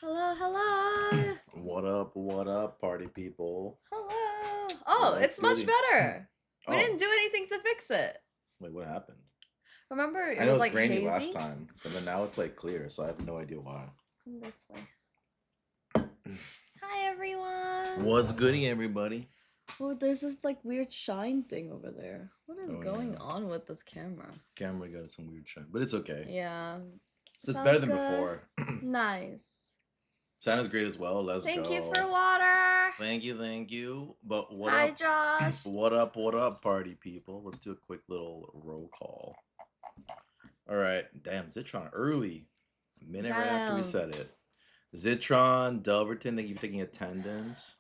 Hello, hello. What up, party people? Hello. Oh, What's it's much goody? better. We didn't Oh, do anything to fix it. wait, what happened? Remember, I it know was it was like grainy last hazy? time, but then now it's like clear, so I have no idea why. Come this way. Hi, everyone. What's goody, everybody? Oh, there's this like weird shine thing over there. What is Oh, going yeah. on with this camera? Camera got some weird shine, but it's okay. Yeah. So it's Sounds better than good. before. Nice. Sound is great as well. Let's Thank go. you for water. Thank you. But what Hi, up? Josh. What up, party people? Let's do a quick little roll call. All right. Damn, Zitron early. A minute right after we Damn. said it. Zitron, Delverton, thank you for taking attendance.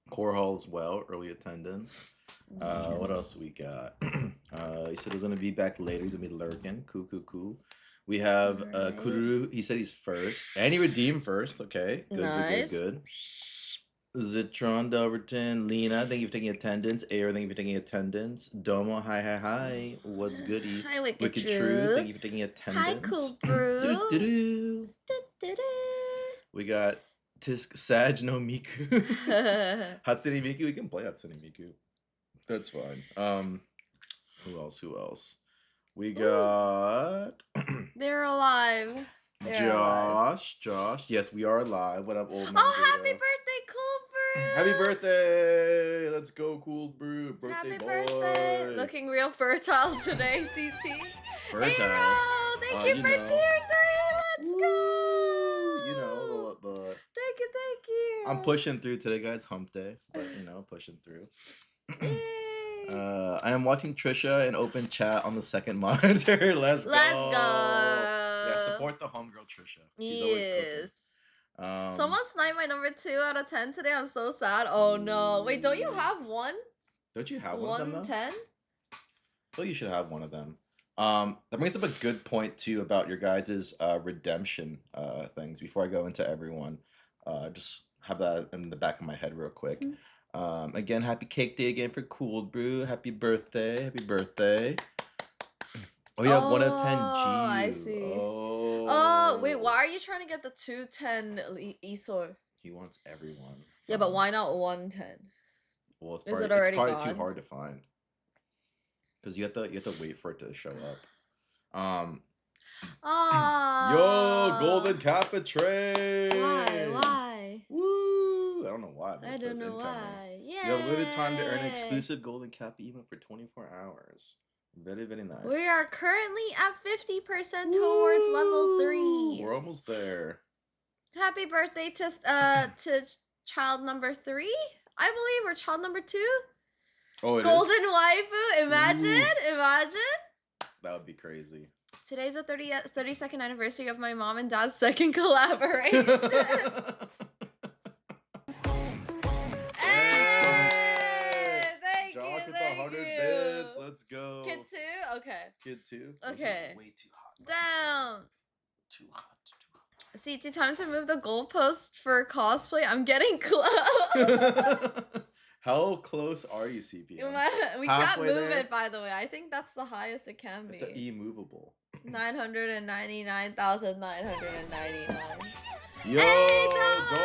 Core Hall as well, early attendance. What else we got? He said he's gonna be back later. He's gonna be lurking. Cool. We have Alright. Kuduru. He said he's first, and he redeemed first. Okay, Nice. good. Zitron, Delverton, Lena, thank you for taking attendance. Air, thank you for taking attendance. Domo, hi. What's goody? Hi, Wicked Wicked Truth. True, thank you for taking Hi, attendance. Cool Brew. Do-do-do. We got Tisk Sag no Miku. Hatsune Miku. We can play Hatsune Miku. That's fine. Who else? We got They're alive. They're alive. Josh. Yes, we are live. What up, old man? Oh, happy birthday, Cool Brew! Happy birthday! Let's go, Cool Brew. Birthday Happy boy. birthday! Looking real fertile today, CT. Fertile. Hey, Ro! Thank you for you know. tier 3! Let's go! You know, the Thank you. I'm pushing through today, guys. Hump day, but pushing through. Yay! I am watching Trisha in open chat on the second monitor. Let's go. Yeah, support the homegirl Trisha. She's always cooking. Someone sniped my number 2 out of 10 today. I'm so sad. Oh no. Wait, don't you have one? Don't you have one of them, though? 110? Well, you should have one of them. That brings up a good point, too, about your guys' redemption things. Before I go into everyone, just have that in the back of my head real quick. Again, happy cake day again for Cool Brew. Happy birthday. Oh, you have 1 out of 10 G. I see. Oh, wait, why are you trying to get the 210 Esor? He wants everyone. Yeah, but why not 110? Well, it's Is probably, it already it's probably gone? too hard to find. Because you have to wait for it to show up. Yo, Golden Kappa trade. Why? Woo! I don't know why. But I it don't says know incoming. why. Yeah. You have limited time to earn an exclusive Golden Kappa emote for 24 hours. Very nice. We are currently at 50% towards level 3. We're almost there. Happy birthday to child number 3, I believe, or child number 2. Oh, Golden Waifu. Imagine. That would be crazy. Today's the 32nd anniversary of my mom and dad's second collaboration. Hey! Thank Josh you, with thank 100 you. bits. Let's go. Kid 2? Okay. Kid 2? Okay. This is way too hot. Down. Too hot. CT, time to move the goalpost for cosplay. I'm getting close. How close are you, CPM? We Halfway can't move there? it, by the way. I think that's the highest it can be. It's an E-movable. 999,999. Yo, Hey, Domo!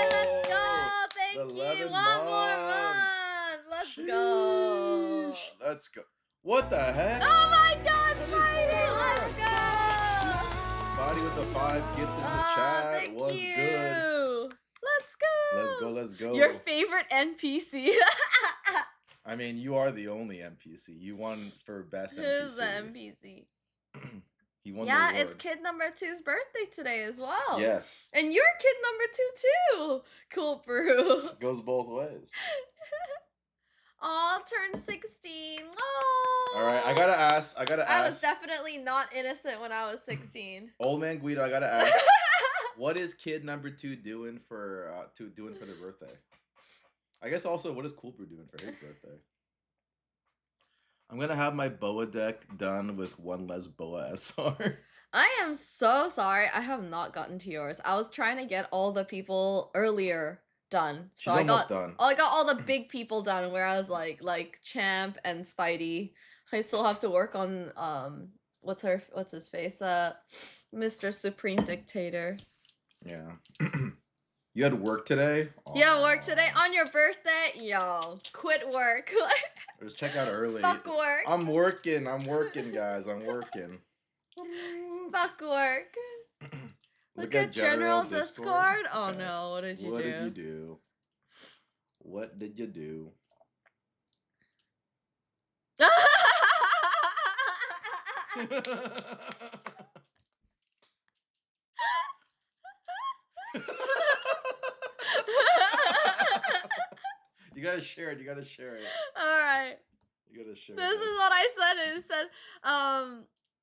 Let's go! Thank you! 11 One more months. month! Let's go! Sheesh. Let's go. What the heck? Oh my god, What is Spidey! going on? Let's go! Spotty with the 5 gift in the chat. Thank Was you. good. Let's go! Let's go. Your favorite NPC. I mean, you are the only NPC. You won for best Who's the NPC. NPC? He won Yeah, the award. it's kid number 2's birthday today as well. Yes. And you're kid number 2 too. Cool brew. Goes both ways. All turned 16. Oh. All right, I gotta ask. I was definitely not innocent when I was 16. Old man Guido, I gotta ask. What is kid number 2 doing for their birthday? I guess also, what is Cool Brew doing for his birthday? I'm gonna have my Boa deck done with one less Boa SR. I am so sorry. I have not gotten to yours. I was trying to get all the people earlier done. So She's almost done. I got all the big people done, whereas like Champ and Spidey, I still have to work on what's his face? Mr. Supreme Dictator. Yeah. You had work today? Yeah, work today Aw. on your birthday? Yo, quit work. Just check out early. Fuck work. I'm working, guys. I'm working. Fuck work. Look at General Discord. Oh Okay. no, what did you What do? did you do? What did you do? You gotta share it. You gotta share it. Alright. You gotta share This this. is what I said. It said,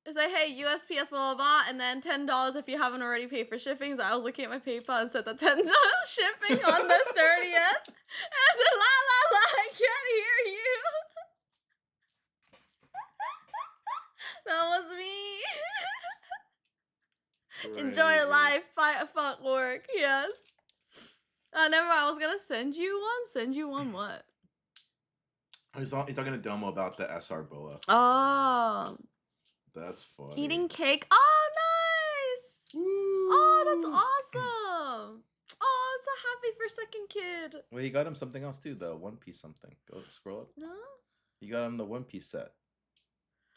it's like, hey, USPS, blah, blah, blah, and then $10 if you haven't already paid for shipping. So I was looking at my PayPal and said the $10 shipping on the 30th. And I said, la, la, la, I can't hear you. That was me. Enjoy Crazy. life. Fuck work. Yes. Never mind. I was gonna send you one. Send you one what? He's talking to Domo about the SR Boa. Oh. That's funny. Eating cake. Oh, nice. Woo. Oh, that's awesome. Oh, I'm so happy for second kid. Well, he got him something else too, though. One Piece something. Go scroll up. No. You got him the One Piece set.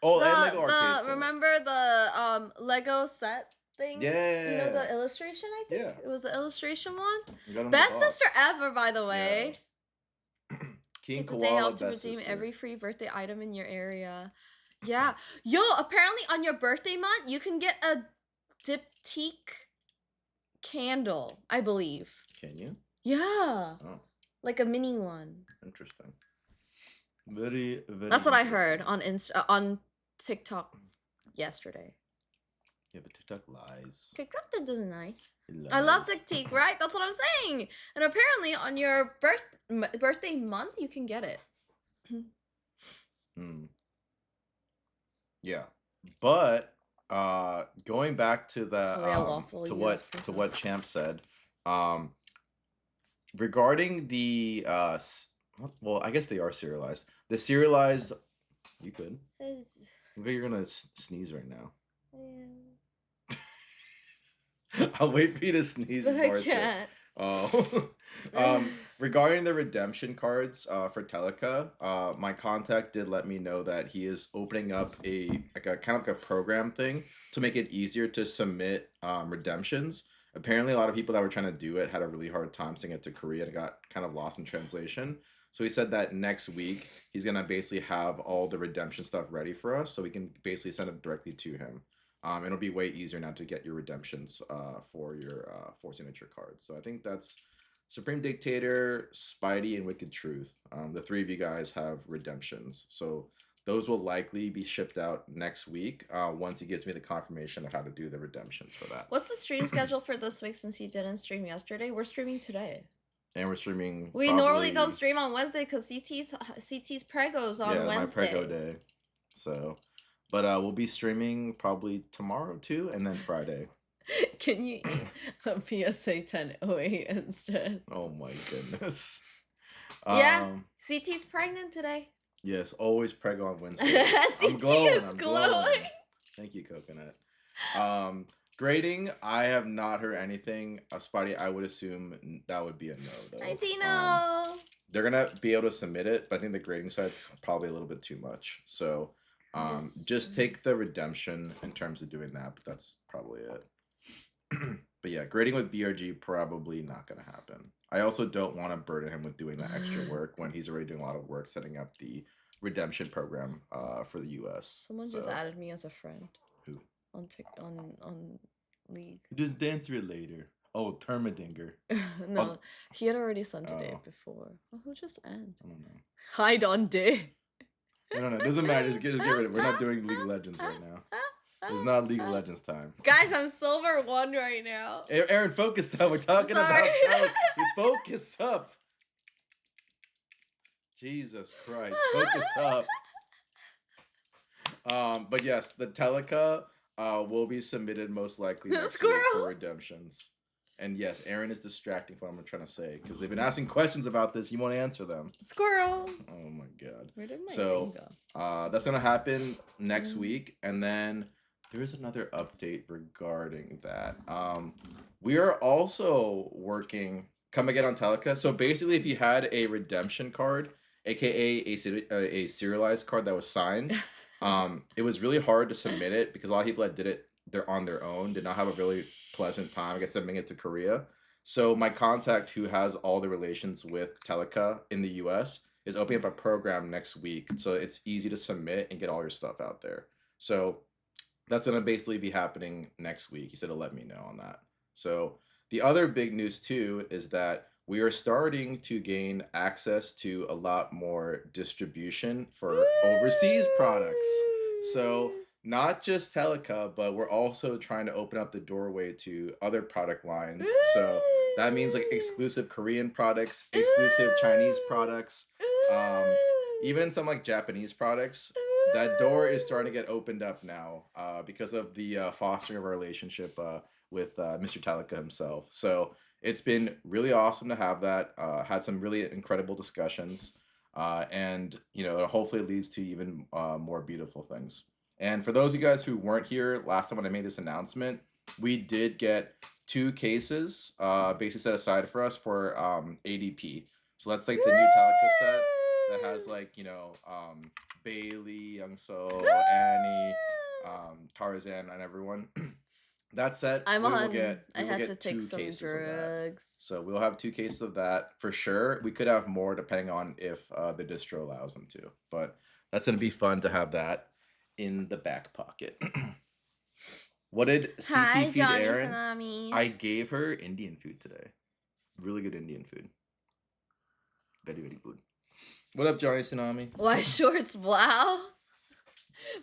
Oh, and Lego arcade set. Remember the Lego set thing? Yeah. You know the illustration, I think? Yeah. It was the illustration one? You got him Best the box. sister ever, by the way. Yeah. King Take the day off Koala, to best redeem sister. every free birthday item in your area. Yeah. Yo, apparently on your birthday month, you can get a diptyque candle, I believe. Can you? Yeah. Oh, Like a mini one. interesting. Very, very. That's what I heard on on TikTok yesterday. Yeah, but TikTok lies. TikTok doesn't lie. It I love lies. diptyque, right? That's what I'm saying. And apparently on your birthday month, you can get it. Hmm. Yeah, but going back to the Oh, yeah, waffle, to yeah. what Champ said, regarding the well, I guess they are serialized. The serialized, you could. You're gonna sneeze right now. I'll wait for you to sneeze. But before I can't. Oh. Regarding the redemption cards for Teleka, my contact did let me know that he is opening up a kind of like a program thing to make it easier to submit redemptions. Apparently, a lot of people that were trying to do it had a really hard time sending it to Korea and it got kind of lost in translation. So he said that next week he's gonna basically have all the redemption stuff ready for us, so we can basically send it directly to him. It'll be way easier now to get your redemptions for your for signature cards. So I think that's Supreme Dictator, Spidey, and Wicked Truth. The three of you guys have redemptions. So those will likely be shipped out next week once he gives me the confirmation of how to do the redemptions for that. What's the stream schedule for this week since you didn't stream yesterday? We're streaming today. And we're streaming. We normally don't stream on Wednesday because CT's Prego's on Wednesday. Yeah, my Prego day. So, but we'll be streaming probably tomorrow too, and then Friday. Can you eat a PSA 1008 instead? Oh my goodness. Yeah, CT's pregnant today. Yes, always prego on Wednesday. CT is glowing. Thank you, Coconut. Grading, I have not heard anything. Spotty, I would assume that would be a no, though. Hi, Tino. They're going to be able to submit it, but I think the grading side's probably a little bit too much. So just take the redemption in terms of doing that, but that's probably it. But yeah, grading with BRG probably not going to happen. I also don't want to burden him with doing that extra work when he's already doing a lot of work setting up the redemption program for the US. Someone just added me as a friend. Who? On League. Just dance it later. Oh, Termadinger. No, he had already sent it before. Well, who just ended? I don't know. Hide on day. No, it doesn't matter. Just get rid of it. We're not doing League of Legends right now. It's not League of Legends time. Guys, I'm silver 1 right now. Aaron, focus up. We're talking about talent. Focus up. Jesus Christ. Focus up. But yes, the Teleka will be submitted most likely next week for redemptions. And yes, Aaron is distracting from what I'm trying to say because they've been asking questions about this. You want to answer them. Squirrel. Oh my god. Where did my ring go? That's gonna happen next week, and then there is another update regarding that. We are also working come again on Teleca. So basically, if you had a redemption card, aka a serialized card that was signed, it was really hard to submit it because a lot of people that did it they're on their own did not have a really pleasant time, I guess, submitting it to Korea. So my contact who has all the relations with Teleca in the US is opening up a program next week. So it's easy to submit and get all your stuff out there. So that's going to basically be happening next week. He said to let me know on that. So the other big news too is that we are starting to gain access to a lot more distribution for overseas products. So not just Teleca, but we're also trying to open up the doorway to other product lines. So that means like exclusive Korean products, exclusive Chinese products, even some like Japanese products. That door is starting to get opened up now because of the fostering of our relationship with Mr. Talika himself. So it's been really awesome to have that. Had some really incredible discussions, and hopefully it leads to even more beautiful things. And for those of you guys who weren't here last time when I made this announcement, we did get 2 cases basically set aside for us for ADP. So that's like the new Talika set that has like Bailey, Young So, Annie, Tarzan, and everyone. That said, I will had get to take 2 some cases of that. drugs. So we'll have 2 cases of that for sure. We could have more depending on if the distro allows them to. But that's gonna be fun to have that in the back pocket. What did CT Hi, feed Johnny Aaron? Tsunami. I gave her Indian food today. Really good Indian food. Very, very good. What up, Johnny Tsunami? Weiss Schwarz Blau.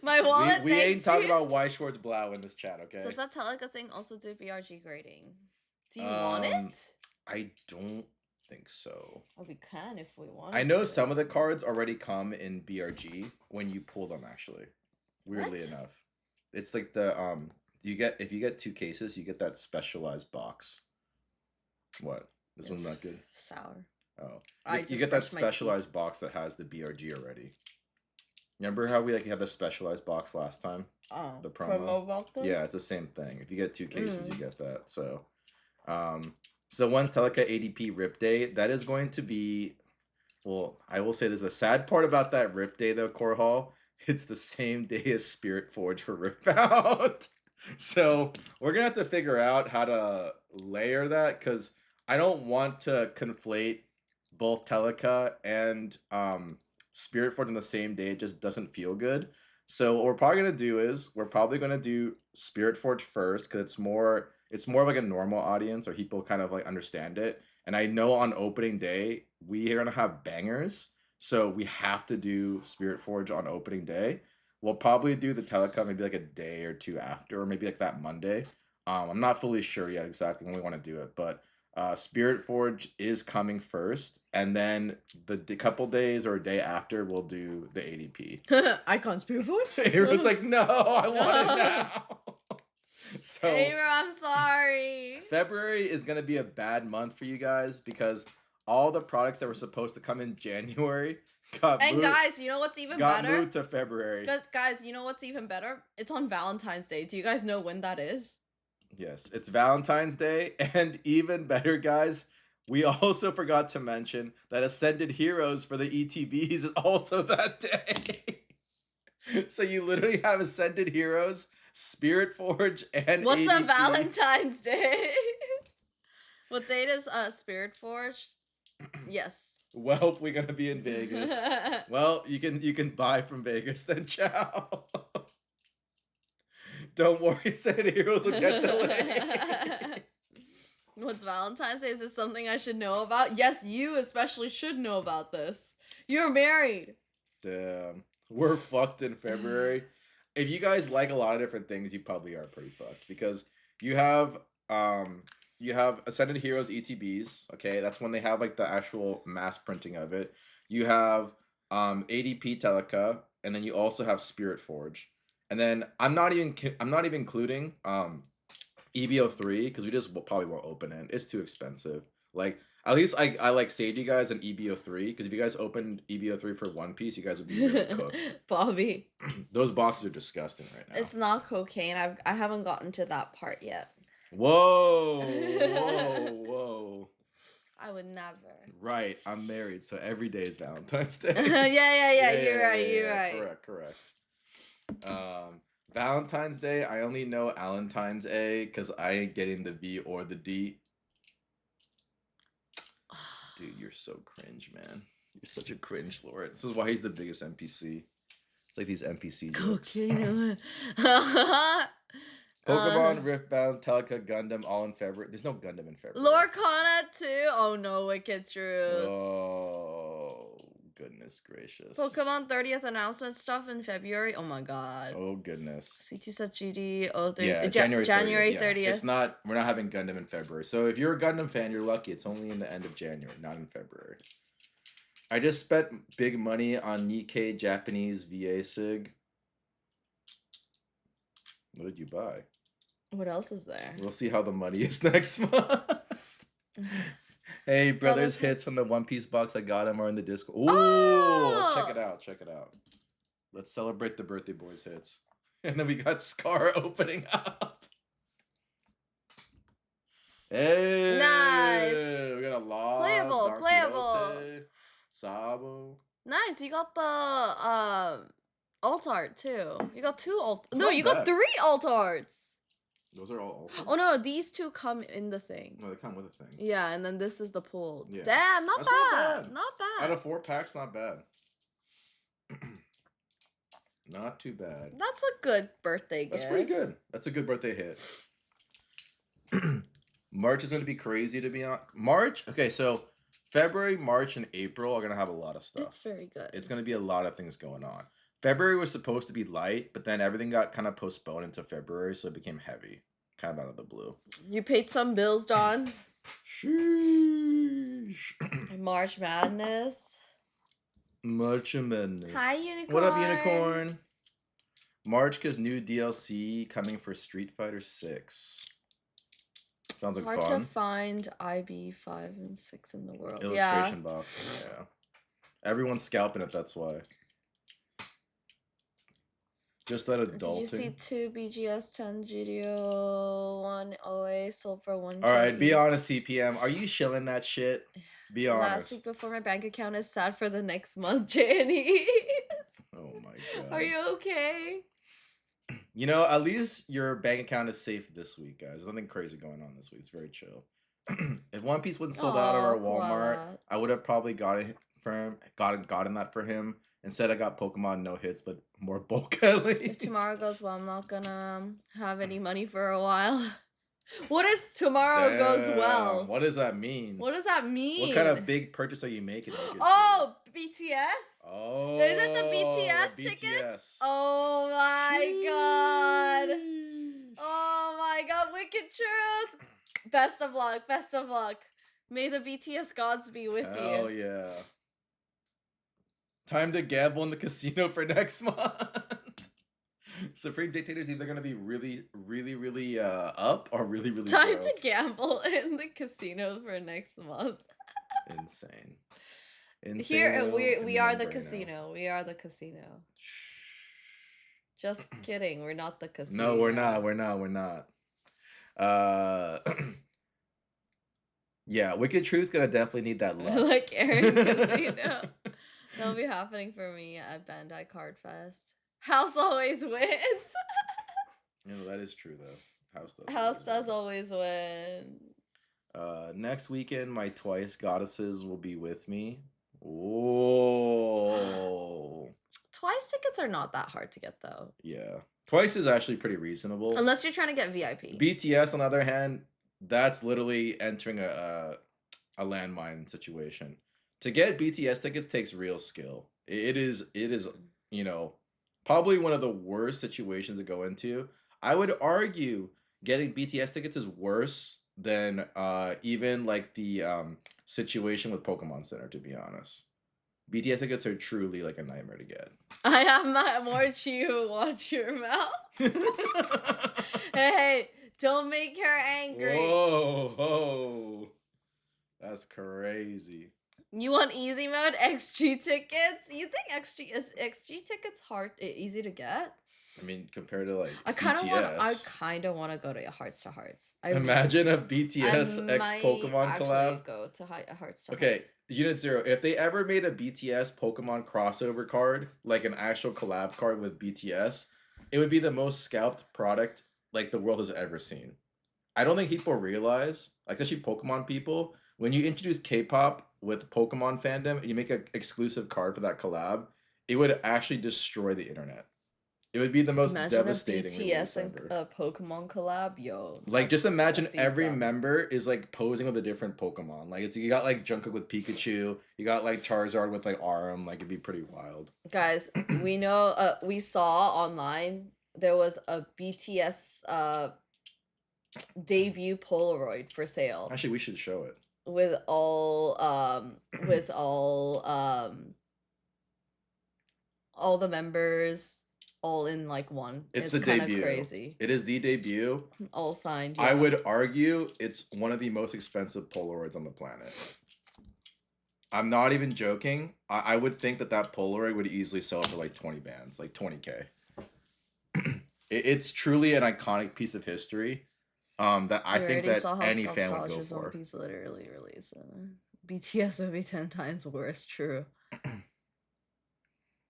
My wallet. We ain't talking about Weiss Schwarz Blau in this chat, okay? Does that Teleca thing also do BRG grading? Do you want it? I don't think so. Oh, we can if we want. I know some of the cards already come in BRG when you pull them. Actually, weirdly enough, it's like the if you get 2 cases, you get that specialized box. What? This one's not good. Sour. Oh, you get that specialized box that has the BRG already. Remember how we had the specialized box last time? Oh, the promo. Yeah, it's the same thing. If you get 2 cases, you get that. So, so once Teleca ADP Rip Day, that is going to be. Well, I will say there's a sad part about that Rip Day though, Core Hall. It's the same day as Spirit Forge for Rip Out. So we're gonna have to figure out how to layer that because I don't want to conflate both Teleca and Spirit Forge on the same day. It just doesn't feel good. So what we're probably gonna do is we're probably gonna do Spirit Forge first because it's more of like a normal audience or people kind of like understand it. And I know on opening day we are gonna have bangers, so we have to do Spirit Forge on opening day. We'll probably do the Teleca maybe like a day or 2 after, or maybe like that Monday. I'm not fully sure yet exactly when we want to do it, but Spirit Forge is coming first, and then the couple days or a day after we'll do the ADP. Icon Spirit Forge? It was like, no, I want it now. So Avery, I'm sorry. February is gonna be a bad month for you guys because all the products that were supposed to come in January got moved. Guys, you know what's even better? Got moved to February. Guys, you know what's even better? It's on Valentine's Day. Do you guys know when that is? Yes, it's Valentine's Day, and even better, guys, we also forgot to mention that Ascended Heroes for the ETBs is also that day. So you literally have Ascended Heroes, Spirit Forge, and what's ADP. a Valentine's Day? What date is Spirit Forge? Yes. Well, we're gonna be in Vegas. Well, you can buy from Vegas then. Ciao. Don't worry, Ascended Heroes will get delayed. What's Valentine's Day? Is this something I should know about? Yes, you especially should know about this. You're married. Damn. We're fucked in February. If you guys like a lot of different things, you probably are pretty fucked because you have Ascended Heroes ETBs, okay? That's when they have like the actual mass printing of it. You have ADP Teleca, and then you also have Spirit Forge. And then I'm not even including EBO3 because we just probably won't open it. It's too expensive. Like At least I like saved you guys an EBO3 because if you guys opened EBO3 for One Piece, you guys would be really cooked. Bobby. Those boxes are disgusting right now. It's not cocaine. I haven't gotten to that part yet. Whoa, whoa. I would never. Right, I'm married, so every day is Valentine's Day. yeah. You're right. Correct. Valentine's Day, I only know Valentine's A because I ain't getting the V or the D. Dude, you're so cringe, man. You're such a cringe lord. This is why he's the biggest NPC. It's like these NPC jokes. Pokemon, Riftbound, Teleka, Gundam, all in February. There's no Gundam in February. Lorcana too? Oh no, Wicked Truth. Oh, goodness gracious. Pokemon 30th announcement stuff in February? Oh my god. Oh, goodness. CT set GD. Oh, yeah, January 30th. Yeah. It's not, we're not having Gundam in February. So if you're a Gundam fan, you're lucky. It's only in the end of January, not in February. I just spent big money on Nikkei Japanese VA SIG. What did you buy? What else is there? We'll see how the money is next month. Hey, brothers hits from the One Piece box. I got him are in the Discord. Ooh, let's check it out. Let's celebrate the birthday boys hits. And then we got Scar opening up. Hey, nice. We got a lot. Playable. Sabo. Nice. You got the alt art too. You got two alt. It's no, not you bad. got 3 alt arts. Those are all. Oh no, these 2 come in the thing. No, they come with a thing. Yeah, and then this is the pool. Yeah. Damn, That's not not bad. Out of 4 packs, not bad. Not too bad. That's a good birthday gift. That's pretty good. That's a good birthday hit. March is going to be crazy to be on. March? Okay, so February, March, and April are going to have a lot of stuff. It's very good. It's going to be a lot of things going on. February was supposed to be light, but then everything got kind of postponed into February, so it became heavy. Kind of out of the blue. You paid some bills, Don. Sheesh. March Madness. March Madness. Hi, Unicorn. What up, Unicorn? March because new DLC coming for Street Fighter 6. Sounds like hard fun. to find IB 5 and 6 in the world. Illustration box. Yeah. Everyone's scalping it, that's why. Just that adulting. Did you see 2 BGS 10 GDO 1 OA sold for 1K? Alright, be honest, CPM. Are you shilling that shit? Be honest. Last week before my bank account is sad for the next month, Janice. Oh my god. Are you okay? You know, at least your bank account is safe this week, guys. There's nothing crazy going on this week. It's very chill. If One Piece wasn't sold out at our Walmart, koala. I would have probably gotten that for him. Instead, I got Pokemon no hits, but more bulk at least. If tomorrow goes well, I'm not gonna have any money for a while. What is tomorrow goes well? What does that mean? What does that mean? What kind of big purchase are you making? Oh, BTS? Oh. Is it the BTS tickets? Oh my god. Oh my god, wicked truth. Best of luck. May the BTS gods be with you. Hell yeah. Time to gamble in the casino for next month. Supreme Dictator's either going to be really up or really Time broke. to gamble in the casino for next month. Insane. Here we are the casino. We are the casino. Just kidding. We're not the casino. No, we're not. Yeah, Wicked Truth's gonna definitely need that luck. Like Aaron Casino. That'll be happening for me at Bandai Card Fest. House always wins. You know, that is true though. House does always win. Next weekend, my Twice goddesses will be with me. Oh. Twice tickets are not that hard to get though. Yeah. Twice is actually pretty reasonable. Unless you're trying to get VIP. BTS, on the other hand, that's literally entering a landmine situation. To get BTS tickets takes real skill. It is, you know, probably one of the worst situations to go into. I would argue getting BTS tickets is worse than even like the situation with Pokemon Center, to be honest. BTS tickets are truly like a nightmare to get. I have my more chew. Watch your mouth. Hey, don't make her angry. Whoa. That's crazy. You want easy mode XG tickets? You think XG tickets easy to get? I mean, compared to like I BTS. kind of want to go to Hearts to Hearts. Imagine a BTS X might Pokemon actually collab. go to Hearts to Okay, Hearts. Unit Zero. If they ever made a BTS Pokemon crossover card, like an actual collab card with BTS, it would be the most scalped product like the world has ever seen. I don't think people realize, like especially Pokemon people, when you introduce K-pop with Pokemon fandom and you make an exclusive card for that collab, it would actually destroy the internet. It would be the most Imagine devastating a release BTS and ever. a Pokemon collab, yo. Like just imagine that'd be every dumb. member is like posing with a different Pokemon. Like it's you got like Jungkook with Pikachu, you got like Charizard with like Arum. Like it'd be pretty wild. Guys, we know. We saw online there was a BTS debut Polaroid for sale Actually, we should show it. with all all the members all in like one. It's the kind of debut. crazy. It is the debut. All signed. I yeah. would argue it's one of the most expensive Polaroids on the planet. I'm not even joking. I would think that Polaroid would easily sell for like 20 bands, like 20K. It's truly an iconic piece of history that I think that any fan would go for. One Piece literally released. BTS would be 10 times worse. True.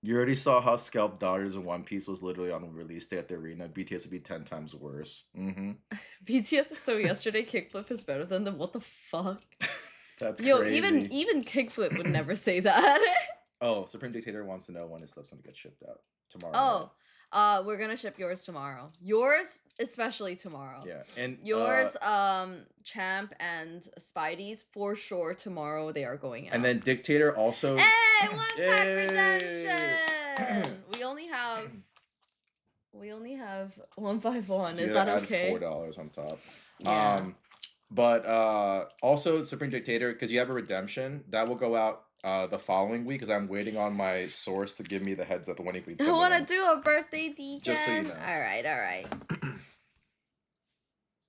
You already saw how Scalp Daughters of One Piece was literally on release day at the arena. BTS would be 10 times worse. BTS is so yesterday Kickflip is better than them. What the fuck? That's crazy. Even Kickflip would never say that. Oh, Supreme Dictator wants to know when his stuff's gonna get shipped out tomorrow. Oh, we're gonna ship yours tomorrow. Yours especially tomorrow. Yeah, and yours, Champ and Spidey's for sure tomorrow. They are going out. And then Dictator also. Hey, one pack redemption. we only have 151. So is that okay? $4 on top. Yeah. But also Supreme Dictator, because you have a redemption that will go out the following week, because I'm waiting on my source to give me the heads up when he I want to do a birthday decant. Just so you know. All right.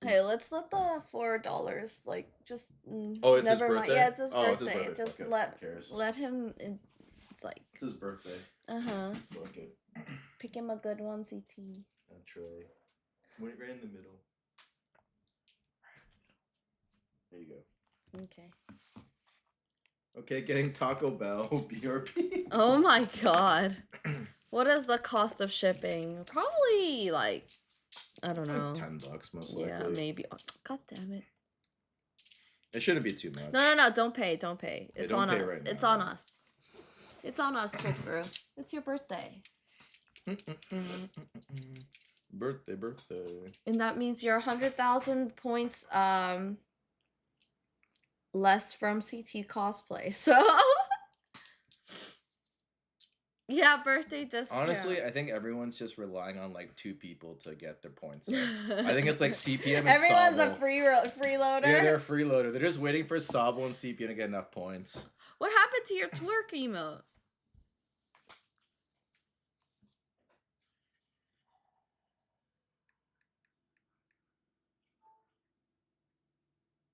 Hey, let's let the $4 like just. Oh, it's never his mind. birthday. Yeah, it's his birthday. It's his birthday. Just Okay. let him. It's like. It's his birthday. Okay. Pick him a good one, CT. Naturally. Right in the middle. There you go. Okay. Okay, getting Taco Bell BRP. Oh my god. What is the cost of shipping? Probably like I don't know. Like $10 most likely. Yeah, maybe. Oh, god damn it. It shouldn't be too much. No. Don't pay. It's don't on pay us. right now. It's on us. It's on us, Cold Brew. It's your birthday. Birthday. And that means you're 100,000 points less from CT cosplay. So yeah, birthday discount. Honestly, I think everyone's just relying on like 2 people to get their points up. I think it's like CPM and everyone's Sabo. a freeloader. Yeah, they're a freeloader. They're just waiting for Sabo and CPM to get enough points. What happened to your twerk emote?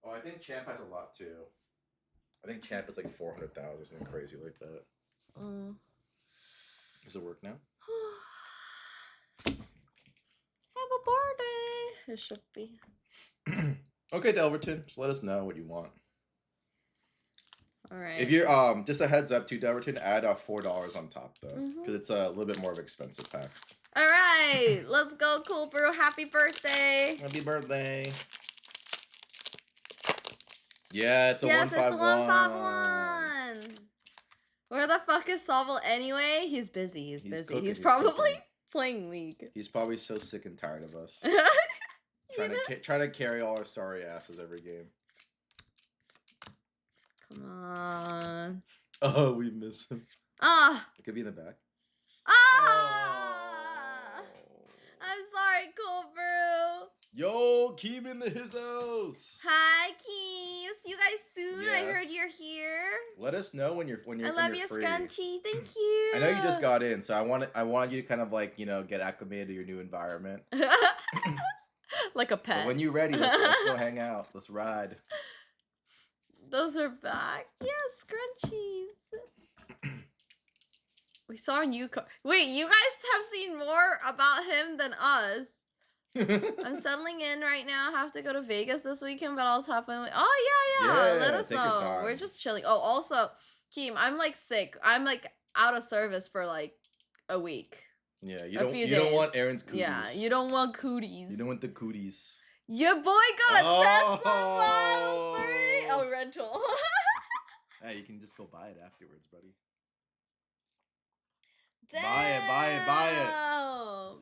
Oh, I think Champ has a lot too. I think Champ is like 400,000 or something crazy like that. Does it work now? Have a birthday. It should be. Okay, Delverton, just let us know what you want. All right. If you're just a heads up to Delverton, add $4 on top though, because it's a little bit more of an expensive pack. All right, let's go, Cool Brew. Happy birthday. Happy birthday. Yeah, it's a yes, 151. It's a 151. Where the fuck is Sobel anyway? He's busy. He's busy. Cooking, he's probably probably playing League. He's probably so sick and tired of us. trying to carry all our sorry asses every game. Come on. Oh, we miss him. It could be in the back. I'm sorry, Cool Brew. Yo, Keem in his house. Hi, Keem. See you guys soon. Yes. I heard you're here. Let us know when you're I love you, free. Scrunchy. Thank you. I know you just got in, so I want you to kind of like get acclimated to your new environment. Like a pet. But when you're ready, let's go hang out. Let's ride. Those are back. Yes, scrunchies. We saw a new car. Wait, you guys have seen more about him than us. I'm settling in right now. I have to go to Vegas this weekend, but I'll hop in. Oh yeah. Let us take your know. We're time. just chilling. Oh, also, Keem, I'm like sick. I'm like out of service for like a week. Yeah, A few you don't want days. Aaron's cooties. Yeah, you don't want cooties. You don't want the cooties. Your boy got a Tesla Oh. Model 3. Oh, rental. Hey, you can just go buy it afterwards, buddy. Damn. Buy it.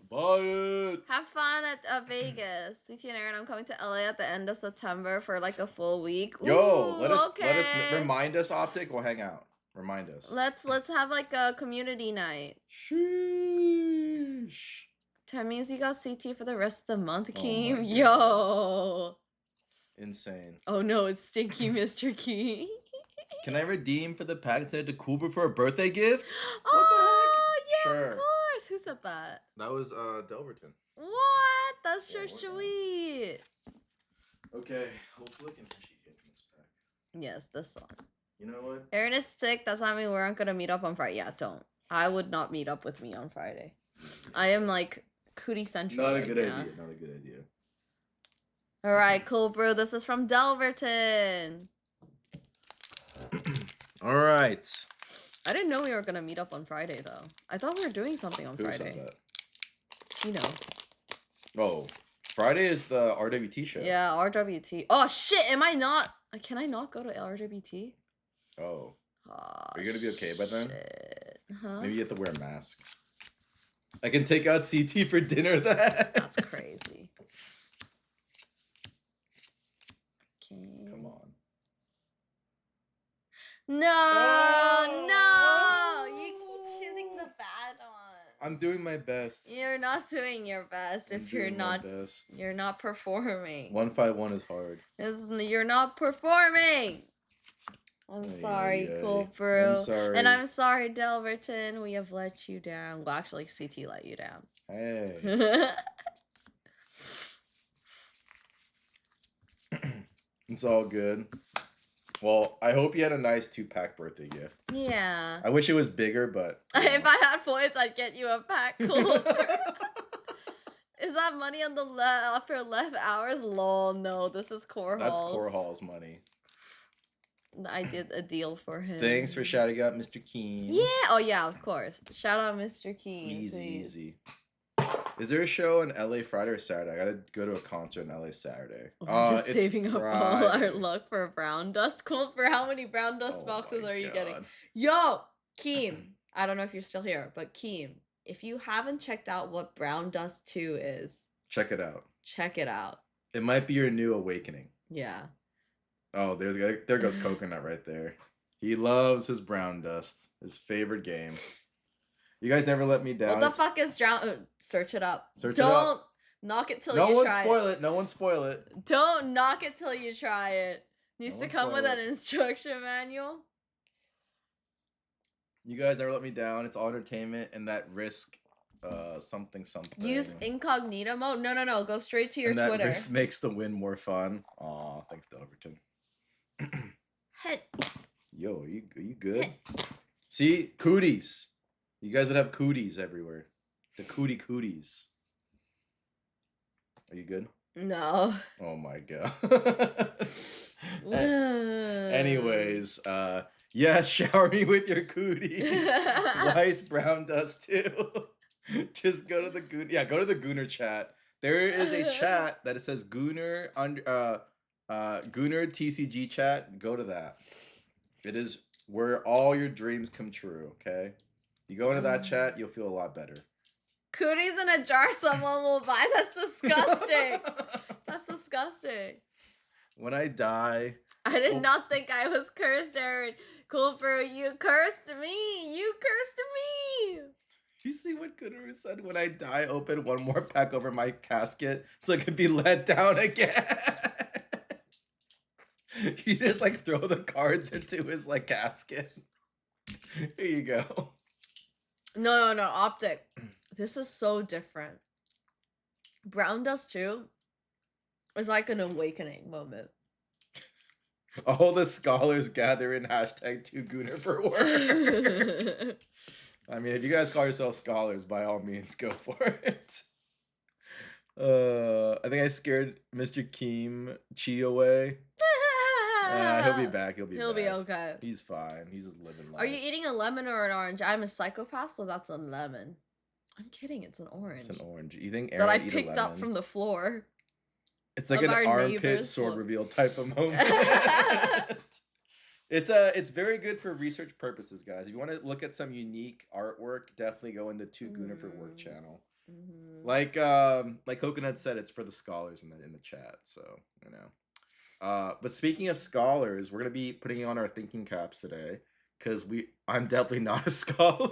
Buy it. Have fun at Vegas. CT and Aaron, I'm coming to LA at the end of September for like a full week. Yo, Ooh, let us okay. remind us, Optic. We'll hang out. Remind us. Let's have like a community night. Sheesh. That means you got CT for the rest of the month, Oh Keem. my Yo. Insane. Oh no, it's Stinky Mr. Key. Can I redeem for the pack and send it to Cooper for a birthday gift? Oh, yeah, Sure. of course. Who said that? That was Delverton. What? That's Yeah, so we're done. sweet. Okay, hopefully I can actually hit this pack. Yes, this one. You know what? Aaron is sick. That's not mean we aren't gonna meet up on Friday. Yeah, don't. I would not meet up with me on Friday. I am like cootie central. Not a right good now. idea. Not a good idea. All right, cool, bro. This is from Delverton. All right. I didn't know we were gonna meet up on Friday though. I thought we were doing something on Who said Friday. that? You know. Oh, Friday is the RWT show. Yeah, RWT. Oh shit! Am I not? Can I not go to RWT? Oh. Oh, Are you gonna be okay by then? Shit. Huh? Maybe you have to wear a mask. I can take out CT for dinner then. That's crazy. Okay. Come on. No, no! You keep choosing the bad one. I'm doing my best. You're not doing your best if you're not. You're not performing. 151 is hard. You're not performing. I'm sorry, cool bro. I'm sorry. And I'm sorry, Delverton. We have let you down. Well, actually, CT let you down. Hey. It's all good. Well, I hope you had a nice 2-pack birthday gift. Yeah. I wish it was bigger, but... If I had points, I'd get you a pack. Cool. Is that money on the upper left hours? Lol, no. This is Core Halls. That's Core Hall's money. I did a deal for him. Thanks for shouting out Mr. Keen. Yeah. Oh, yeah, of course. Shout out Mr. Keen. Easy. Is there a show in LA Friday or Saturday? I gotta go to a concert in LA Saturday. We're just it's saving up all Friday. our luck for brown dust. Cool. For how many brown dust Oh boxes my are you getting? God. Yo, Keem. I don't know if you're still here, but Keem, if you haven't checked out what Brown Dust 2 is, Check it out. check it out. It might be your new awakening. Yeah. Oh, there goes Coconut right there. He loves his brown dust. His favorite game. You guys never let me down. What the fuck is drown? Search it up. Search it up. Don't knock it till No you one try spoil it. No one spoil it. Don't knock it till you try it. Needs No to one come with spoil an it. instruction manual. You guys never let me down. It's all entertainment and that risk something. Use incognito mode. No. Go straight to your and that Twitter. risk makes the win more fun. Aw, thanks to Overton. Hit. Yo, are you good? See? Cooties. You guys would have cooties everywhere. The cooties. Are you good? No. Oh my god. Anyways, yes, shower me with your cooties. Weiss Brown Dust too. Just go to the go to the Gooner chat. There is a chat that it says Gooner Gooner TCG chat. Go to that. It is where all your dreams come true, okay? You go into that chat, you'll feel a lot better. Cooties in a jar someone will buy. That's disgusting. That's disgusting. When I die... I did not think I was cursed, Aaron. Cool, bro. You cursed me. You cursed me. You see what Gooner said? When I die, open one more pack over my casket so it could be let down again. He just like throw the cards into his like casket. Here you go. No. Optic. This is so different. Brown Dust 2 is like an awakening moment. All the scholars gather in hashtag 2 Gooner for work. I mean, if you guys call yourselves scholars, by all means, go for it. I think I scared Mr. Keem Chi away. He'll be back. He'll be okay. He's fine. He's just living life. Are you eating a lemon or an orange? I'm a psychopath, so that's a lemon. I'm kidding. It's an orange. It's an orange. You think Aaron that I eat a picked up lemon? from the floor. It's like of an our armpit neighbor's sword floor. reveal type of moment. It's very good for research purposes, guys. If you want to look at some unique artwork, definitely go in the 2Gooner for work channel. Like Coconut said, it's for the scholars in the chat. So you know. But speaking of scholars, we're gonna be putting on our thinking caps today because I'm definitely not a scholar.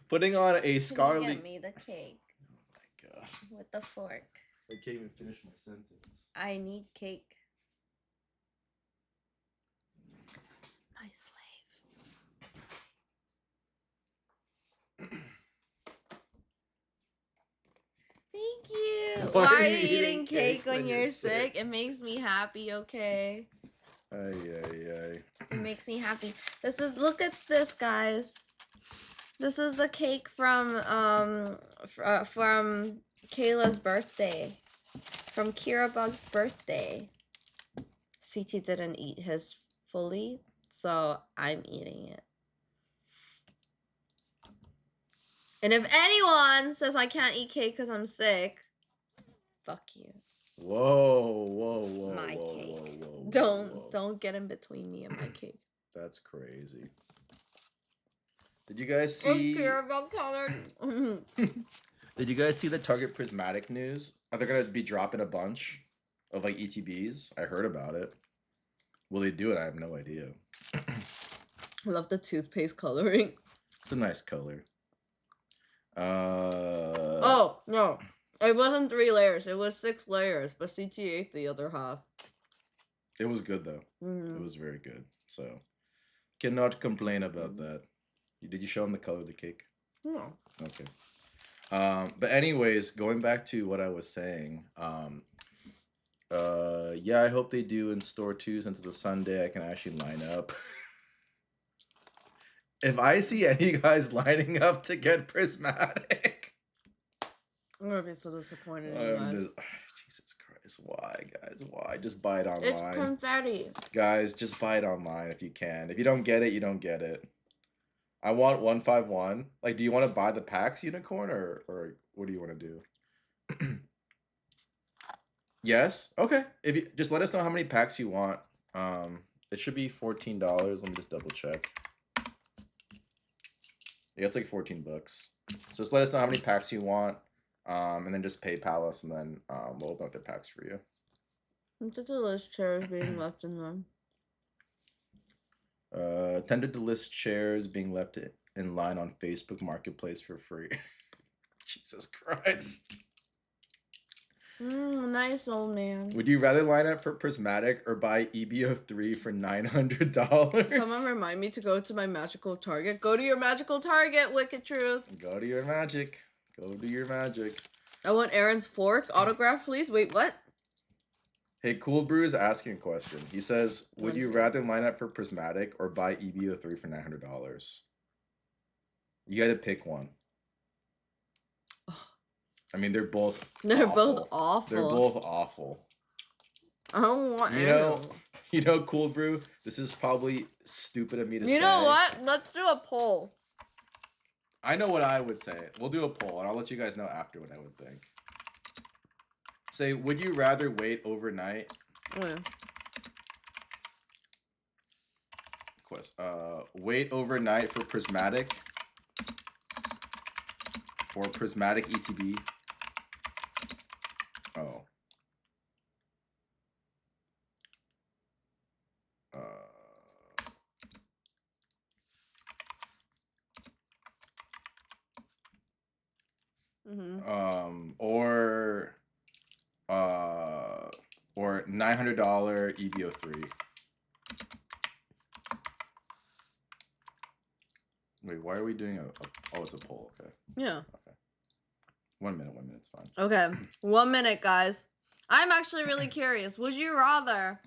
Putting on a scholarly. Can you get me the cake? Oh my god. With the fork. I can't even finish my sentence. I need cake. My slave. Thank you. Why are you eating cake when you're sick? It makes me happy, okay? Ay. It makes me happy. Look at this, guys. This is the cake from Kayla's birthday. From Kira Bug's birthday. CT didn't eat his fully, so I'm eating it. And if anyone says I can't eat cake because I'm sick, fuck you. Whoa. My cake. Whoa. Don't get in between me and my cake. That's crazy. Did you guys see? Kira Bug colored. Did you guys see the Target Prismatic news? Are they gonna be dropping a bunch of like ETBs? I heard about it. Will they do it? I have no idea. I love the toothpaste coloring. It's a nice color. Oh no, it wasn't 3 layers. It was 6 layers, but CT ate the other half. It was good though. It was very good. So cannot complain about that. Did you show him the color of the cake? No. Okay. But anyways, going back to what I was saying, yeah, I hope they do in store too, since it's a Sunday, I can actually line up. If I see any guys lining up to get Prismatic, I'm gonna be so disappointed in you guys. Jesus Christ, why, guys? Why? Just buy it online. It's confetti. Guys, just buy it online if you can. If you don't get it, you don't get it. I want 151. Like, do you want to buy the packs unicorn or what do you want to do? Yes? Okay. If you just let us know how many packs you want. It should be $14. Let me just double check. Yeah, it's like 14 bucks. So just let us know how many packs you want. And then just PayPal us and then we'll open up the packs for you. Look at the list chairs being left in them. Tender to list chairs being left in line on Facebook Marketplace for free. Jesus Christ. Nice old man. Would you rather line up for Prismatic or buy EBO3 for $900? Someone remind me to go to my magical target. Go to your magical target, Wicked Truth. Go to your magic. Go to your magic. I want Aaron's fork. Autograph, please. Wait, what? Hey, Cool Brew is asking a question. He says, would you rather line up for Prismatic or buy EBO3 for $900? You gotta pick one. I mean, they're both both awful. They're both awful. I don't want You know, Cool Brew, this is probably stupid of me to say. You know what? Let's do a poll. I know what I would say. We'll do a poll, and I'll let you guys know after what I would think. Say, would you rather wait overnight? Wait overnight for Prismatic or Prismatic ETB? Oh. Or $900 EBO3. Wait, why are we doing oh, it's a poll, okay. Yeah. Okay. 1 minute, it's fine. Okay, 1 minute, guys. I'm actually really curious. Would you rather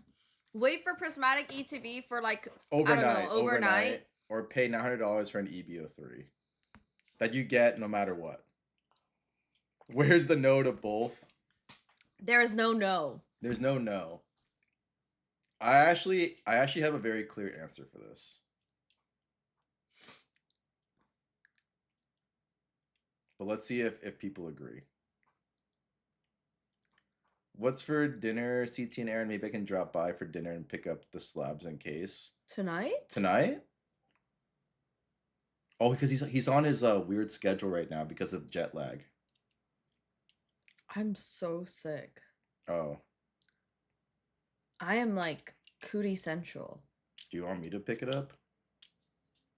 Wait for prismatic ETB for like Overnight. I don't know, overnight. Or pay $900 for an EBO3 that you get no matter what. Where's the no to both? There is no no. There's no no. I actually have a very clear answer for this. But let's see if people agree. What's for dinner, CT and Aaron? Maybe I can drop by for dinner and pick up the slabs in case. Tonight? Tonight? Oh, because he's on his weird schedule right now because of jet lag. I'm so sick. Oh. I am like cootie central. Do you want me to pick it up?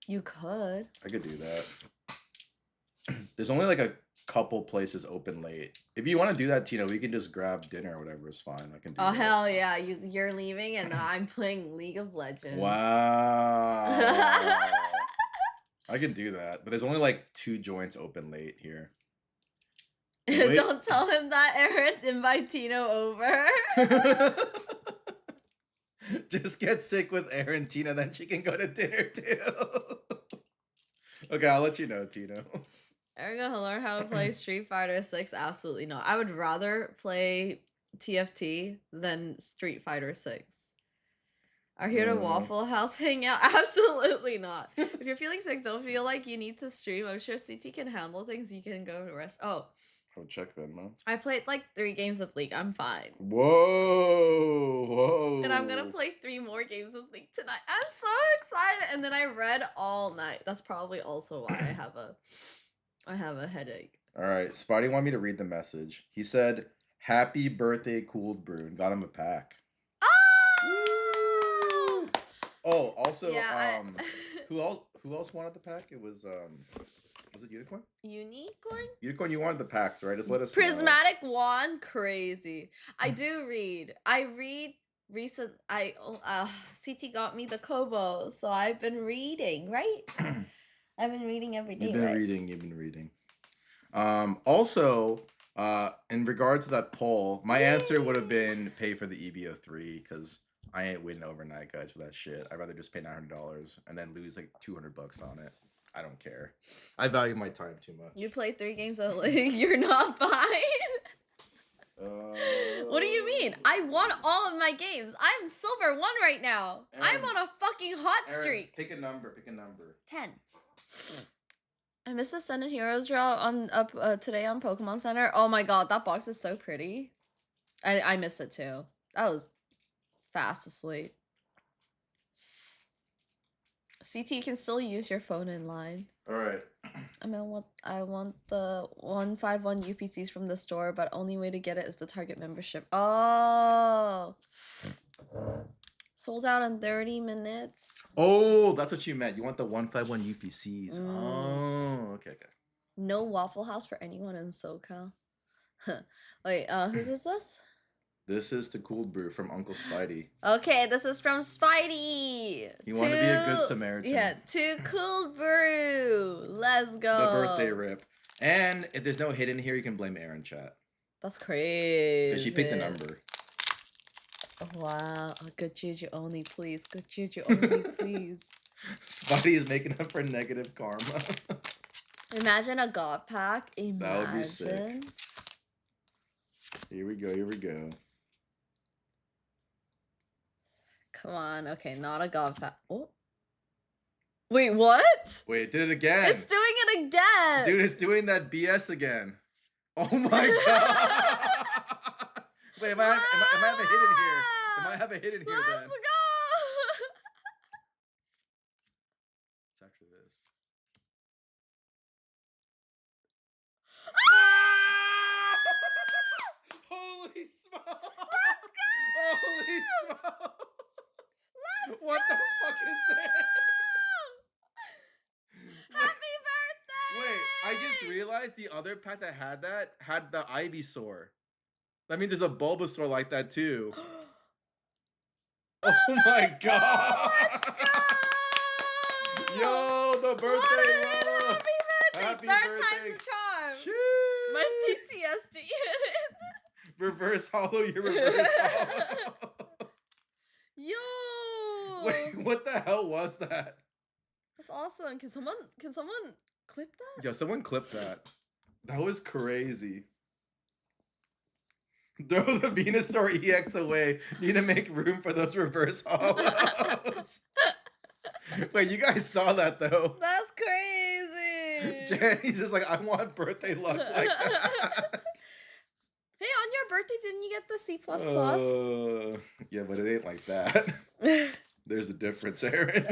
You could. I could do that. There's only like a couple places open late. If you want to do that, Tina, we can just grab dinner or whatever is fine. I can do that. Hell yeah. You're leaving and then I'm playing League of Legends. Wow. I can do that. But there's only like 2 joints open late here. Don't tell him that, Aaron. Invite Tino over. Just get sick with Aaron, Tina, then she can go to dinner too. Okay, I'll let you know, Tino. Aaron gonna learn how to play Street Fighter 6? Absolutely not. I would rather play TFT than Street Fighter 6. Are here to Waffle House hang out? Absolutely not. If you're feeling sick, don't feel like you need to stream. I'm sure CT can handle things. You can go to rest. Oh, check Venmo. I played like 3 games of League. I'm fine. Whoa. And I'm gonna play 3 more games of League tonight. I'm so excited. And then I read all night. That's probably also why I have a headache. All right, Spotty wanted me to read the message. He said, "Happy birthday, Cooled Brew," and got him a pack. Oh! Oh, also, Yeah, who else wanted the pack? It was it Unicorn? Unicorn? Unicorn, you wanted the packs, right? Just let us Prismatic Wand, crazy. I do read. I read recent. CT got me the Kobo, so I've been reading, right? I've been reading every day. You've been reading. Also, in regards to that poll, my answer would have been pay for the EBO3 because I ain't waiting overnight, guys, for that shit. I'd rather just pay $900 and then lose like $200 on it. I don't care. I value my time too much. You play 3 games of League, you're not fine. What do you mean? I won all of my games. I'm silver 1 right now. Aaron, I'm on a fucking hot streak. Pick a number. 10. I missed the Sun and Heroes draw on today on Pokemon Center. Oh my god, that box is so pretty. I missed it too. I was fast asleep. CT, you can still use your phone in line. All right. I want the 151 UPCs from the store, but only way to get it is the Target membership. Oh. Sold out in 30 minutes. Oh, that's what you meant. You want the 151 UPCs. Oh, okay. No Waffle House for anyone in SoCal. Wait, whose is this? This is the Cooled Brew from Uncle Spidey. Okay, this is from Spidey. You want to be a good Samaritan. Yeah, to Cooled Brew. Let's go. The birthday rip. And if there's no hit in here, you can blame Aaron, chat. That's crazy. Because she picked the number. Wow. Oh, good juju only, please. Good juju only, please. Spidey is making up for negative karma. Imagine a god pack. Imagine. That would be sick. Here we go. Come on. Okay, not a god pack. Oh. Wait, what? Wait, it did it again. It's doing it again. Dude, it's doing that BS again. Oh my god. Wait, am I have a hit in here? Am I have a hit in here then? Let's go. It's actually this. Holy smoke! Let's go! Holy smoke! What the fuck is this? Happy birthday! Wait, I just realized the other pack that had the Ivysaur. That means there's a Bulbasaur like that too. Oh my god! Let's go! Yo, the birthday love! Happy birthday! Happy Third birthday. time's the charm. Sheesh. My PTSD. Reverse hollow, your reverse hollow. Yo! Wait, what the hell was that? That's awesome. Can someone clip that? Yo, someone clip that. That was crazy. Throw the Venusaur EX away. Need to make room for those reverse hollows. Wait, you guys saw that though? That's crazy. Jenny's just like, I want birthday luck like that. Hey, on your birthday, didn't you get the C++? Yeah, but it ain't like that. There's a difference, Aaron.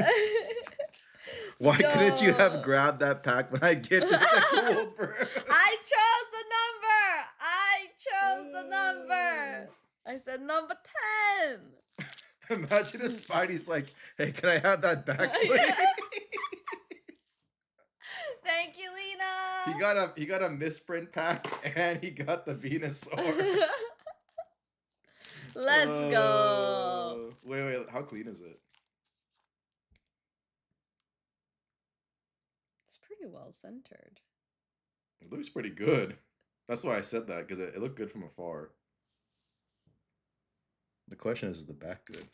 Why couldn't you have grabbed that pack when I gifted it to Cool Brew? I chose the number. I said number 10. Imagine if Spidey's like, hey, can I have that back, please? Thank you, Lena. He got a misprint pack and he got the Venusaur. Let's go. Wait, how clean is it? It's pretty well centered. It looks pretty good. That's why I said that, because it looked good from afar. The question is the back good?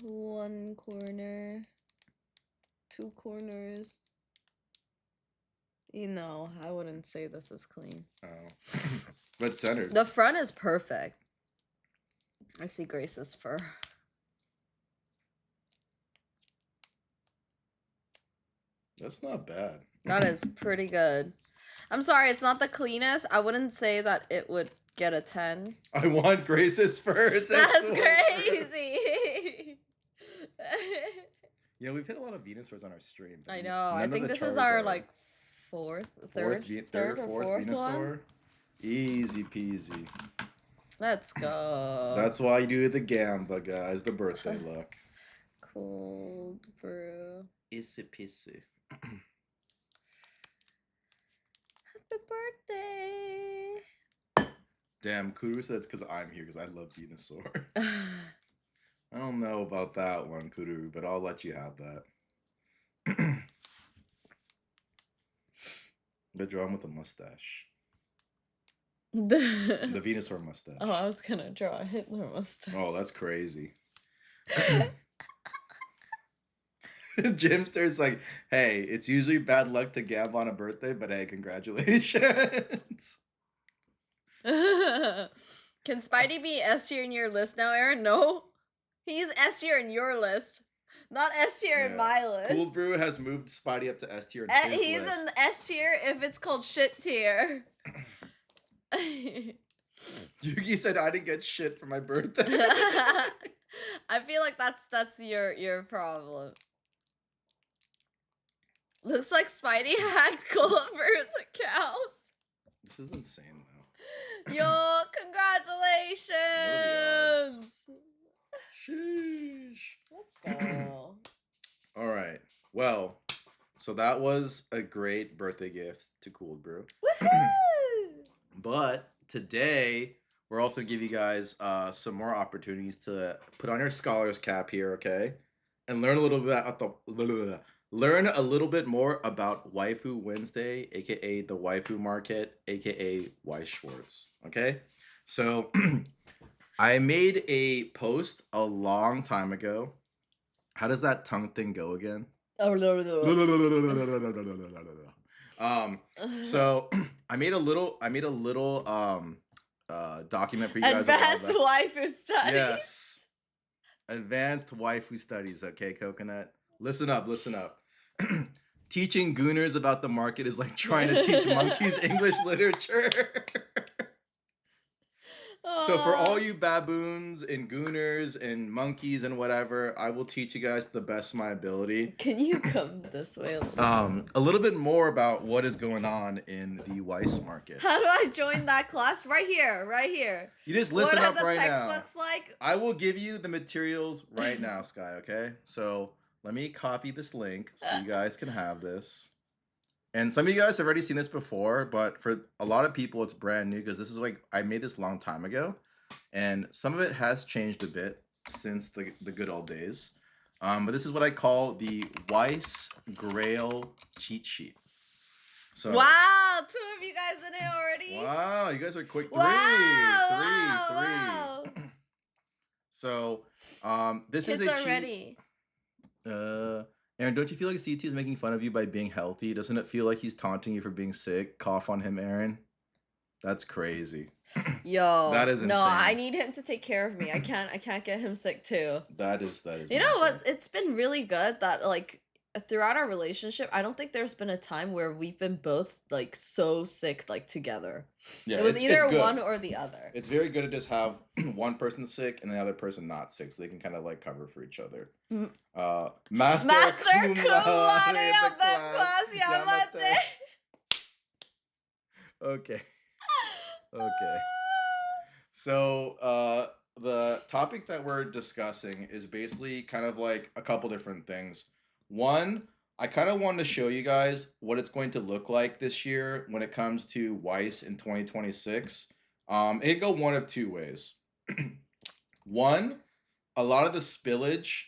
One corner. 2 corners. You know, I wouldn't say this is clean. Oh. But centered. The front is perfect. I see Grace's fur. That's not bad. That is pretty good. I'm sorry, it's not the cleanest. I wouldn't say that it would get a 10. I want Grace's fur. That's crazy. Yeah, we've hit a lot of Venusaurs on our stream. I know. I think this is our like third or fourth Venusaur. one. Easy peasy. Let's go. That's why you do the gamba, guys. The birthday luck. Cold brew. Issy pissy. Happy birthday. Damn, Kuru said it's because I'm here, because I love Venusaur. I don't know about that one, Kuru, but I'll let you have that. But draw him with a mustache. The Venusaur mustache. Oh, I was gonna draw a Hitler mustache. Oh, that's crazy. Jimster's like, hey, it's usually bad luck to gamble on a birthday, but hey, congratulations. Can Spidey be S tier in your list now, Aaron? No. He's S tier in your list, not S tier in my list. Cool Brew has moved Spidey up to S tier in his He's list. in S tier if it's called shit tier. Yugi said I didn't get shit for my birthday. I feel like that's your problem. Looks like Spidey hacked Gulliver's account. This is insane, though. Yo, congratulations! Sheesh. Let's go. All right. Well, so that was a great birthday gift to Cool Brew. Woohoo! But today, we're also give you guys some more opportunities to put on your scholar's cap here, okay? And learn a little bit about learn a little bit more about Waifu Wednesday, aka the Waifu Market, aka Weiss Schwarz. Okay? So I made a post a long time ago. How does that tongue thing go again? So I made a little document for you guys. Advanced waifu studies. Yes. Advanced waifu studies, okay, Coconut? Listen up. Teaching Gooners about the market is like trying to teach monkeys English literature. So for all you baboons and Gooners and monkeys and whatever, I will teach you guys to the best of my ability. Can you come this way a little bit more about what is going on in the Weiss market. How do I join that class? Right here. You just listen up right now. What are the textbooks like? I will give you the materials right now, Sky, okay? So let me copy this link so you guys can have this. And some of you guys have already seen this before, but for a lot of people, it's brand new because this is like, I made this a long time ago. And some of it has changed a bit since the good old days. But this is what I call the Weiss Grail cheat sheet. So, wow, 2 of you guys in it already. Wow, you guys are quick. Wow, Three. wow. So, this is Kids a are cheat. ready. Aaron, don't you feel like CT is making fun of you by being healthy? Doesn't it feel like he's taunting you for being sick? Cough on him, Aaron. That's crazy. Yo, That is no, I insane. need him to take care of me. I can't get him sick too. That is You know what? mental. It's been really good that like throughout our relationship, I don't think there's been a time where we've been both like so sick like together. Yeah, It was it's either one good. or the other. It's very good to just have one person sick and the other person not sick, so they can kind of like cover for each other. Mm. Master Master cum cum laude laude of the of the class, Yamate. Yamate. Okay. Okay. So, the topic that we're discussing is basically kind of like a couple different things. One, I kind of wanted to show you guys what it's going to look like this year when it comes to Weiss in 2026. It could go one of two ways. One, a lot of the spillage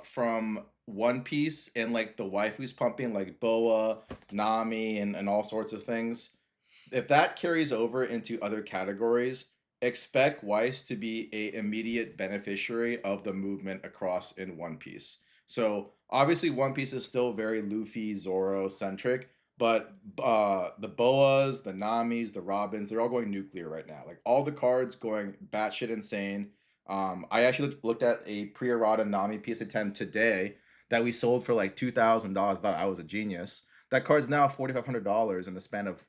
from One Piece and like the waifus pumping, like Boa, Nami, and all sorts of things. If that carries over into other categories, expect Weiss to be a immediate beneficiary of the movement across in One Piece. So obviously One Piece is still very Luffy, Zoro centric, but the Boas, the Namis, the Robins, they're all going nuclear right now. Like all the cards going batshit insane. I actually looked at a pre-errata Nami PSA 10 today that we sold for like $2,000. Thought I was a genius. That card's now $4,500 in the span of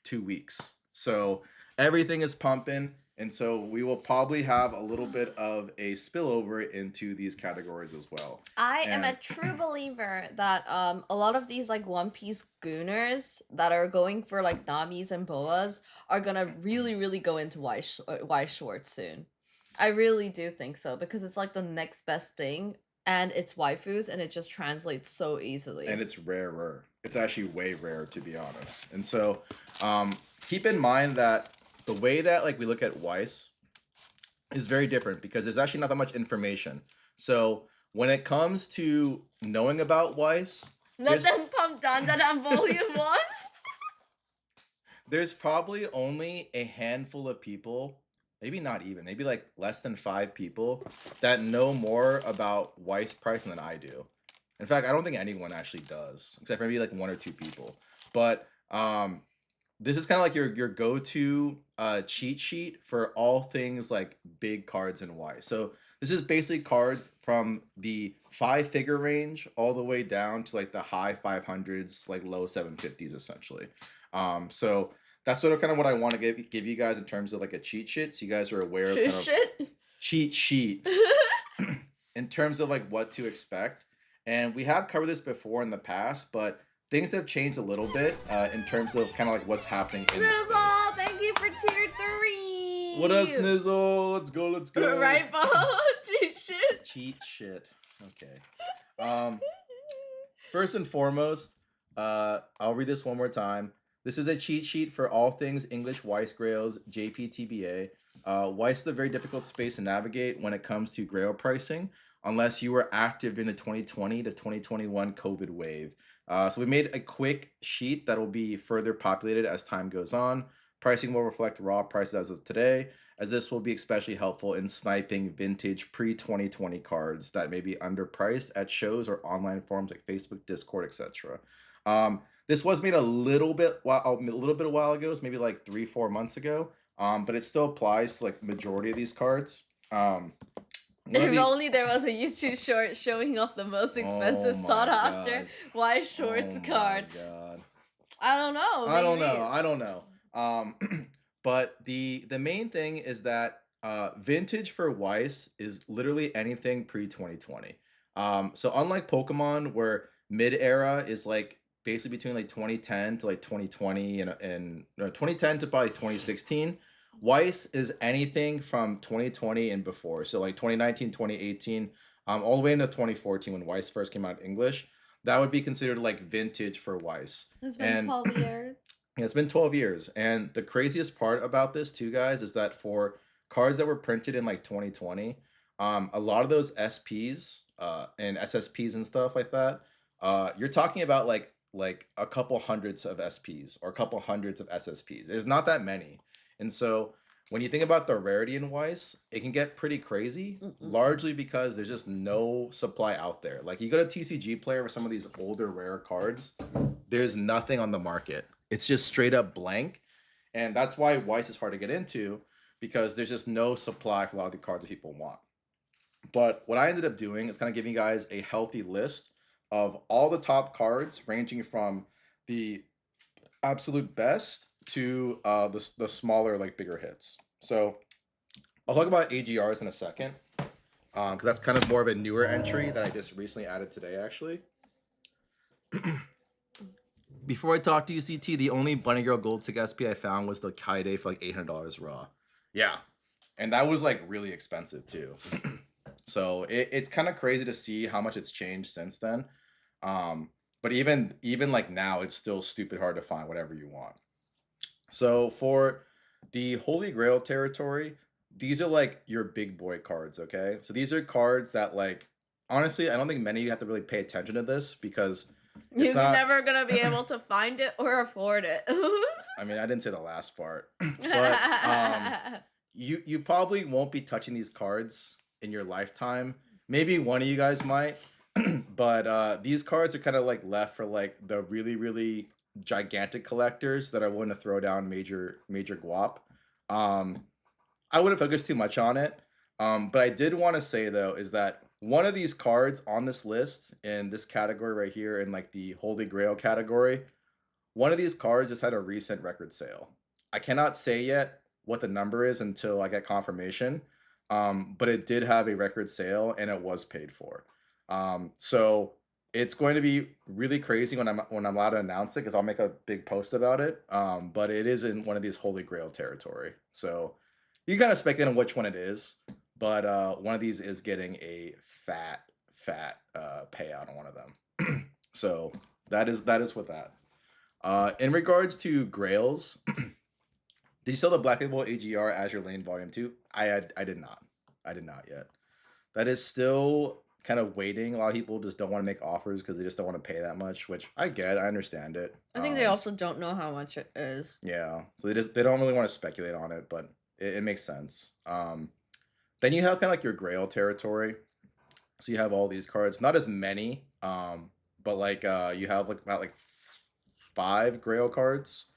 2 weeks. So everything is pumping, and so we will probably have a little bit of a spillover into these categories as well. I am a And true believer that a lot of these like One Piece gooners that are going for like Namis and Boas are gonna really go into Weiss Schwarz soon. I really do think so because it's like the next best thing and it's waifus and it just translates so easily. and it's rarer. It's actually way rare, to be honest. And so keep in mind that the way that like we look at Weiss is very different because there's actually not that much information. So when it comes to knowing about Weiss, there's, Nothing pumped on that on volume 1. there's probably only a handful of people, maybe not even, maybe like less than 5 people that know more about Weiss pricing than I do. In fact, I don't think anyone actually does, except for maybe like 1 or 2 people. But this is kind of like your go-to cheat sheet for all things like big cards in Weiss. So this is basically cards from the 5-figure range all the way down to like the high 500s, like low 750s essentially. So that's sort of kind of what I want to give you guys in terms of like a cheat sheet, so you guys are aware of kind of cheat sheet in terms of like what to expect. And we have covered this before in the past, but things have changed a little bit in terms of kind of like what's happening in this space. Snizzle, thank you for tier 3. What up, Snizzle? Let's go, let's go. Right, Bo? Cheat shit. Cheat shit. Okay. First and foremost, I'll read this one more time. This is a cheat sheet for all things English Weiss Grails, JPTBA. Weiss is a very difficult space to navigate when it comes to Grail pricing, unless you were active in the 2020 to 2021 COVID wave. So we made a quick sheet that will be further populated as time goes on. Pricing will reflect raw prices as of today, as this will be especially helpful in sniping vintage pre-2020 cards that may be underpriced at shows or online forums like Facebook, Discord, etc. This was made a little bit a while ago, so maybe like 3-4 months ago. But it still applies to like majority of these cards. If only there was a YouTube short showing off the most expensive sought after Weiss Schwarz card. God. I don't know. I don't know. But the main thing is that vintage for Weiss is literally anything pre-2020. So unlike Pokemon, where mid-era is like basically between like 2010 to like 2020 and 2010 to probably 2016, Weiss is anything from 2020 and before. So like 2019, 2018, all the way into 2014 when Weiss first came out in English. That would be considered like vintage for Weiss. It's been 12 years. Yeah, it's been 12 years. And the craziest part about this too, guys, is that for cards that were printed in like 2020, a lot of those SPs and SSPs and stuff like that, you're talking about like a couple hundreds of SPs or a couple hundreds of SSPs. There's not that many. And so when you think about the rarity in Weiss, it can get pretty crazy, largely because there's just no supply out there. Like you go to TCG Player with some of these older rare cards, there's nothing on the market. It's just straight up blank. And that's why Weiss is hard to get into, because there's just no supply for a lot of the cards that people want. But what I ended up doing is kind of giving you guys a healthy list of all the top cards, ranging from the absolute best to the smaller, like bigger hits. So I'll talk about AGRs in a second, because that's kind of more of a newer entry that I just recently added today, actually. Before I talk to you, CT, the only Bunny Girl Gold Stick SP I found was the Kaide for like $800 raw. Yeah, and that was like really expensive too. So it's kind of crazy to see how much it's changed since then. But even like now, it's still stupid hard to find whatever you want. So for the Holy Grail territory, these are like your big boy cards, okay? So these are cards that, like, honestly, I don't think many of you have to really pay attention to this, because You're never gonna be able to find it or afford it. I mean, I didn't say the last part, but you probably won't be touching these cards in your lifetime. Maybe one of you guys might, but these cards are kind of like left for like the really, really gigantic collectors that are willing to throw down major guap. I wouldn't focus too much on it, but I did want to say though is that one of these cards on this list in this category right here, in like the Holy Grail category, one of these cards just had a recent record sale. I cannot say yet what the number is until I get confirmation, but it did have a record sale and it was paid for. So it's going to be really crazy when I'm allowed to announce it, because I'll make a big post about it. But it is in one of these Holy Grail territory, so you can kind of speculate on which one it is. But one of these is getting a fat payout on one of them. So that is with that. In regards to Grails, did you sell the Black Label AGR Azure Lane Volume 2? I did not. I did not yet. That is still kind of waiting. A lot of people just don't want to make offers because they just don't want to pay that much, which I get. I understand it. I think they also don't know how much it is. Yeah, so they don't really want to speculate on it, but it makes sense. Then you have kind of like your Grail territory. So you have all these cards, not as many, but like you have like about like 5 Grail cards.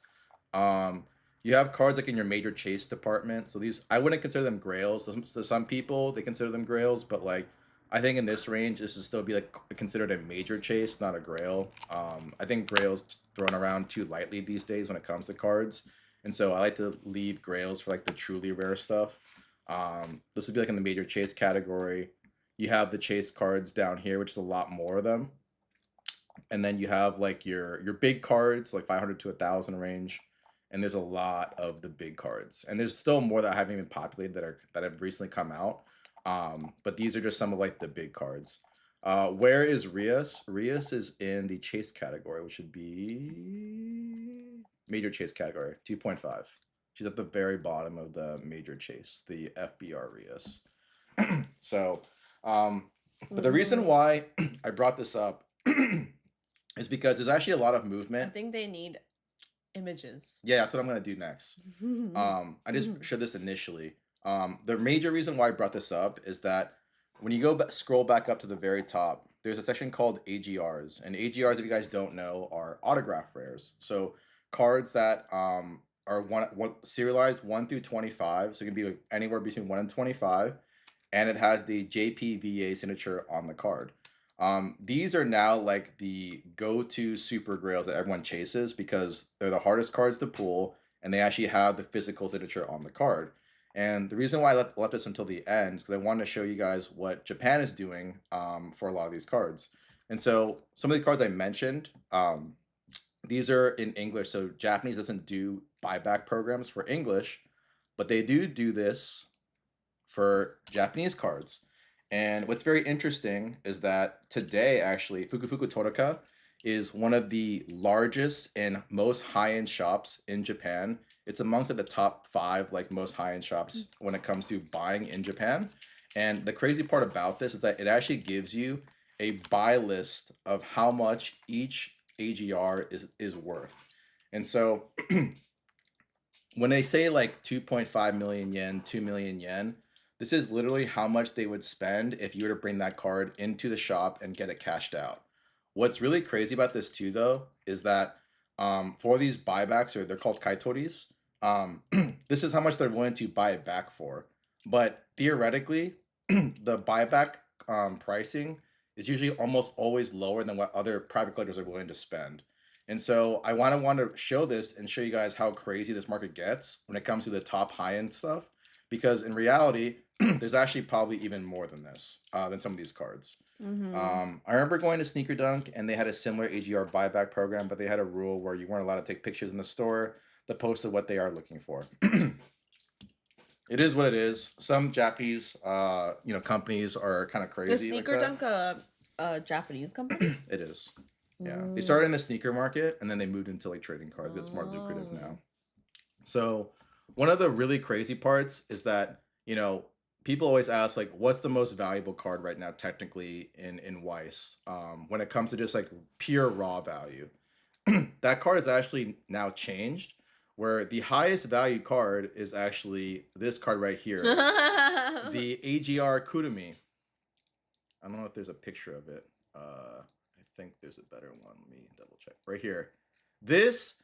You have cards like in your major chase department. So these, I wouldn't consider them Grails. To some people, they consider them Grails, but like I think in this range, this would still be like considered a major chase, not a Grail. I think Grail's thrown around too lightly these days when it comes to cards, and so I like to leave Grails for like the truly rare stuff. This would be like in the major chase category. You have the chase cards down here, which is a lot more of them. And then you have like your big cards, like 500 to 1,000 range. And there's a lot of the big cards. And there's still more that haven't even populated that have recently come out. But these are just some of like the big cards. Where is Rias? Rias is in the chase category, which should be major chase category, 2.5. She's at the very bottom of the major chase, the FBR Rias. So, but the reason why I brought this up is because there's actually a lot of movement. I think they need images. Yeah, that's what I'm gonna do next. I just showed this initially. The major reason why I brought this up is that when you go scroll back up to the very top, there's a section called AGRs, and AGRs, if you guys don't know, are autograph rares. So cards that are one serialized 1 through 25, so it can be like anywhere between 1 and 25, and it has the JPVA signature on the card. These are now like the go-to super grails that everyone chases because they're the hardest cards to pull, and they actually have the physical signature on the card. And the reason why I left this until the end is because I wanted to show you guys what Japan is doing for a lot of these cards. And so some of the cards I mentioned, these are in English. So Japanese doesn't do buyback programs for English, but they do this for Japanese cards. And what's very interesting is that today, actually, Fukufuku Toraka is one of the largest and most high-end shops in Japan. It's amongst the top 5 like most high-end shops when it comes to buying in Japan. And the crazy part about this is that it actually gives you a buy list of how much each AGR is worth. And so when they say like 2.5 million yen, 2 million yen, this is literally how much they would spend if you were to bring that card into the shop and get it cashed out. What's really crazy about this too, though, is that for these buybacks, or they're called kaitoris, this is how much they're willing to buy it back for. But theoretically, the buyback pricing is usually almost always lower than what other private collectors are willing to spend. And so I want to show this and show you guys how crazy this market gets when it comes to the top high end stuff. Because in reality, there's actually probably even more than this, than some of these cards. I remember going to Sneaker Dunk and they had a similar AGR buyback program, but they had a rule where you weren't allowed to take pictures in the store that posted what they are looking for. It is what it is. Some Japanese, companies are kind of Is crazy like Sneaker that. Dunk a Japanese company? It is. Yeah, they Mm. started in the sneaker market and then they moved into like trading cards. It's more lucrative Oh. now. So one of the really crazy parts is that people always ask like, what's the most valuable card right now technically in Weiss? When it comes to just like pure raw value, that card is actually now changed. Where the highest value card is actually this card right here, the AGR Kurumi. I don't know if there's a picture of it. I think there's a better one. Let me double check. Right here. This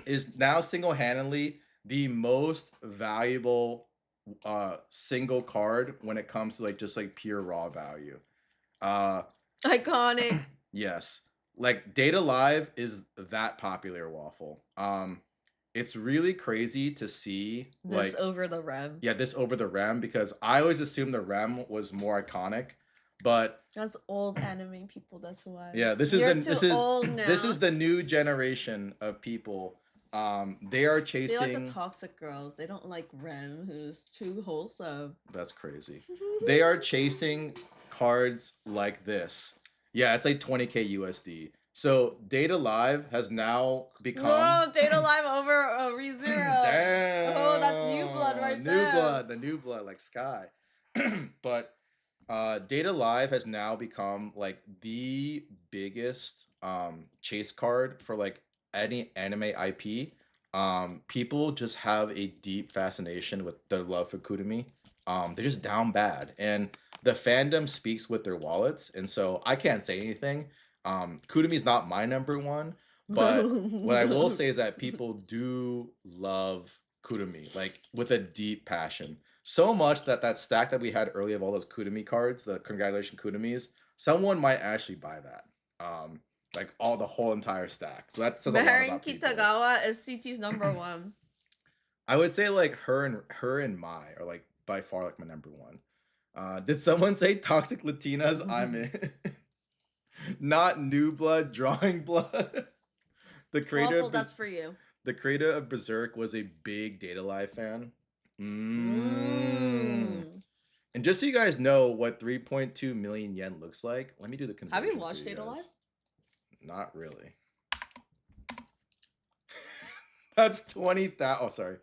is now single-handedly the most valuable single card when it comes to like just like pure raw value. Iconic. Yes. Like Data Live is that popular, Waffle. It's really crazy to see This like over the rem. yeah, this over the Rem, because I always assumed the Rem was more iconic, but That's old anime people. That's why. yeah, this is You're the too old now. this is the new generation of people. They are They chasing. like the toxic girls. They don't like Rem, who's too wholesome. That's crazy. They are chasing cards like this. Yeah, it's like 20k USD. So Data Live has now become. Whoa, Data Live over a ReZero. Damn. Oh, that's new blood right there. New blood, the new blood, like Sky. But Data Live has now become like the biggest chase card for like any anime IP. People just have a deep fascination with their love for Kurumi. They're just down bad, and the fandom speaks with their wallets, and so I can't say anything. Kurumi's not my number one, but what I will say is that people do love Kurumi, like with a deep passion. So much that that stack that we had earlier of all those Kurumi cards, the Congratulations Kurumis, someone might actually buy that. Like the whole entire stack. So that says a lot Marin about people. Kitagawa is CT's number one. I would say like her and Mai are like by far like my number one. Did someone say Toxic Latinas? I'm in. Not New Blood, Drawing Blood. The creator Waffle, that's for you. The creator of Berserk was a big Data Live fan. And just so you guys know what 3.2 million yen looks like, let me do the conversion. Have you watched Data Live? Not really. That's 20,000. Oh, sorry.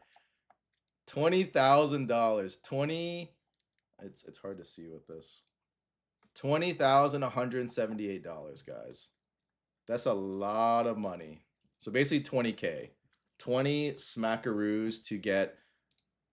$20,000. 20. It's hard to see with this. $20,178, guys. That's a lot of money. So basically 20k. 20 smackaroos to get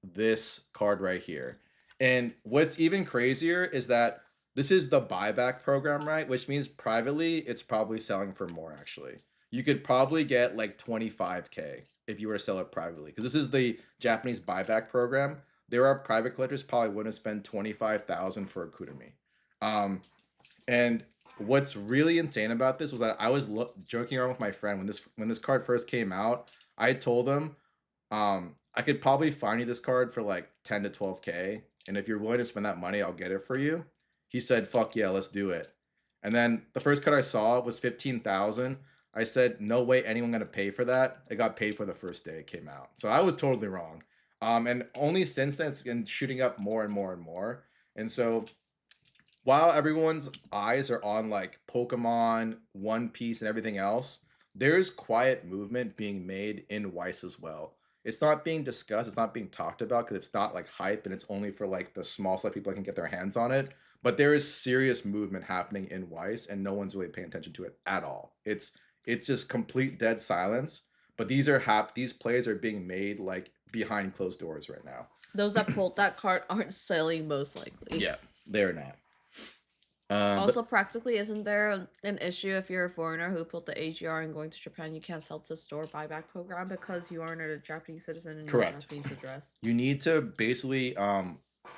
this card right here. And what's even crazier is that this is the buyback program, right? Which means privately, it's probably selling for more, actually. You could probably get like 25k if you were to sell it privately. Because this is the Japanese buyback program. There are private collectors probably wouldn't spend 25,000 for a Kurumi. And what's really insane about this was that I was joking around with my friend when this card first came out. I told him, I could probably find you this card for like 10 to 12k, and if you're willing to spend that money, I'll get it for you. He said, "Fuck yeah, let's do it." And then the first card I saw was 15,000. I said, "No way, anyone gonna pay for that." It got paid for the first day it came out, so I was totally wrong. And only since then it's been shooting up more and more and more. And so while everyone's eyes are on like Pokemon, One Piece, and everything else, there's quiet movement being made in Weiss as well. It's not being discussed, it's not being talked about because it's not like hype and it's only for like the small select people that can get their hands on it. But there is serious movement happening in Weiss and no one's really paying attention to it at all. It's just complete dead silence. But these plays are being made like behind closed doors right now. Those that pulled that card aren't selling, most likely. Yeah, they're not. Also, practically, isn't there an issue if you're a foreigner who pulled the AGR and going to Japan, you can't sell to store buyback program because you aren't a Japanese citizen and your Japanese address? You need to basically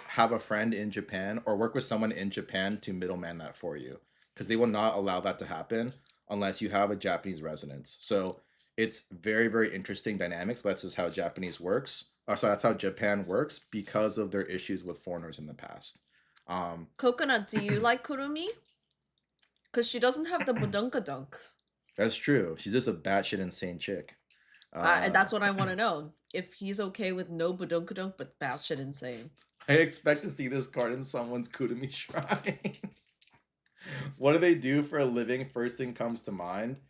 have a friend in Japan or work with someone in Japan to middleman that for you, because they will not allow that to happen unless you have a Japanese residence. So it's very, very interesting dynamics, but that's just how Japanese works. So that's how Japan works because of their issues with foreigners in the past. Coconut, do you like Kurumi? Because she doesn't have the badunkadunks. That's true. She's just a batshit insane chick. And that's what I want to know. If he's okay with no badunkadunk, but batshit insane. I expect to see this card in someone's Kurumi shrine. What do they do for a living? First thing comes to mind.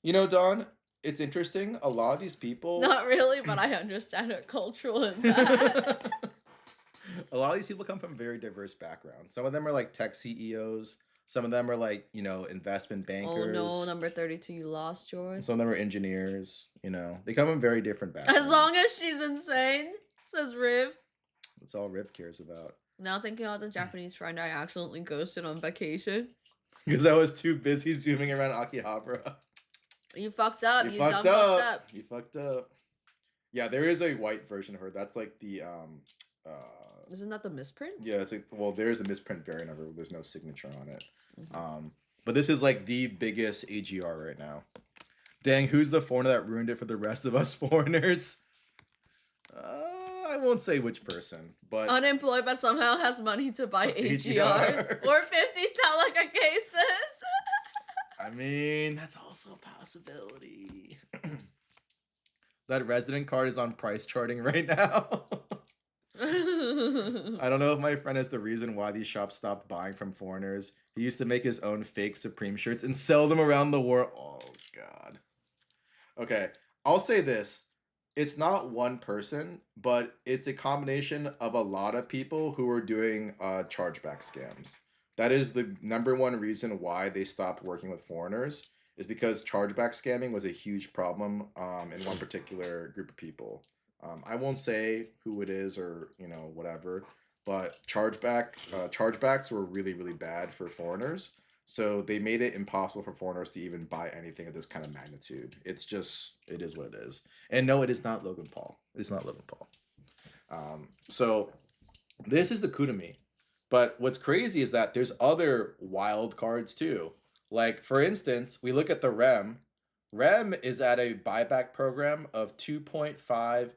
You know, Dawn, it's interesting. A lot of these people... Not really, but I understand her cultural impact. A lot of these people come from very diverse backgrounds. Some of them are like tech CEOs. Some of them are like, you know, investment bankers. Oh no, number 32, you lost yours. Some of them are engineers. You know, they come from very different backgrounds. As long as she's insane, says Riv. That's all Riv cares about. Now thinking about the Japanese friend I accidentally ghosted on vacation. Because I was too busy zooming around Akihabara. You fucked up. You fucked up. You fucked up. Yeah, there is a white version of her. That's like the Isn't that the misprint? Yeah, it's like, well, there is a misprint variant of her. There's no signature on it. But this is like the biggest AGR right now. Dang, who's the foreigner that ruined it for the rest of us foreigners? I won't say which person, but unemployed but somehow has money to buy AGRs. AGRs. Or 50 Teleka cases. I mean, that's also a possibility. That resident card is on price charting right now. I don't know if my friend is the reason why these shops stopped buying from foreigners. He used to make his own fake Supreme shirts and sell them around the world. Oh, God. Okay, I'll say this. It's not one person, but it's a combination of a lot of people who are doing chargeback scams. That is the number one reason why they stopped working with foreigners, is because chargeback scamming was a huge problem in one particular group of people. I won't say who it is or, you know, whatever, but chargebacks were really, really bad for foreigners. So they made it impossible for foreigners to even buy anything of this kind of magnitude. It's just, it is what it is. And no, it is not Logan Paul. It's not Logan Paul. So this is the Kurumi. But what's crazy is that there's other wild cards too. Like, for instance, we look at the REM. REM is at a buyback program of 2.5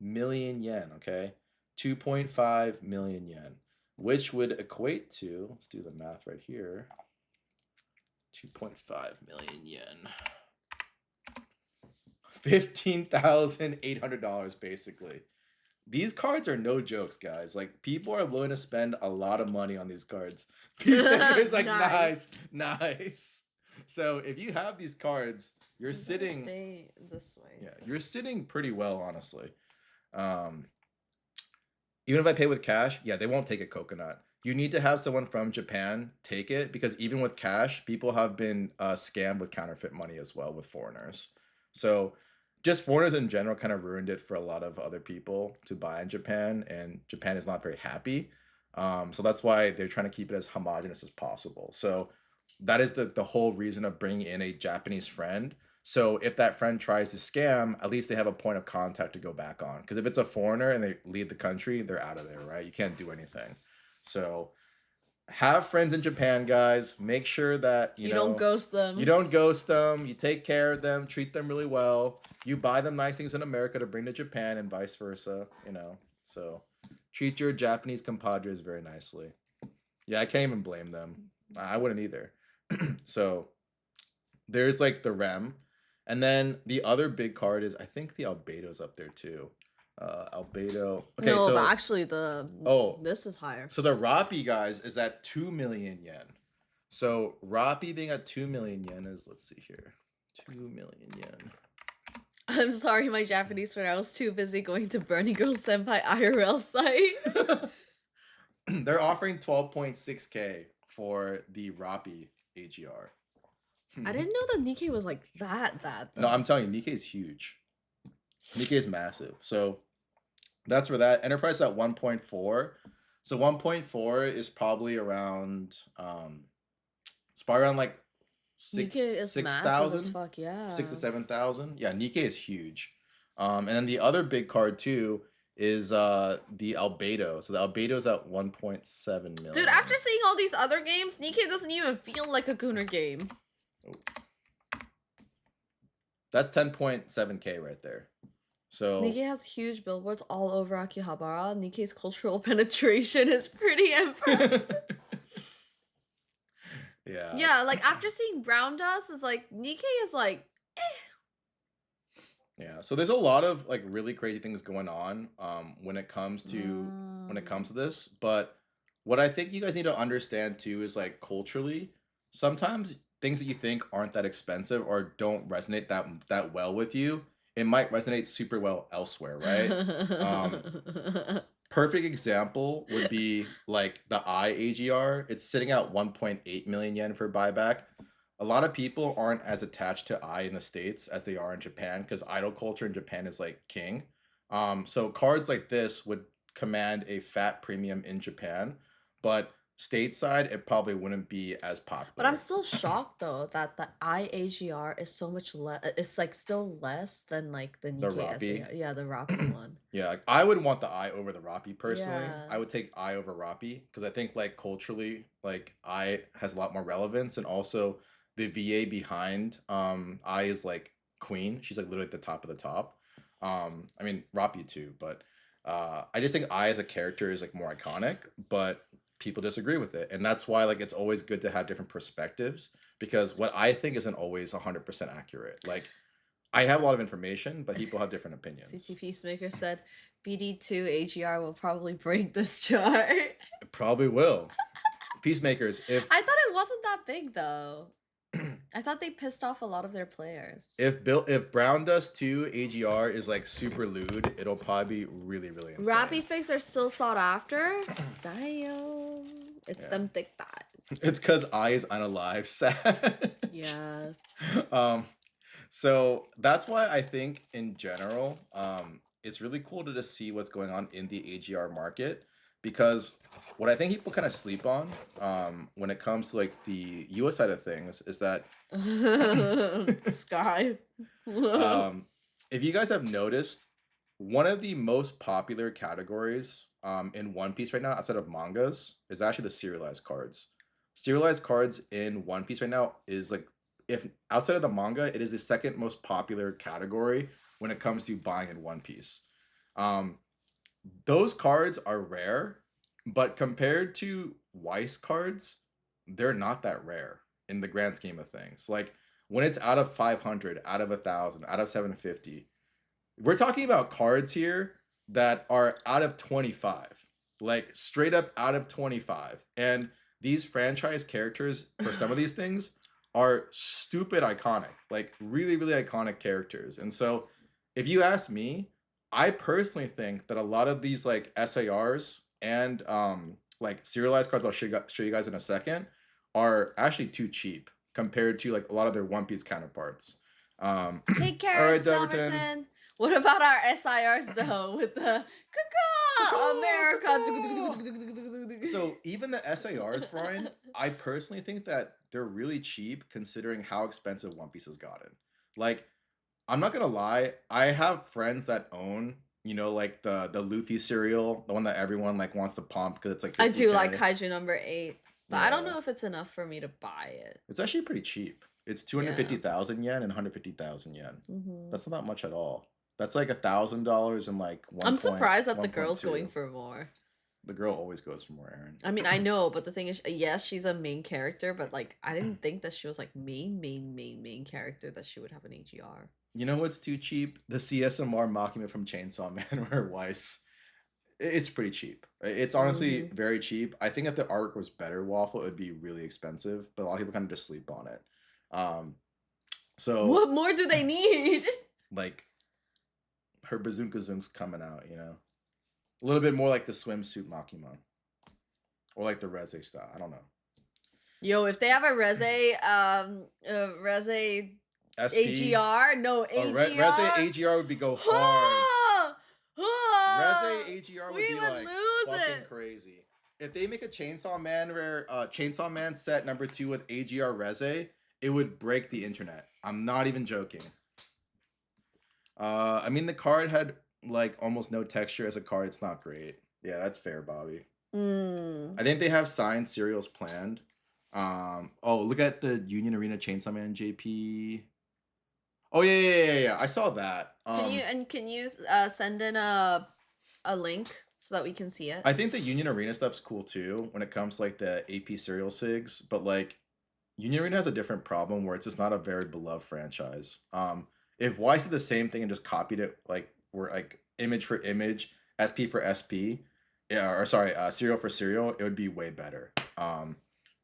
million yen, okay? 2.5 million yen, which would equate to, let's do the math right here, 2.5 million yen. $15,800 basically. These cards are no jokes, guys. Like, people are willing to spend a lot of money on these cards. It's like, nice. So if you have these cards, you're sitting... Stay this way. Yeah, you're sitting pretty well, honestly. Even if I pay with cash, yeah, they won't take a coconut. You need to have someone from Japan take it, because even with cash, people have been scammed with counterfeit money as well with foreigners. So just foreigners in general kind of ruined it for a lot of other people to buy in Japan, and Japan is not very happy. So that's why they're trying to keep it as homogenous as possible. So that is the whole reason of bringing in a Japanese friend. So if that friend tries to scam, at least they have a point of contact to go back on. Because if it's a foreigner and they leave the country, they're out of there, right? You can't do anything. So have friends in Japan, guys. Make sure that you know, don't ghost them. You don't ghost them. You take care of them. Treat them really well. You buy them nice things in America to bring to Japan, and vice versa. You know, so treat your Japanese compadres very nicely. Yeah, I can't even blame them. I wouldn't either. So there's like the REM, and then the other big card is, I think, the Albedo's up there too. Albedo. Okay, no, so but actually this is higher. So the Rappi, guys, is at 2 million yen. So Rappi being at 2 million yen is, let's see here, 2 million yen. I'm sorry, my Japanese friend. I was too busy going to Bernie Girl Senpai IRL site. They're offering 12.6K for the Rappi AGR. I didn't know that Nikkei was like that though. No, I'm telling you, Nikkei is huge. Nikkei is massive. So that's for that. Enterprise at 1.4. So 1.4 is probably around it's probably around like Nikkei is six massive as thousand, fuck, six to yeah. 7,000. Yeah, Nikkei is huge. And then the other big card too is the Albedo. So the Albedo is at 1.7 Dude, million. after seeing all these other games, Nikkei doesn't even feel like a Gunner game. Oh. That's 10.7K right there. So Nikkei has huge billboards all over Akihabara. Nikkei's cultural penetration is pretty impressive. yeah. Yeah, like after seeing Brown Dust, it's like Nikkei is like Yeah, so there's a lot of like really crazy things going on when it comes to this, but what I think you guys need to understand too is like culturally, sometimes things that you think aren't that expensive or don't resonate that well with you, it might resonate super well elsewhere, right? Perfect example would be like the AGR. It's sitting at 1.8 million yen for buyback. A lot of people aren't as attached to in the States as they are in Japan because idol culture in Japan is like king. So cards like this would command a fat premium in Japan, but stateside it probably wouldn't be as popular. But I'm still shocked though that the IAGR is so much less. It's like still less than like the Nikkei Rappi? SAR. Yeah, the Rappi one. Yeah, like, I would want the over the Rappi personally. Yeah. I would take over Rappi because I think like culturally, like has a lot more relevance, and also the VA behind is like queen. She's like literally at the top of the top. I mean Rappi too, but I just think as a character is like more iconic, but people disagree with it, and that's why like it's always good to have different perspectives because what I think isn't always 100% accurate. Like I have a lot of information, but people have different opinions. CT Peacemaker said BD2 AGR will probably break this chart. It probably will. Peacemakers, if I thought it wasn't that big though. I thought they pissed off a lot of their players. if Brown Dust 2 AGR is like super lewd, it'll probably be really, really insane. Rappi figs are still sought after. Damn. It's them thick thighs. It's because is unalive. Sad. Yeah. So that's why I think in general, it's really cool to just see what's going on in the AGR market because what I think people kind of sleep on when it comes to like the US side of things is that Sky. If you guys have noticed, one of the most popular categories in One Piece right now outside of mangas is actually the serialized cards. Serialized cards in One Piece right now is like, if outside of the manga, it is the second most popular category when it comes to buying in One Piece. Those cards are rare, but compared to Weiss cards, they're not that rare in the grand scheme of things. Like when it's out of 500, out of 1,000, out of 750, we're talking about cards here that are out of 25, like straight up out of 25. And these franchise characters for some of these things are stupid iconic, like really, really iconic characters. And so if you ask me, I personally think that a lot of these like SARs and like serialized cards I'll show you guys in a second are actually too cheap compared to like a lot of their One Piece counterparts. Take care, all right, Stomperton. What about our SIRs though with the America? So even the SARs, Brian, I personally think that they're really cheap considering how expensive One Piece has gotten. Like, I'm not gonna lie, I have friends that own, you know, like the Luffy cereal, the one that everyone like wants to pump because it's like 50K. I do like Kaiju number 8, but I don't know if it's enough for me to buy it. It's actually pretty cheap. It's 250,000 yen and 150,000 yen. That's not that much at all. That's like $1,000 and like one. I'm surprised that the girl's going for more. The girl always goes for more, Aaron. I mean, I know, but the thing is, yes, she's a main character, but like, I didn't think that she was like main character that she would have an AGR. You know what's too cheap? The CSMR Makima from Chainsaw Man or Weiss. It's pretty cheap. It's honestly very cheap. I think if the artwork was better, Waffle, it would be really expensive, but a lot of people kind of just sleep on it. So what more do they need? Like her Bazooka Zoom's coming out, you know, a little bit more like the swimsuit Makima, or like the Reze style. I don't know. Yo, if they have a Reze SP. AGR? No, Reze AGR. AGR would be go hard. Reze AGR would We be would like lose fucking it. crazy. If they make a Chainsaw Man rare, Chainsaw Man set number 2 with AGR Reze, it would break the internet. I'm not even joking. I mean the card had like almost no texture as a card. It's not great. Yeah, that's fair, Bobby. I think they have signed serials planned. Oh, look at the Union Arena Chainsaw Man JP. Oh yeah. I saw that. Can you send in a link so that we can see it? I think the Union Arena stuff's cool too when it comes to like the AP serial sigs, but like Union Arena has a different problem where it's just not a very beloved franchise. If Weiss did the same thing and just copied it like were like image for image, SP for SP, yeah, or sorry, serial for serial, it would be way better.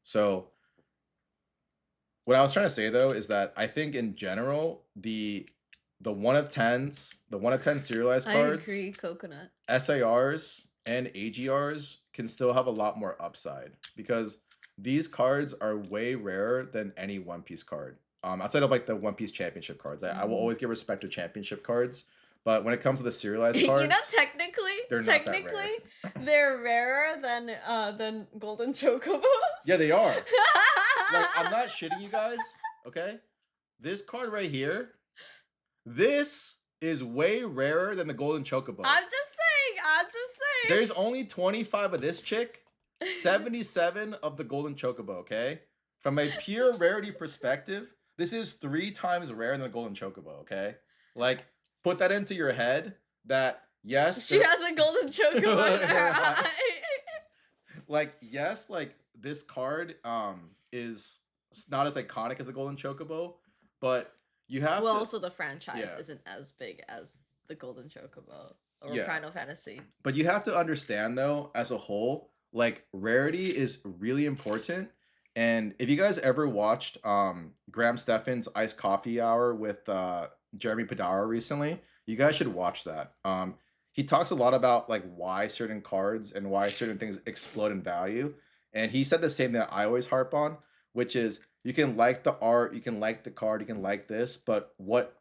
So what I was trying to say though is that I think in general the 1 of 10s, the 1 of 10 serialized cards, I agree, coconut. SARs and AGRs can still have a lot more upside because these cards are way rarer than any One Piece card. Outside of like the One Piece championship cards, I will always give respect to championship cards, but when it comes to the serialized cards, you know, technically, they're rarer than golden chocobos. Yeah, they are. Like, I'm not shitting you guys. Okay, this card right here, this is way rarer than the golden chocobo. I'm just saying. There's only 25 of this chick, 77 of the golden chocobo. Okay, from a pure rarity perspective, this is 3 times rarer than the golden chocobo. Okay, like put that into your head. That yes, she has a golden chocobo in her eye. Like yes, like this card is not as iconic as the golden chocobo, but you have to. Also the franchise isn't as big as the golden chocobo or Final Fantasy. But you have to understand though, as a whole, like rarity is really important. And if you guys ever watched Graham Stephan's Iced Coffee Hour with Jeremy Padara recently, you guys should watch that. He talks a lot about like why certain cards and why certain things explode in value. And he said the same thing that I always harp on, which is you can like the art, you can like the card, you can like this, but what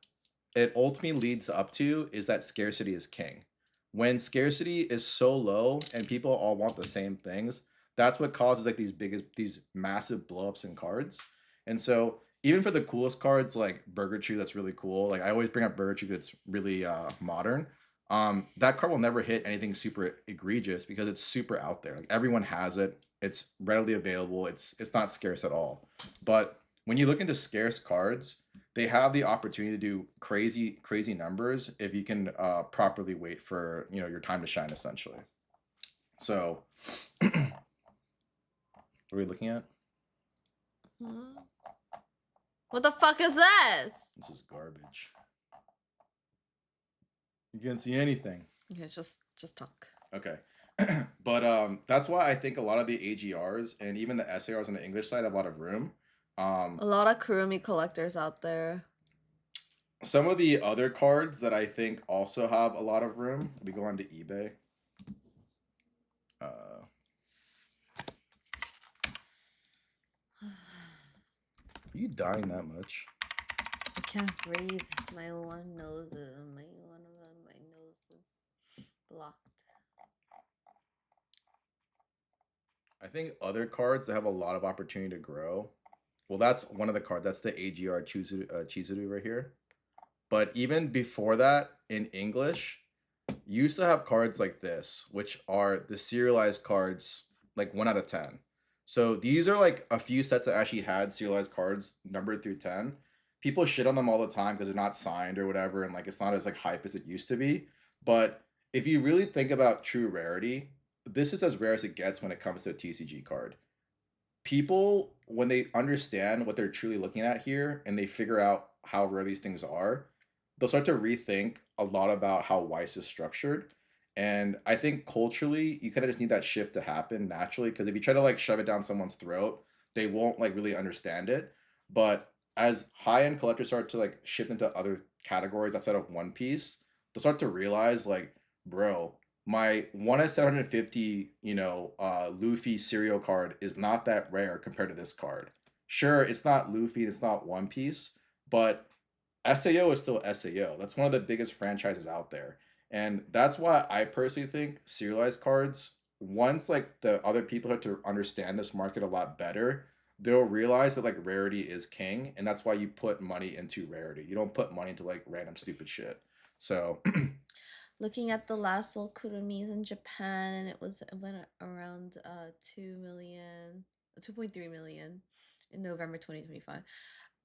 it ultimately leads up to is that scarcity is king. When scarcity is so low and people all want the same things, that's what causes like these massive blowups in cards. And so even for the coolest cards like Burger Chew, that's really cool. Like I always bring up Burger Chew that's really modern. That card will never hit anything super egregious because it's super out there. Like everyone has it. It's readily available. It's not scarce at all. But when you look into scarce cards, they have the opportunity to do crazy numbers if you can properly wait for your time to shine, essentially. So, what are we looking at? What the fuck is this? This is garbage. You can't see anything. Okay, just talk. Okay. But that's why I think a lot of the AGRs and even the SARs on the English side have a lot of room. A lot of Kurumi collectors out there. Some of the other cards that I think also have a lot of room. We go on to eBay. Are you dying that much? I can't breathe. My one nose is my nose is blocked. I think other cards that have a lot of opportunity to grow. Well, that's one of the cards. That's the AGR Chizuru right here. But even before that, in English, you used to have cards like this, which are the serialized cards, like 1 out of 10. So these are like a few sets that actually had serialized cards numbered through 10. People shit on them all the time because they're not signed or whatever, and like it's not as like hype as it used to be. But if you really think about true rarity, this is as rare as it gets when it comes to a TCG card. People, when they understand what they're truly looking at here and they figure out how rare these things are, they'll start to rethink a lot about how Weiss is structured. And I think culturally, you kind of just need that shift to happen naturally, because if you try to like shove it down someone's throat, they won't like really understand it. But as high-end collectors start to like shift into other categories outside of One Piece, they'll start to realize like, bro, my 1 of 750, Luffy serial card is not that rare compared to this card. Sure, it's not Luffy, it's not One Piece, but SAO is still SAO. That's one of the biggest franchises out there. And that's why I personally think serialized cards, once like the other people have to understand this market a lot better, they'll realize that like rarity is king, and that's why you put money into rarity. You don't put money into like random stupid shit. So Looking at the last sold Kurumis in Japan, and it went around 2 million, 2.3 million in November 2025.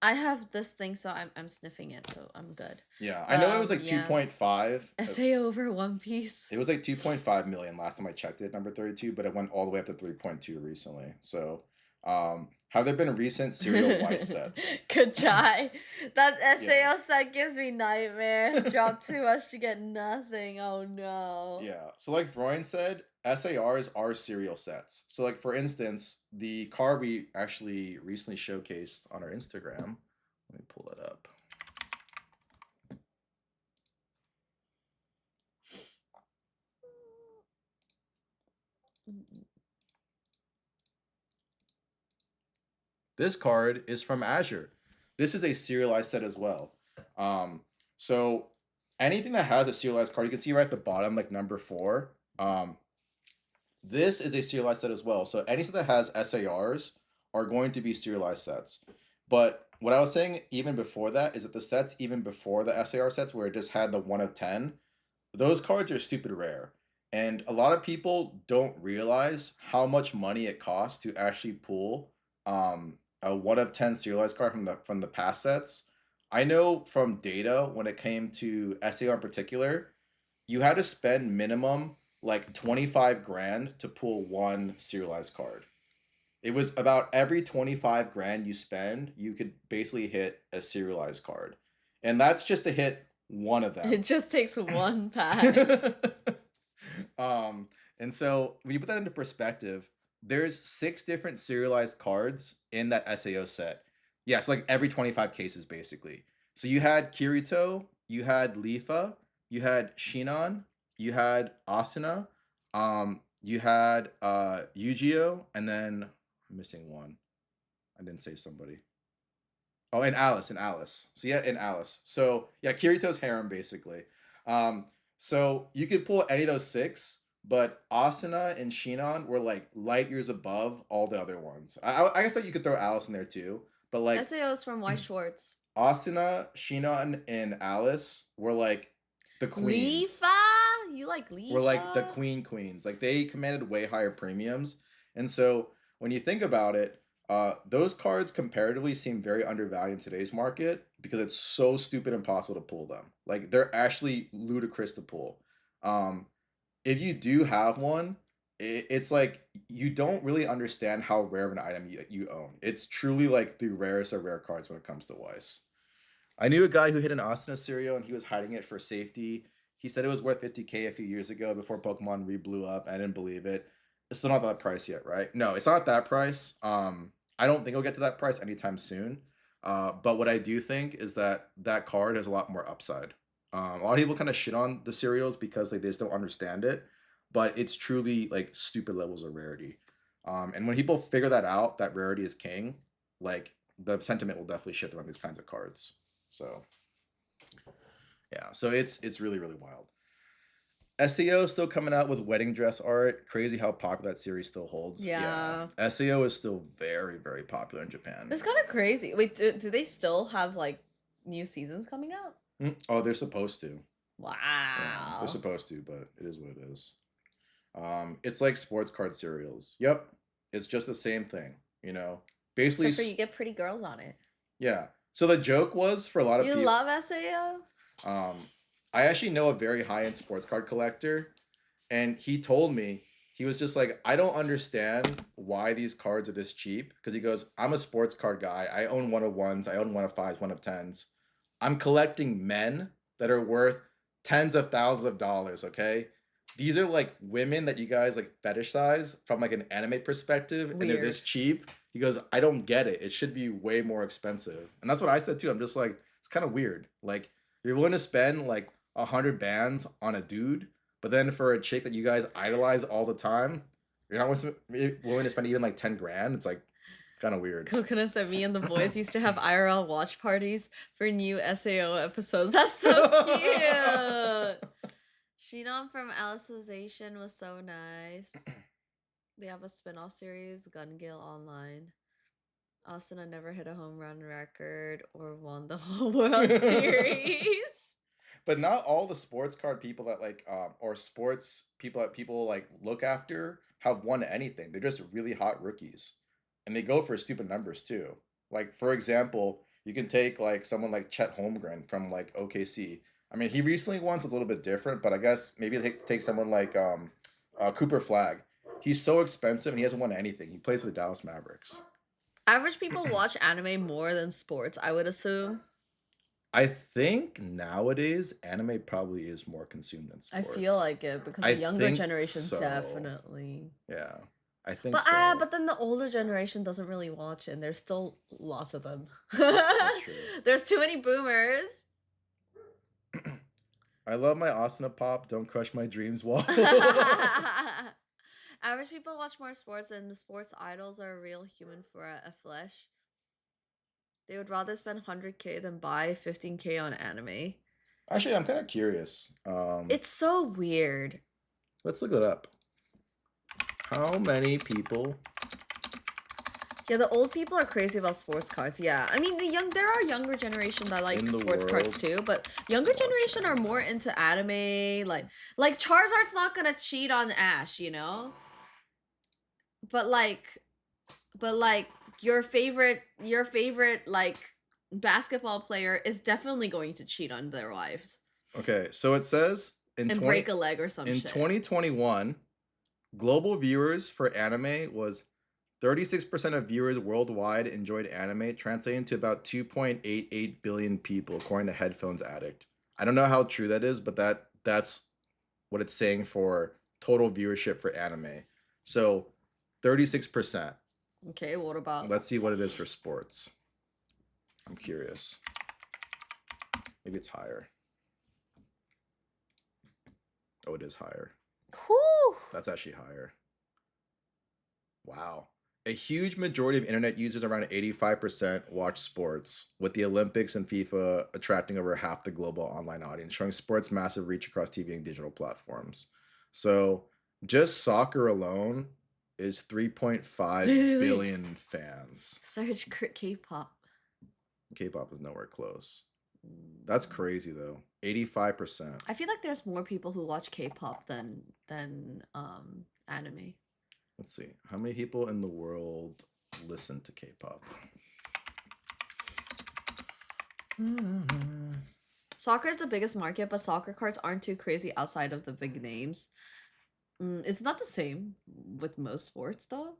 I have this thing, so I'm sniffing it, so I'm good. yeah, I know it was like Yeah. 2.5. SAO over One Piece. It was like 2.5 million last time I checked it, number 32, but it went all the way up to 3.2 recently. So, have there been recent serial Weiss sets? Good try. That SAO Yeah. set gives me nightmares. Drop too much to get nothing. Oh no. Yeah. So like Vroin said, SARs are serial sets. So like for instance, the card we actually recently showcased on our Instagram. Let me pull it up. This card is from Azure. This is a serialized set as well. So anything that has a serialized card, you can see right at the bottom, like number 4. This is a serialized set as well. So any set that has SARs are going to be serialized sets. But what I was saying even before that is that the sets even before the SAR sets where it just had the 1 of 10, those cards are stupid rare. And a lot of people don't realize how much money it costs to actually pull a 1 of 10 serialized card from the past sets. I know from data when it came to SAR in particular, you had to spend minimum like 25 grand to pull one serialized card. It was about every 25 grand you spend, you could basically hit a serialized card. And that's just to hit one of them. It just takes one pack. And so when you put that into perspective, there's 6 different serialized cards in that SAO set. Yeah, so like every 25 cases basically. So you had Kirito, you had Lifa, you had Shinon, you had Asuna, you had Yu-Gi-Oh, and then I'm missing one. I didn't say somebody. Oh, and Alice. So yeah, and Alice. So yeah, Kirito's harem basically. So you could pull any of those 6, but Asuna and Shinon were like light years above all the other ones. I guess that you could throw Alice in there too, but like SAO's from Weiss Schwarz. Asuna, Shinon, and Alice were like the queens. Lifa? You like Lifa? Were like the queens. Like they commanded way higher premiums, and so when you think about it, those cards comparatively seem very undervalued in today's market because it's so stupid impossible to pull them. Like they're actually ludicrous to pull. If you do have one, it's like you don't really understand how rare of an item you own. It's truly like the rarest of rare cards when it comes to Weiss. I knew a guy who hit an Asuna cereal and he was hiding it for safety. He said it was worth 50K a few years ago before Pokemon re-blew up. I didn't believe it. It's still not that price yet, right? No, it's not that price. I don't think it'll get to that price anytime soon. But what I do think is that that card has a lot more upside. A lot of people kind of shit on the cereals because like, they just don't understand it. But it's truly like stupid levels of rarity. And when people figure that out, that rarity is king, like the sentiment will definitely shift around these kinds of cards. So yeah, so it's really wild. SEO still coming out with wedding dress art. Crazy how popular that series still holds. Yeah. SEO is still very popular in Japan. It's kind of crazy. Wait, do they still have like new seasons coming out? Oh, they're supposed to. Wow. Yeah, they're supposed to, but it is what it is. It's like sports card cereals. Yep, it's just the same thing. You know, basically. Except for you get pretty girls on it. Yeah. So the joke was for a lot of people. You love SAO? I actually know a very high-end sports card collector, and he told me, he was just like, I don't understand why these cards are this cheap. Because he goes, I'm a sports card guy. I own 1 of 1s. I own 1 of 5s, 1 of 10s. I'm collecting men that are worth tens of thousands of dollars, okay? These are like women that you guys like fetishize from like an anime perspective, and they're this cheap. He goes, I don't get it. It should be way more expensive. And that's what I said too. I'm just like, it's kind of weird. Like, you're willing to spend like 100 bands on a dude, but then for a chick that you guys idolize all the time, you're not willing to spend even like 10 grand. It's like Kind of weird. Coconut said me and the boys used to have IRL watch parties for new SAO episodes. That's so cute. Shinon from Alicization was so nice. They have a spin-off series, Gun Gale Online. Austin, I never hit a home run record or won the whole World Series. But not all the sports card people that like or sports people that people like look after have won anything. They're just really hot rookies. And they go for stupid numbers too. Like for example, you can take like someone like Chet Holmgren from like OKC. I mean, he recently won, so it's a little bit different, but I guess maybe take someone like Cooper Flag. He's so expensive and he hasn't won anything. He plays for the Dallas Mavericks. Average people watch anime more than sports, I would assume. I think nowadays anime probably is more consumed than sports. I feel like it because the younger generation definitely. Yeah, I think but, so. But then the older generation doesn't really watch it, and there's still lots of them. That's true. There's too many boomers. I love my Asuna Pop. Don't crush my dreams waffle. Average people watch more sports, and sports idols are a real human for a flesh. They would rather spend 100K than buy 15K on anime. Actually, I'm kind of curious. It's so weird. Let's look it up. How many people? Yeah, the old people are crazy about sports cards. Yeah, I mean there are younger generation that like sports cards too, but younger generation are more into anime. Like Charizard's not gonna cheat on Ash, you know. But like your favorite like basketball player is definitely going to cheat on their wives. Okay, so it says break a leg or something. In 2021, global viewers for anime was 36% of viewers worldwide enjoyed anime, translating to about 2.88 billion people, according to Headphones Addict. I don't know how true that is, but that's what it's saying for total viewership for anime. So 36%. Okay, what about? Let's see what it is for sports. I'm curious. Maybe it's higher. Oh, it is higher. Whew. That's actually higher. Wow. A huge majority of internet users, around 85%, watch sports, with the Olympics and FIFA attracting over half the global online audience, showing sports massive reach across TV and digital platforms. So just soccer alone is 3.5 billion fans. Search K-pop. K-pop is nowhere close. That's crazy though. 85%. I feel like there's more people who watch K-pop than anime. Let's see. How many people in the world listen to K-pop? Soccer is the biggest market, but soccer cards aren't too crazy outside of the big names. It's not the same with most sports, though.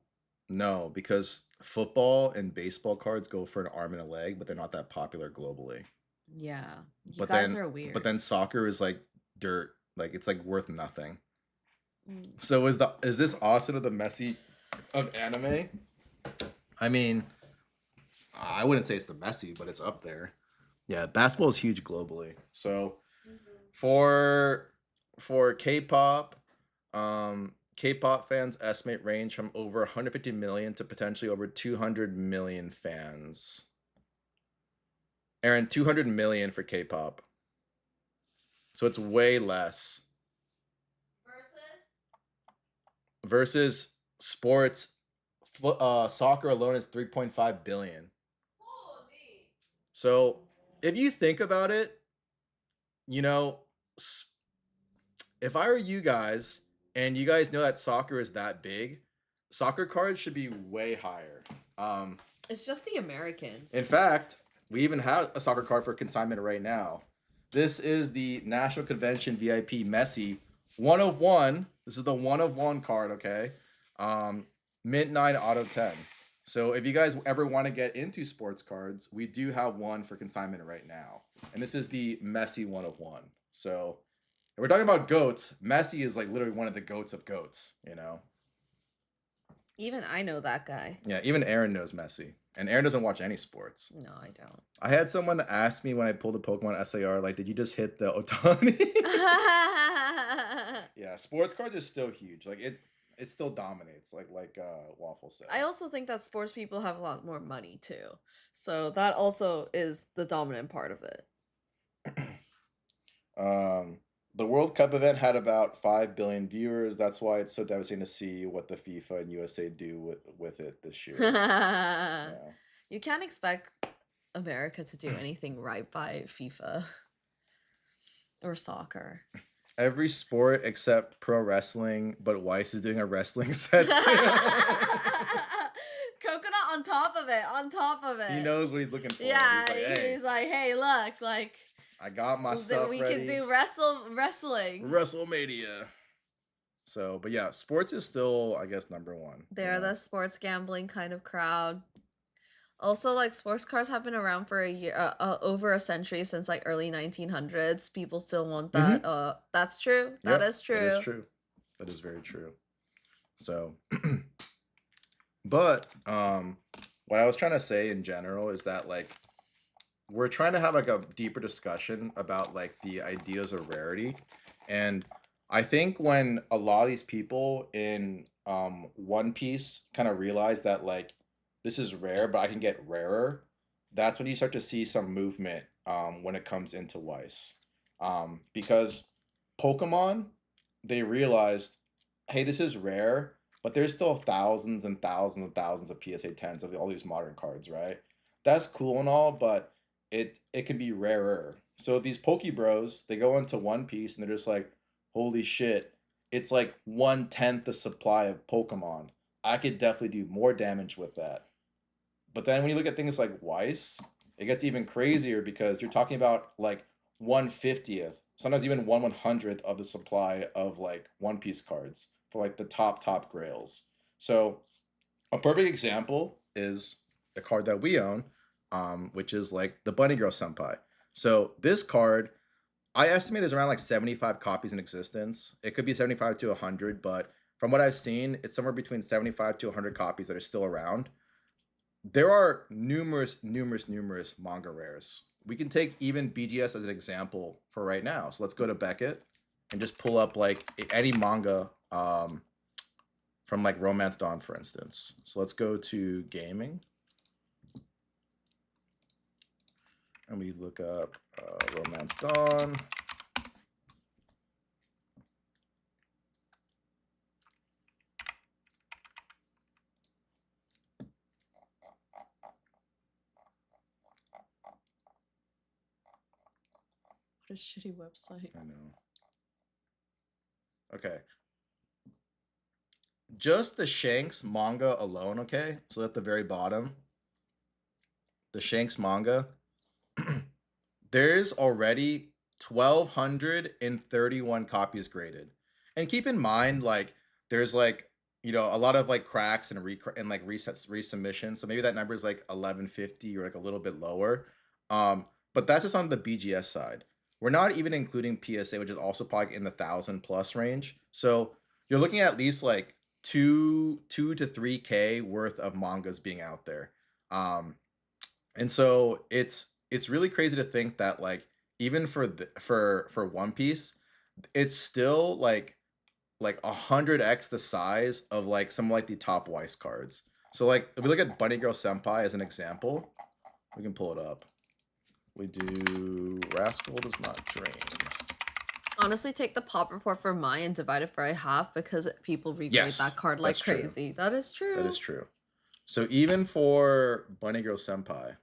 No, because football and baseball cards go for an arm and a leg, but they're not that popular globally. Yeah, you guys are weird. But then soccer is like dirt. Like it's like worth nothing. So is this Asuna the Messi of anime? I mean, I wouldn't say it's the Messi, but it's up there. Yeah, basketball is huge globally. So for K-pop, K-pop fans estimate range from over 150 million to potentially over 200 million fans. Aaron, 200 million for K-pop. So it's way less. Versus sports, soccer alone is 3.5 billion. Holy. So if you think about it, you know, if I were you guys and you guys know that soccer is that big, soccer cards should be way higher. It's just the Americans. In fact, we even have a soccer card for consignment right now. This is the National Convention VIP Messi 1 of 1. This is the 1 of 1 card, okay? Mint 9 auto 10. So if you guys ever want to get into sports cards, we do have one for consignment right now. And this is the Messi 1 of 1. So if we're talking about GOATs, Messi is like literally one of the GOATs of GOATs, you know? Even I know that guy. Yeah, even Aaron knows Messi. And Aaron doesn't watch any sports. No, I don't. I had someone ask me when I pulled the Pokemon SAR, like, did you just hit the Otani? Yeah, sports cards is still huge. Like it still dominates, like Waffle said. I also think that sports people have a lot more money too, so that also is the dominant part of it. The World Cup event had about 5 billion viewers. That's why it's so devastating to see what the FIFA and USA do with it this year. Yeah. You can't expect America to do anything right by FIFA or soccer. Every sport except pro wrestling, but Weiss is doing a wrestling set. Coconut on top of it, on top of it. He knows what he's looking for. Yeah, he's like, hey, look, like I got my stuff we ready. can do wrestling. WrestleMania. So, but yeah, sports is still, I guess, number one. They're the sports gambling kind of crowd. Also, like, sports cars have been around for a year, over a century, since like early 1900s. People still want that. That's true. That is true. That is true. That is very true. So, but what I was trying to say in general is that, like, we're trying to have like a deeper discussion about like the ideas of rarity, and I think when a lot of these people in One Piece kind of realize that, like, this is rare, but I can get rarer, that's when you start to see some movement when it comes into Weiss. Because Pokemon, they realized, hey, this is rare, but there's still thousands and thousands and thousands of PSA 10s of all these modern cards, right? That's cool and all, but it can be rarer. So these Pokebros, they go into One Piece and they're just like, holy shit, it's like 1/10 the supply of Pokemon. I could definitely do more damage with that. But then when you look at things like Weiss, it gets even crazier because you're talking about like 1/50th, sometimes even 1/100th of the supply of like One Piece cards for like the top grails. So a perfect example is the card that we own, which is like the Bunny Girl Senpai. So this card, I estimate there's around like 75 copies in existence. It could be 75 to 100, but from what I've seen, it's somewhere between 75 to 100 copies that are still around. There are numerous manga rares. We can take even BGS as an example for right now. So let's go to Beckett and just pull up like any manga from like Romance Dawn, for instance. So let's go to gaming. And we look up Romance Dawn. What a shitty website. I know. Okay. Just the Shanks manga alone, okay? So at the very bottom, the Shanks manga, there's already 1,231 copies graded. And keep in mind, like, there's like, you know, a lot of like cracks and like resubmissions. So maybe that number is like 1,150 or like a little bit lower. But that's just on the BGS side. We're not even including PSA, which is also probably in the 1,000+ range. So you're looking at least like 2 to 3K worth of mangas being out there. And so it's really crazy to think that, like, even for One Piece, it's still like 100x the size of like some like the top Weiss cards. So like if we look at Bunny Girl Senpai as an example, we can pull it up. We do Rascal does not drain. Honestly, take the pop report for Mai and divide it by half because people regrade that card like crazy. That is true. That is true. So even for Bunny Girl Senpai,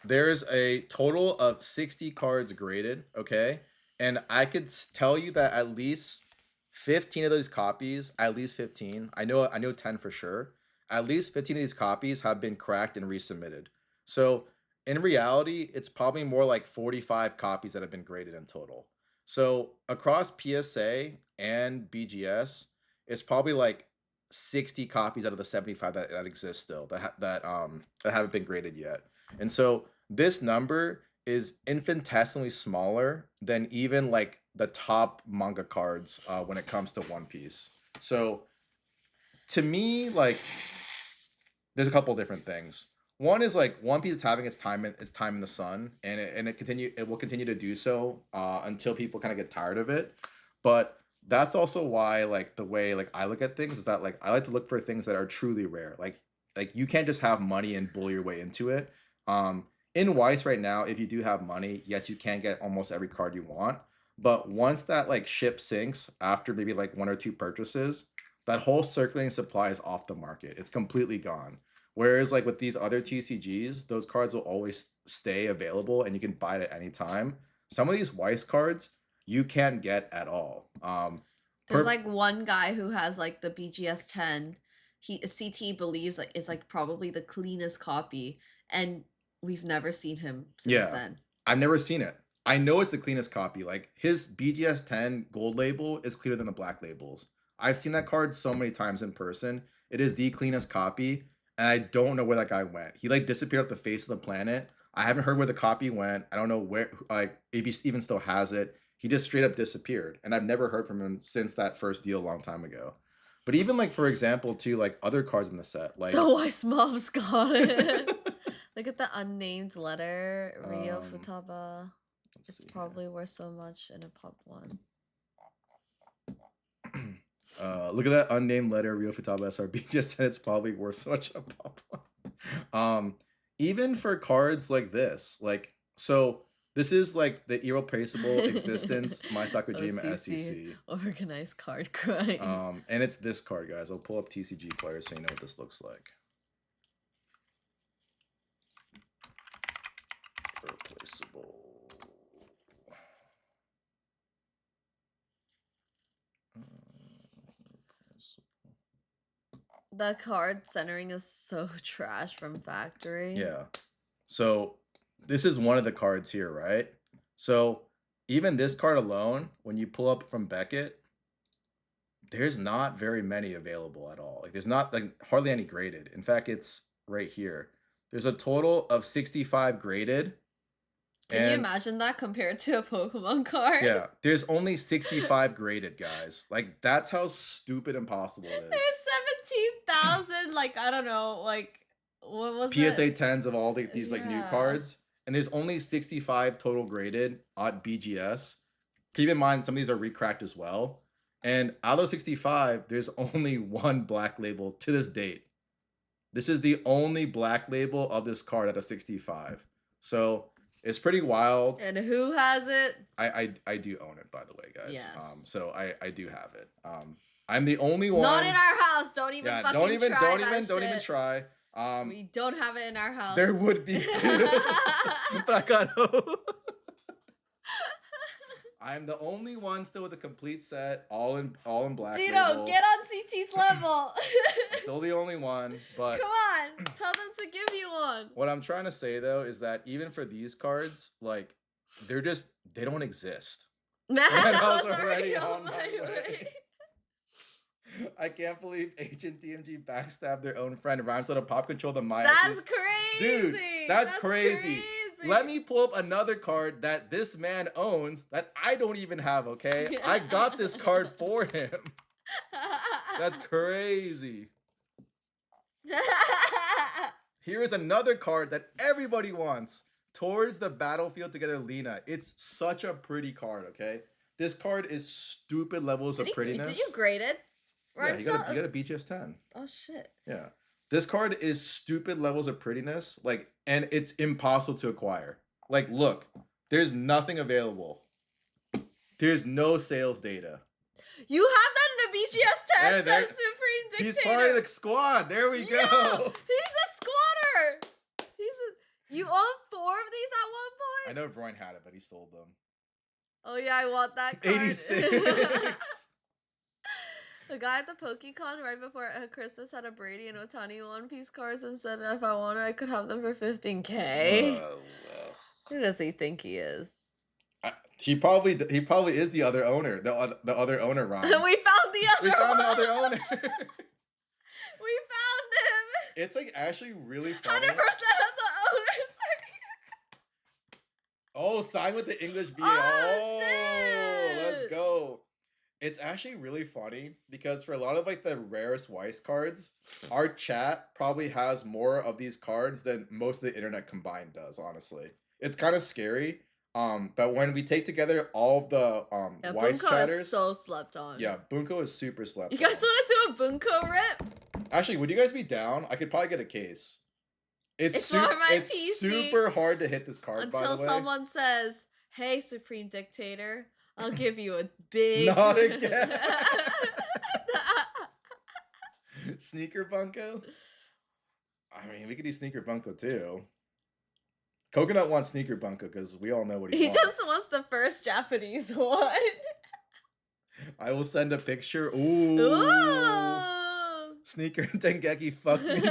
there's a total of 60 cards graded, okay? And I could tell you that at least 15 of those copies, at least 15, I know 10 for sure, at least 15 of these copies have been cracked and resubmitted. So in reality, it's probably more like 45 copies that have been graded in total. So across PSA and BGS, it's probably like 60 copies out of the 75 that exist still that haven't been graded yet. And so this number is infinitesimally smaller than even like the top manga cards when it comes to One Piece. So to me, like, there's a couple different things. One is like One Piece is having its time in the sun, and it will continue to do so until people kind of get tired of it. But that's also why like the way like I look at things is that like I like to look for things that are truly rare. Like you can't just have money and bull your way into it. Um in Weiss right now, if you do have money, yes, you can get almost every card you want. But once that like ship sinks after maybe like one or two purchases, that whole circulating supply is off the market. It's completely gone. Whereas like with these other TCGs, those cards will always stay available and you can buy it at any time. Some of these Weiss cards you can't get at all. There's like one guy who has like the BGS 10. He CT believes like is like probably the cleanest copy, and we've never seen him since then. I've never seen it. I know it's the cleanest copy. Like his BGS 10 gold label is cleaner than the black labels. I've seen that card so many times in person. It is the cleanest copy, and I don't know where that guy went. He like disappeared off the face of the planet. I haven't heard where the copy went. I don't know where like if he even still has it. He just straight up disappeared, and I've never heard from him since that first deal a long time ago. But even like for example, too, like other cards in the set, like The Weiss mobs got it. Look at the unnamed letter, Rio Futaba. It's probably worth so much in a pop one. Look at that unnamed letter, Rio Futaba SRB. Just said it's probably worth so much in a pop one. Even for cards like this, like so. This is like the irreplaceable existence, My Sakujima SEC. Organized card crime. And it's this card, guys. I'll pull up TCG players so you know what this looks like. Irreplaceable. The card centering is so trash from factory. Yeah. So this is one of the cards here, right? So even this card alone, when you pull up from Beckett, there's not very many available at all. Like there's not like hardly any graded. In fact, it's right here. There's a total of 65 graded. Can you imagine that compared to a Pokemon card? Yeah, there's only 65 graded, guys. Like that's how stupid impossible it is. There's 17,000, like I don't know, like what was PSA 10s of all these like new cards, and there's only 65 total graded at BGS. Keep in mind some of these are recracked as well. And out of those 65, there's only one black label to this date. This is the only black label of this card out of 65. So it's pretty wild. And who has it? I do own it, by the way, guys. Yes. So I do have it. I'm the only one. Not in our house. Don't even fucking don't even try. try. We don't have it in our house. There would be too. But I got hope. I'm the only one still with a complete set, all in black. Dino, label. get on CT's level. I'm still the only one, but come on, tell them to give you one. What I'm trying to say though is that even for these cards, like they don't exist. I was already on my way. I can't believe Agent DMG backstabbed their own friend. Rhymes out of pop control the Maya. That's crazy. Dude, that's crazy. Let me pull up another card that this man owns that I don't even have, okay? I got this card for him. That's crazy. Here is another card that everybody wants. Towards the Battlefield Together Lena. It's such a pretty card, okay? This card is stupid levels of prettiness. Did you grade it? Right, yeah, you got a BGS 10. Oh, shit. Yeah. This card is stupid levels of prettiness, like, and it's impossible to acquire. Like, look, there's nothing available. There's no sales data. You have that in a BGS 10, says Supreme Dictator. He's part of the squad. There we go. He's a squatter. You own 4 of these at one point? I know Vroin had it, but he sold them. Oh, yeah, I want that card. 86. The guy at the PokeCon right before Christmas had a Brady and Otani One Piece cards and said if I wanted, I could have them for 15K. Who does he think he is? He probably is the other owner. The other owner, Ron. We found the other. We found the other owner. We found him. It's like actually really funny. 100% of the owners are here. Oh, sign with the English VA. Oh, shit. Let's go. It's actually really funny because for a lot of like the rarest Weiss cards, our chat probably has more of these cards than most of the internet combined does, honestly. It's kind of scary. But when we take together all of the Yeah, Weiss Bunko is chatters, so slept on. yeah, Bunko is super slept You guys on. want to do a Bunko rip? Actually, would you guys be down? I could probably get a case. It's for my it's PC. super hard to hit this card, by Until the way. someone says, "Hey, Supreme Dictator, I'll give you a big." Not again. Sneaker Bunko? I mean, we could do Sneaker Bunko too. Coconut wants Sneaker Bunko because we all know what he wants. He just wants the first Japanese one. I will send a picture. Ooh. Ooh. Sneaker and Dengeki fucked me.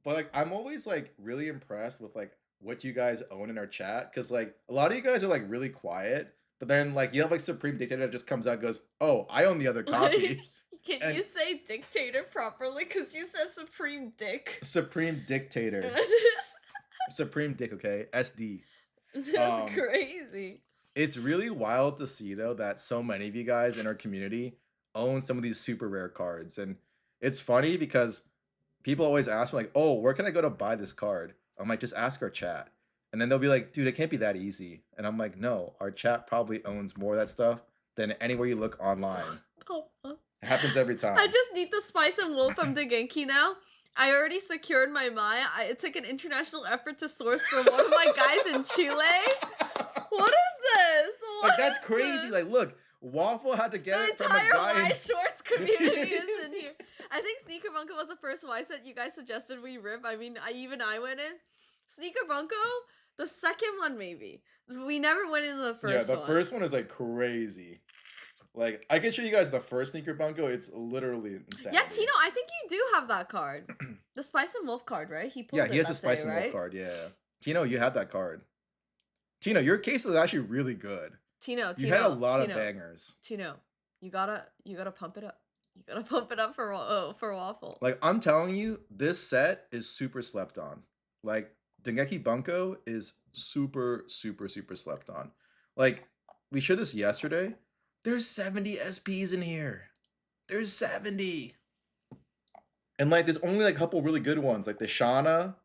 But like I'm always like really impressed with like what you guys own in our chat, because like a lot of you guys are like really quiet, but then like you have like Supreme Dictator that just comes out and goes, "Oh, I own the other copy." Can you say dictator properly? Because you said Supreme Dick. Supreme Dictator. Supreme Dick, okay? SD. That's crazy. It's really wild to see though that so many of you guys in our community own some of these super rare cards, and it's funny because people always ask me like, "Oh, where can I go to buy this card?" I'm like, "Just ask our chat." And then they'll be like, "Dude, it can't be that easy." And I'm like, "No, our chat probably owns more of that stuff than anywhere you look online." It happens every time. I just need the Spice and Wolf from the Genki now. I already secured my Maya. It took an international effort to source for one of my guys in Chile. What is this? Like that's crazy. Like, look, Waffle had to get it from a guy. The entire Weiss Schwarz community is in here. I think Sneaker Bunko was the first Weiss that you guys suggested we rip. I mean, I went in. Sneaker Bunko, the second one maybe. We never went into the first one. Yeah, the first one is like crazy. Like, I can show you guys the first Sneaker Bunko. It's literally insane. Yeah, Tino, I think you do have that card. The Spice and Wolf card, right? He pulled he has a Spice and Wolf card, yeah. Tino, you had that card. Tino, your case was actually really good. Tino, you had a lot of bangers. Tino, you gotta pump it up. You gotta pump it up for Waffle. Like, I'm telling you, this set is super slept on. Like, Dengeki Bunko is super, super, super slept on. Like, we showed this yesterday. There's 70 SPs in here. There's 70. And like, there's only like a couple really good ones, like the Shauna.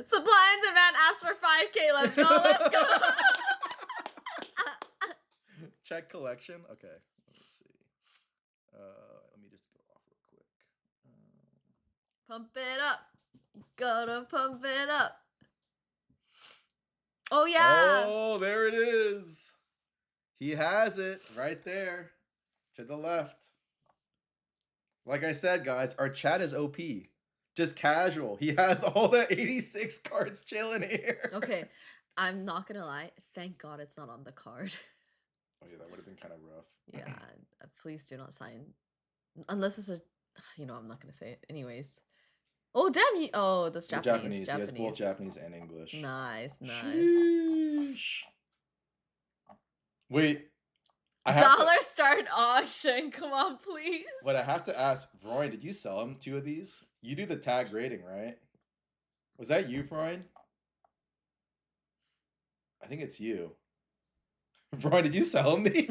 Supply and demand asked for 5K. Let's go. Let's go. Check collection. Okay, let's see. Let me just go off real quick. Pump it up. You gotta pump it up. Oh yeah. Oh, there it is. He has it right there to the left. Like I said, guys, our chat is OP. Just casual. He has all the 86 cards chilling here. Okay, I'm not gonna lie. Thank God it's not on the card. Oh yeah, that would have been kind of rough. Yeah, please do not sign. Unless it's a, I'm not gonna say it. Anyways. Oh damn you! Oh, that's Japanese. He has both Japanese and English. Nice. Sheesh. Wait. Dollar start auction. Come on, please. But I have to ask, Vroin, did you sell him 2 of these? You do the tag rating, right? Was that you, Vroin? I think it's you. Vroin, did you sell him these?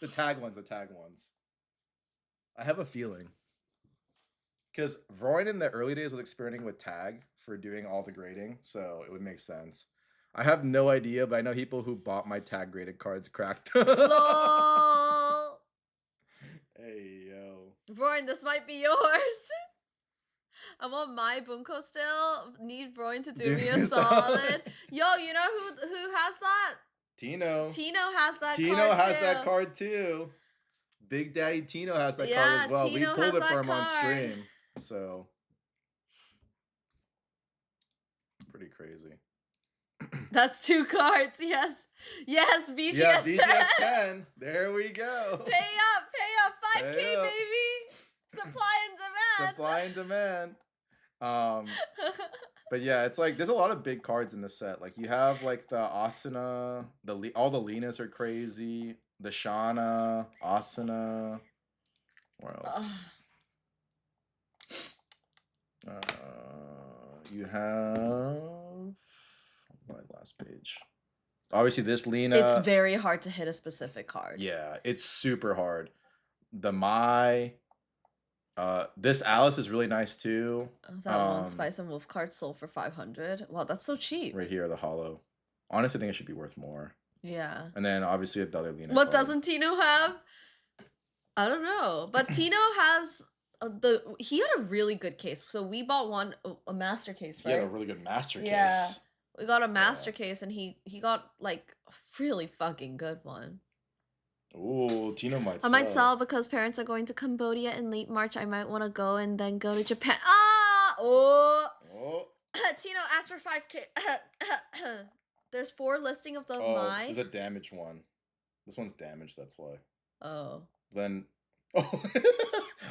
The tag ones. I have a feeling. Because Vroin in the early days was experimenting with tag for doing all the grading, so it would make sense. I have no idea, but I know people who bought my tag graded cards cracked. Lol. Hey, yo. Vroin, this might be yours. I want my Bunko still. Need Vroin to do me a solid. Yo, you know who has that? Tino. Tino has that Tino card has too. that card too. Big Daddy Tino has that card as well. Tino we pulled it for him card. on stream. So. Pretty crazy. That's 2 cards. Yes. Yes, BGS, yeah, 10. BGS 10. There we go. Pay up. 5K, Pay up. baby. Supply and demand. Supply and demand. But yeah, it's like there's a lot of big cards in this set. Like you have like the Asuna, all the Lenas are crazy. The Shauna, Asuna. Where else? You have my last page. Obviously, this Lena. It's very hard to hit a specific card. Yeah, it's super hard. The Mai. This Alice is really nice too. That one Spice and Wolf card sold for 500. Wow, that's so cheap. Right here, the hollow. Honestly, I think it should be worth more. Yeah. And then obviously the other Lena What card. doesn't Tino have? I don't know, but Tino has he had a really good case. So we bought one a master case, He right? had a really good master Yeah. case. We got a master case, and he got like a really fucking good one. Ooh, Tino might I sell. might sell because parents are going to Cambodia in late March. I might want to go and then go to Japan. Ah! Oh! Tino asked for 5K. There's 4 listing of the my. There's a damaged one. This one's damaged, that's why. Oh. Then... Oh,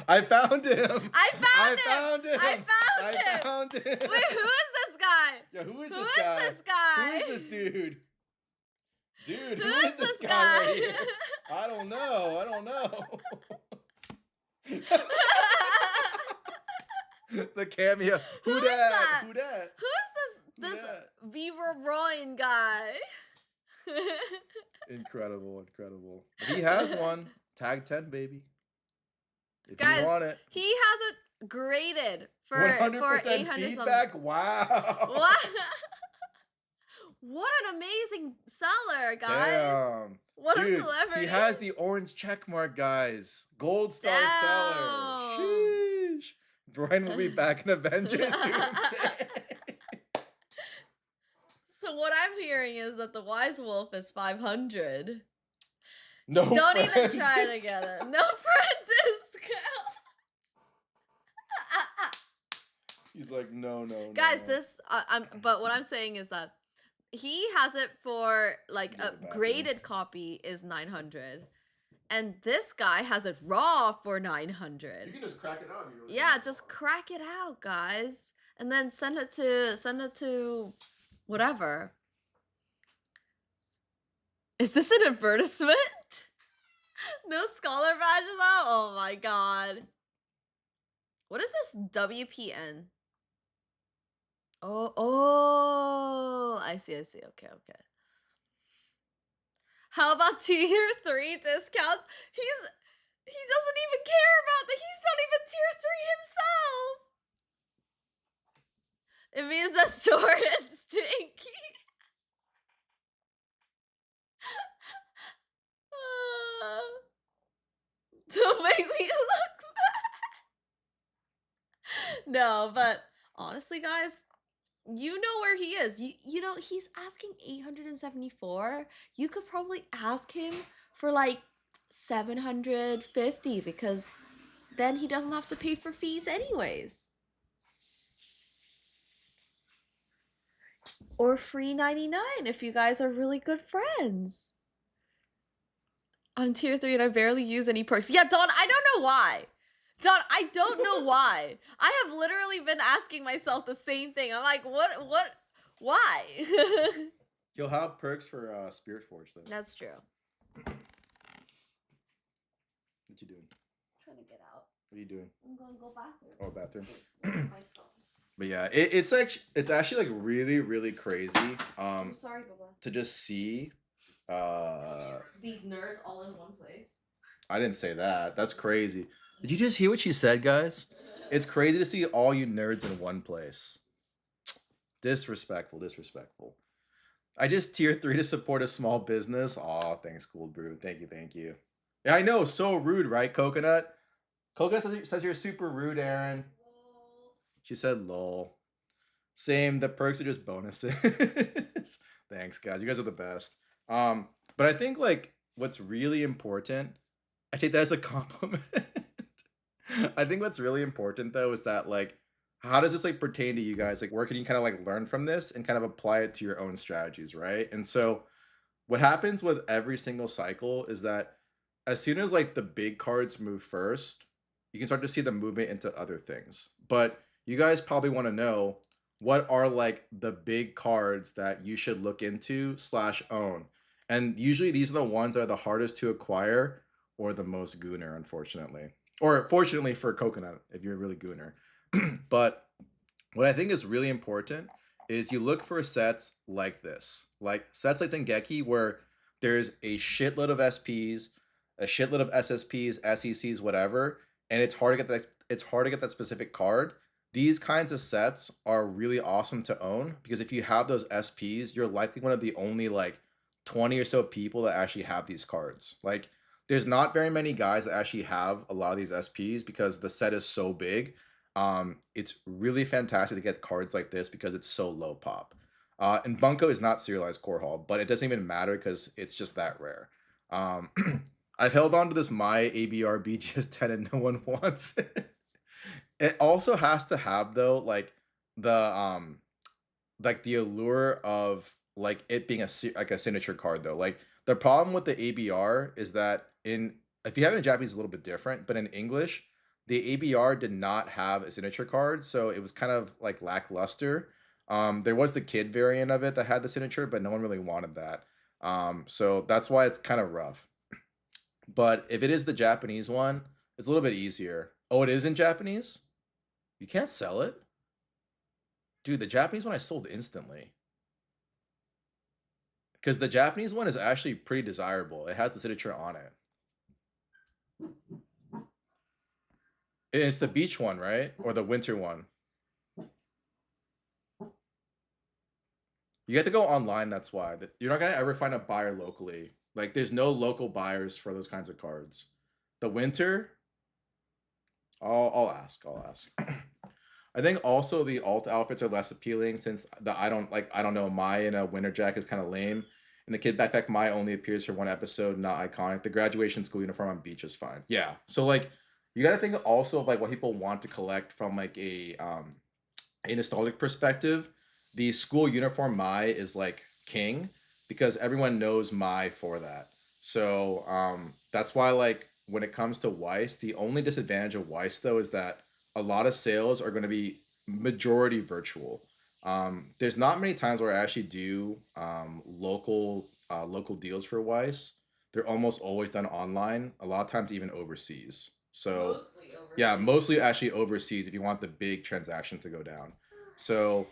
I found him! I found him! I found him! Wait, who is this guy? Yeah, who is Who this is guy? this guy? Who is this dude? Dude, Who is this guy? right here? I don't know. The cameo. Who is dat? that? Who dat? Who is this Viva Roin guy? Incredible. He has one. Tag 10, baby. If Guys, you want it. He has it graded for 100% 800 feedback. something. Wow. What? What an amazing seller, guys. Damn. What Dude, a celebrity. He has the orange check mark, guys. Gold star seller. Sheesh. Brian will be back in Avengers Doomsday. So what I'm hearing is that the Wise Wolf is 500. No, Don't even friend try to discount. get it. No friend discount. He's like, no. Guys, this but what I'm saying is that he has it for like Go to a the bathroom. graded copy is 900, and this guy has it raw for 900. You can just crack it out. Yeah, just crack it out, guys, and then send it to whatever. Is this an advertisement? No scholar badges out? Oh my god. What is this WPN? Oh, I see. Okay. How about tier 3 discounts? He doesn't even care about that. He's not even tier 3 himself. It means that store is stinky. Don't make me look bad. No, but honestly, guys, you know where he is. You know, he's asking 874. You could probably ask him for like 750 because then he doesn't have to pay for fees anyways. Or free 99 if you guys are really good friends. I'm tier 3 and I barely use any perks. Yeah, Dawn, I don't know why. Dawn, I don't know why. I have literally been asking myself the same thing. I'm like, why? You'll have perks for Spirit Forge though. That's true. What you doing? Trying to get out. What are you doing? I'm gonna go bathroom. Oh, bathroom. My phone. But yeah, it's actually like really crazy. I'm sorry, Baba. To just see. These nerds all in one place. I didn't say that. That's crazy. Did you just hear what she said, guys? It's crazy to see all you nerds in one place. Disrespectful. I just tier 3 to support a small business. Aw, thanks, Cool Brew. Thank you. Yeah, I know. So rude, right, Coconut? Coconut says you're super rude, Aaron. She said lol. Same, the perks are just bonuses. Thanks, guys. You guys are the best. But I think like what's really important, I take that as a compliment. I think what's really important though is that like how does this like pertain to you guys? Like where can you kind of like learn from this and kind of apply it to your own strategies, right? And so what happens with every single cycle is that as soon as like the big cards move first, you can start to see the movement into other things. But you guys probably want to know what are like the big cards that you should look into / own. And usually these are the ones that are the hardest to acquire or the most gooner, unfortunately. Or fortunately for Coconut, if you're really gooner. But what I think is really important is you look for sets like this. Like sets like Dengeki where there's a shitload of SPs, a shitload of SSPs, SECs, whatever. And it's hard to get it's hard to get that specific card, these kinds of sets are really awesome to own because if you have those SPs, you're likely one of the only like 20 or so people that actually have these cards. Like there's not very many guys that actually have a lot of these SPs because the set is so big. It's really fantastic to get cards like this because it's so low pop. And Bunko is not serialized core hall, but it doesn't even matter because it's just that rare. Um, I've held on to this my ABR BGS 10 and no one wants it. It also has to have though the like the allure of like it being like a signature card though. Like the problem with the ABR is that in if you have it in Japanese it's a little bit different, but in English the ABR did not have a signature card, so it was kind of like lackluster. There was the kid variant of it that had the signature, but no one really wanted that. So that's why it's kind of rough. But if it is the Japanese one, it's a little bit easier. Oh, it is in Japanese? You can't sell it? Dude, the Japanese one I sold instantly. Because the Japanese one is actually pretty desirable. It has the signature on it. It's the beach one, right? Or the winter one. You have to go online, that's why. You're not going to ever find a buyer locally. Like, there's no local buyers for those kinds of cards. The winter, I'll ask. I think also the alt outfits are less appealing since the I don't know Mai in a winter jacket is kind of lame, and the kid backpack Mai only appears for one episode, not iconic. The graduation school uniform on beach is fine. Yeah, so like you got to think also of like what people want to collect from like a nostalgic perspective. The school uniform Mai is like king because everyone knows Mai for that. So that's why like when it comes to Weiss, the only disadvantage of Weiss though is that a lot of sales are going to be majority virtual. There's not many times where I actually do local deals for Weiss. They're almost always done online. A lot of times even overseas. So Mostly yeah, overseas. mostly actually overseas if you want the big transactions to go down. So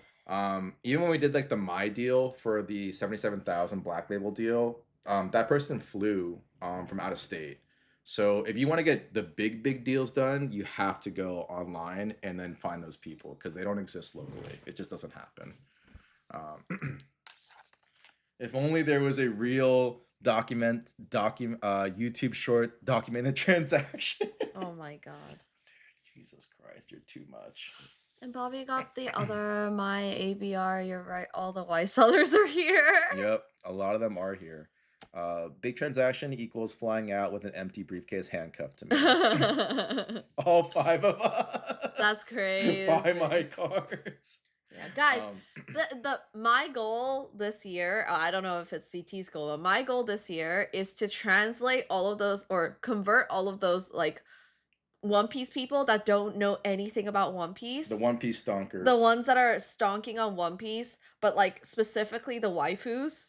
even when we did like the My deal for the 77,000 Black Label deal, that person flew from out of state. So if you want to get the big deals done, you have to go online and then find those people because they don't exist locally. It just doesn't happen. If only there was a real YouTube short documented transaction. Oh my god. Jesus Christ, you're too much. And Bobby got the other my ABR. You're right. All the Y sellers are here. Yep, a lot of them are here. Big transaction equals flying out with an empty briefcase handcuffed to me. All 5 of us. That's crazy. Buy my cards. Yeah, guys, the my goal this year, I don't know if it's CT's goal, but my goal this year is to translate all of those or convert all of those like One Piece people that don't know anything about One Piece. The One Piece stonkers. The ones that are stonking on One Piece, but like specifically the waifus.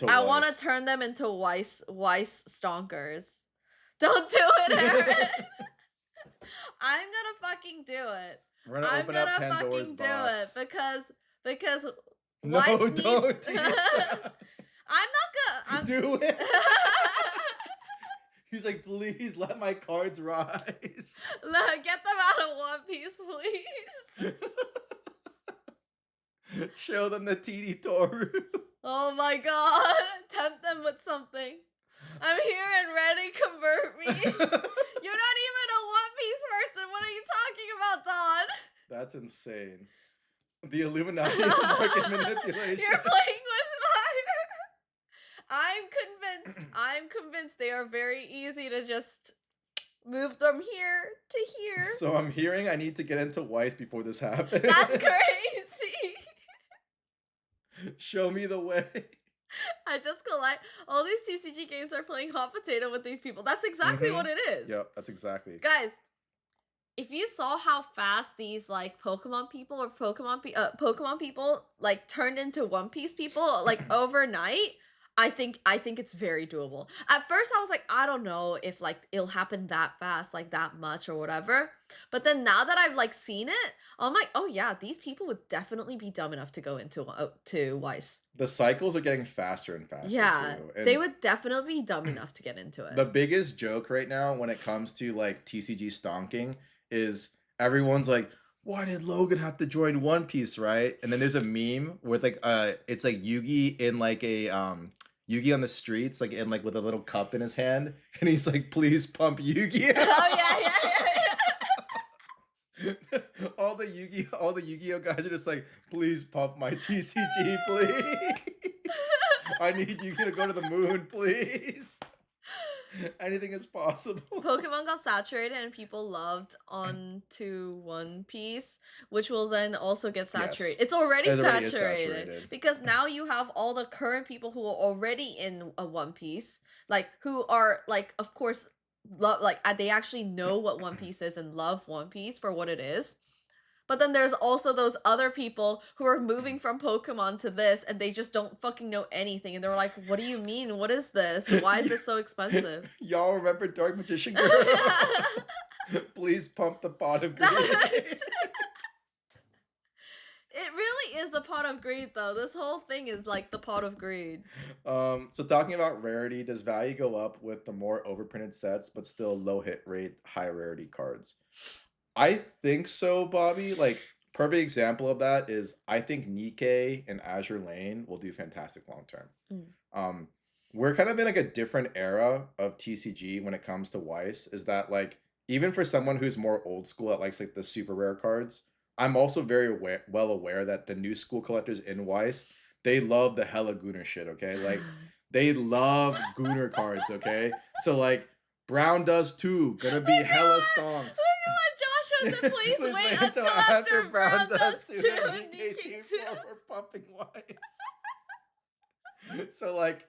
I want to turn them into Weiss stonkers. Don't do it, Aaron. I'm gonna fucking do it. We're gonna open up Pandora's box. Do it because no, Weiss don't. needs... I'm not gonna do it. He's like, please let my cards rise. Get them out of One Piece, please. Show them the TD Toru. Oh my god. Tempt them with something. I'm here and ready, convert me. You're not even a One Piece person. What are you talking about, Don? That's insane. The Illuminati market manipulation. You're playing with fire. I'm convinced they are very easy to just move them here to here. So I'm hearing I need to get into Weiss before this happens. That's crazy. Show me the way. I just collect all these TCG games are playing hot potato with these people. That's exactly what it is. Yep, that's exactly. Guys, if you saw how fast these like Pokemon people or Pokemon people like turned into One Piece people like overnight, I think it's very doable. At first I was like, I don't know if like it'll happen that fast, like that much or whatever. But then now that I've like seen it, I'm like, oh yeah, these people would definitely be dumb enough to go into to Weiss. The cycles are getting faster and faster. Yeah, too. they would definitely be dumb enough to get into it. The biggest joke right now when it comes to like TCG stonking is everyone's like, why did Logan have to join One Piece, right? And then there's a meme with like it's like Yugi in like a Yugi on the streets, like in like with a little cup in his hand, and he's like, please pump Yugi. Oh yeah. All the Yu-Gi-Oh guys are just like, please pump my TCG, please. I need Yugi to go to the moon, please. Anything is possible. Pokemon got saturated and people loved on to One Piece, which will then also get saturated. Yes. It's already It already is saturated saturated. because now you have all the current people who are already in a One Piece, like who are like, of course, they actually know what One Piece is and love One Piece for what it is. But then there's also those other people who are moving from Pokemon to this and they just don't fucking know anything. And they're like, what do you mean? What is this? Why is this so expensive? Y'all remember Dark Magician Girl? Please pump the pot of greed. It really is the pot of greed, though. This whole thing is like the pot of greed. So talking about rarity, does value go up with the more overprinted sets, but still low hit rate, high rarity cards? I think so, Bobby. Like, perfect example of that is I think Nikkei and Azure Lane will do fantastic long term. We're kind of in like a different era of TCG when it comes to Weiss. Is that like even for someone who's more old school that likes like the super rare cards, I'm also very well aware that the new school collectors in Weiss, they love the hella Gooner shit. Okay, like they love Gooner cards. Okay, so like Brown does too. Gonna be hella stonks. Joshua said, please wait until after Brown does too. DK2 for pumping Weiss. So like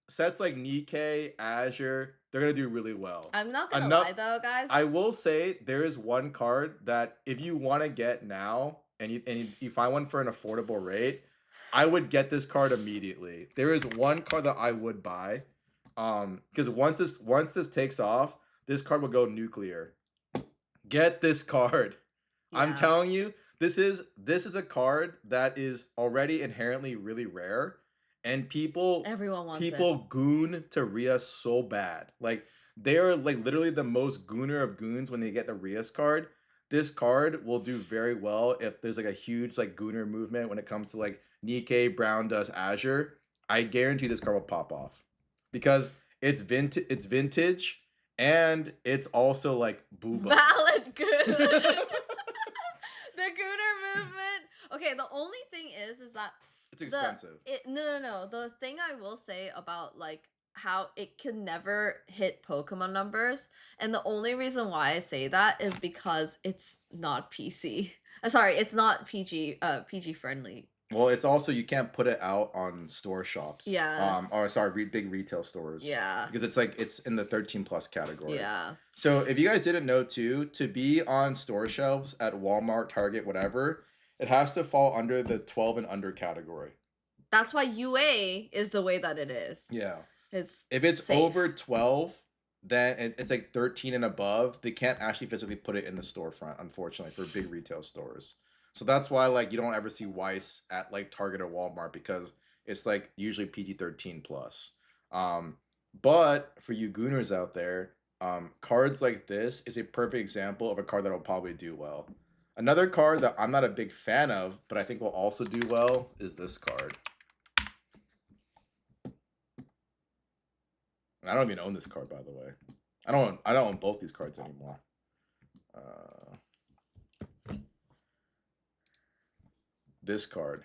sets like Nikkei, Azure, they're gonna do really well. I'm not gonna lie though, guys. I will say there is one card that if you want to get now and you find one for an affordable rate, I would get this card immediately. There is one card that I would buy, because once this takes off, this card will go nuclear. Get this card. Yeah. I'm telling you, this is a card that is already inherently really rare, and everyone wants goon to Rias so bad. Like they are like literally the most gooner of goons when they get the Rias card. This card will do very well if there's like a huge like gooner movement when it comes to like Nikkei, Brown Dust, Azure. I guarantee this card will pop off because it's vintage. And it's also like booba. Valid goon. The gooner movement. Okay, the only thing is that it's expensive. No. The thing I will say about like how it can never hit Pokemon numbers, and the only reason why I say that is because it's not PC. Sorry, it's not PG friendly. Well, it's also you can't put it out on store shops. Yeah. Or sorry, big retail stores. Yeah. Because it's in the 13+ category. Yeah. So if you guys didn't know too, to be on store shelves at Walmart, Target, whatever, it has to fall under the 12 and under category. That's why UA is the way that it is. Yeah. If it's safe. Over 12, then it's like 13 and above. They can't actually physically put it in the storefront, unfortunately, for big retail stores. So that's why like you don't ever see Weiss at like Target or Walmart because it's like usually PG-13 plus. But for you gooners out there, cards like this is a perfect example of a card that will probably do well. Another card that I'm not a big fan of, but I think will also do well is this card. And I don't even own this card, by the way. I don't own both these cards anymore. This card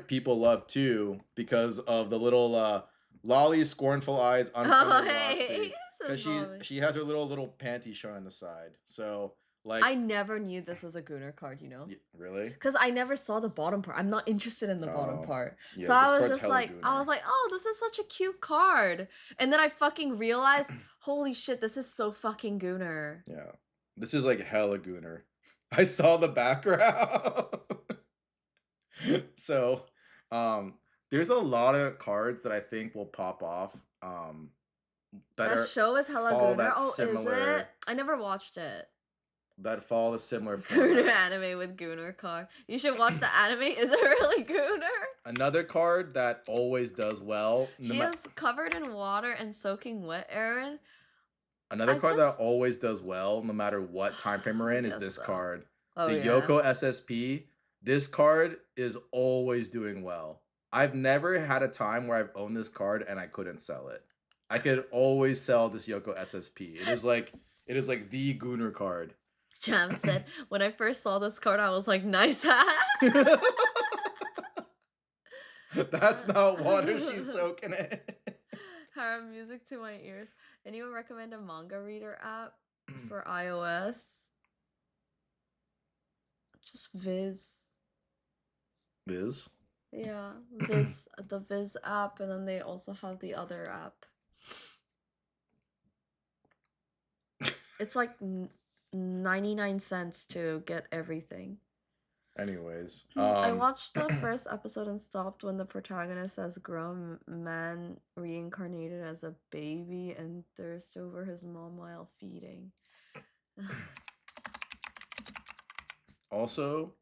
people love too because of the little Lolly scornful eyes unfriendly Roxy. Because she has her little panty showing on the side. So like I never knew this was a Gooner card, you know? Really? Because I never saw the bottom part. I'm not interested in the bottom part. Yeah, so I was just like, oh, this is such a cute card. And then I fucking realized, holy shit, this is so fucking Gooner. Yeah. This is like hella Gooner. I saw the background. So, there's a lot of cards that I think will pop off. That show is hella Gooner. Oh, similar, is it? I never watched it. That follow a similar Gooner anime with Gooner card. You should watch the anime. Is it really Gooner? Another card that always does well. She is covered in water and soaking wet, Aaron. Another I card that just always does well, no matter what time frame we're I in, is guess this so. card. Oh The yeah. Yoko SSP. This card is always doing well. I've never had a time where I've owned this card and I couldn't sell it. I could always sell this Yoko SSP. It is like the Gooner card. Jam said, when I first saw this card, I was like, nice hat. That's not water, she's soaking it. Harem music to my ears. Anyone recommend a manga reader app for iOS? Just Viz. Viz? Yeah, Viz, the Viz app, and then they also have the other app. It's like 99 cents to get everything. Anyways, I watched the first episode and stopped when the protagonist as grown man reincarnated as a baby and thirst over his mom while feeding. also,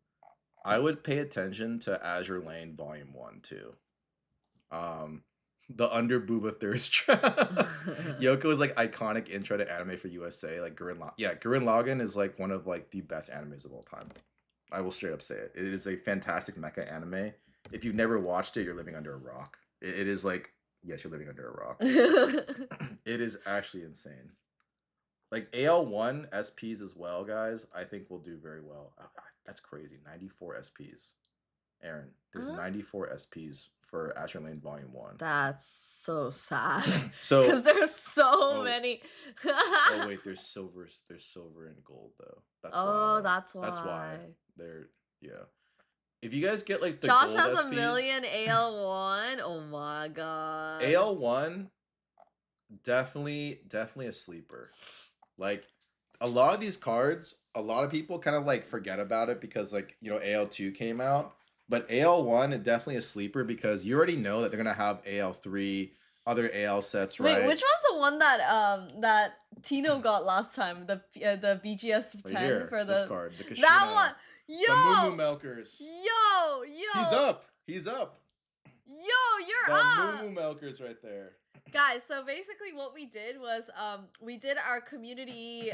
I would pay attention to Azure Lane Volume 1 too. The under booba thirst trap. Yoko is like iconic intro to anime for USA. Like Gurren Lagann is like one of like the best animes of all time. I will straight up say it. It is a fantastic mecha anime. If you've never watched it, you're living under a rock. It is like, yes, you're living under a rock. It is actually insane. Like AL1 SPs as well, guys, I think will do very well. That's crazy. 94 SPs. Aaron, there's 94 SPs for Azure Lane Volume 1. That's so sad. So because there's so many. Oh wait, there's silver and gold though. That's why. That's why. That's why. Yeah. If you guys get like the Josh gold has SPs, a million AL1. Oh my god. AL1 definitely a sleeper. Like a lot of these cards, a lot of people kind of like forget about it because like, you know, AL2 came out. But AL1 is definitely a sleeper because you already know that they're gonna have AL3, other AL sets, right? Wait, which was the one that Tino got last time? The BGS 10 right here, for this card, the Kashina, that one. Yo, the Moo Milkers. Yo. He's up. Yo, you're the up. The Moo Milkers right there. Guys, so basically what we did was we did our community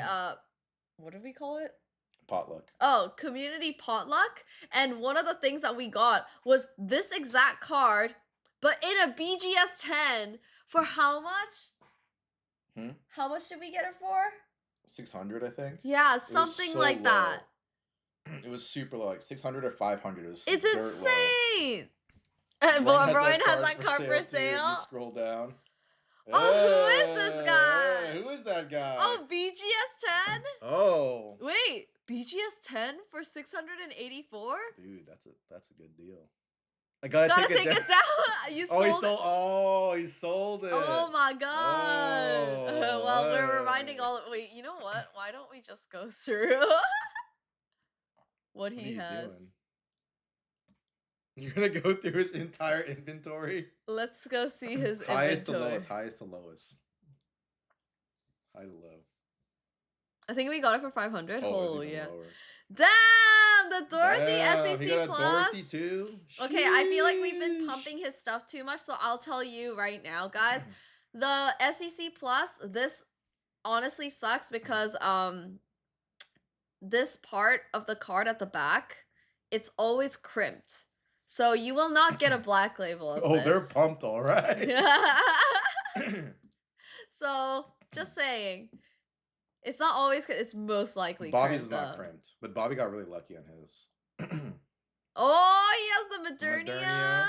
what did we call it? Potluck. Oh, community potluck. And one of the things that we got was this exact card, but in a BGS 10 for how much? How much did we get it for? 600, I think. Yeah, something so like low. That. It was super low, like 600 or 500. It was it's insane. Brian has that card for sale. You scroll down. Oh, who is this guy? Who is that guy? Oh, BGS 10? Oh. Wait, BGS 10 for 684? Dude, that's a good deal. I gotta take it down. You sold it. He sold it. Oh my god. Well, we're reminding all. Wait, you know what? Why don't we just go through what he has? Doing? You're gonna go through his entire inventory? Let's go see his highest inventory. Highest to lowest. High to low. I think we got it for 500. Oh yeah. Lower. Damn, the Dorothy SEC he got Plus. Dorothy too. Okay, I feel like we've been pumping his stuff too much, so I'll tell you right now, guys. The SEC Plus, this honestly sucks because this part of the card at the back, it's always crimped. So you will not get a black label of this. They're pumped, all right. So, just saying. It's not always, it's most likely Bobby's crimped, is not crimped, but Bobby got really lucky on his. Oh, he has the Modernia.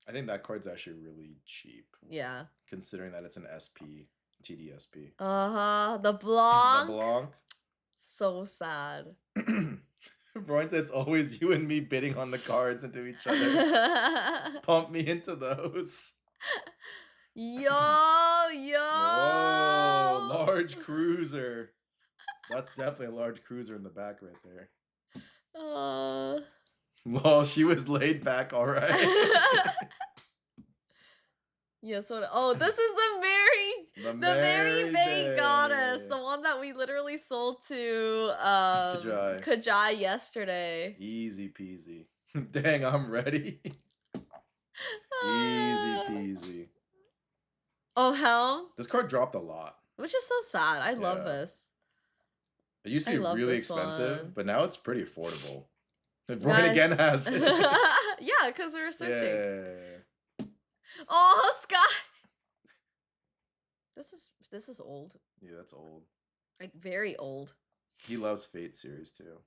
I think that card's actually really cheap. Yeah. Considering that it's an SP, TDSP. Uh-huh. The Blanc. The Blanc. So sad. Brian said it's always you and me bidding on the cards into each other. Pump me into those. Yo. Whoa, large cruiser. That's definitely a large cruiser in the back right there. Well, she was laid back, all right. Yes. Oh, this is the Mary Bay goddess, the one that we literally sold to Kajai yesterday. Easy peasy. Dang, I'm ready. Easy peasy. Oh hell! This card dropped a lot. which is so sad. I love Yeah. this. It used to I be love really this expensive, one. but now it's pretty affordable. If Ryan Guys. again has it. Yeah, because we were searching. Yeah. Oh, Sky. This is old. Yeah, that's old. Like very old. He loves Fate series too.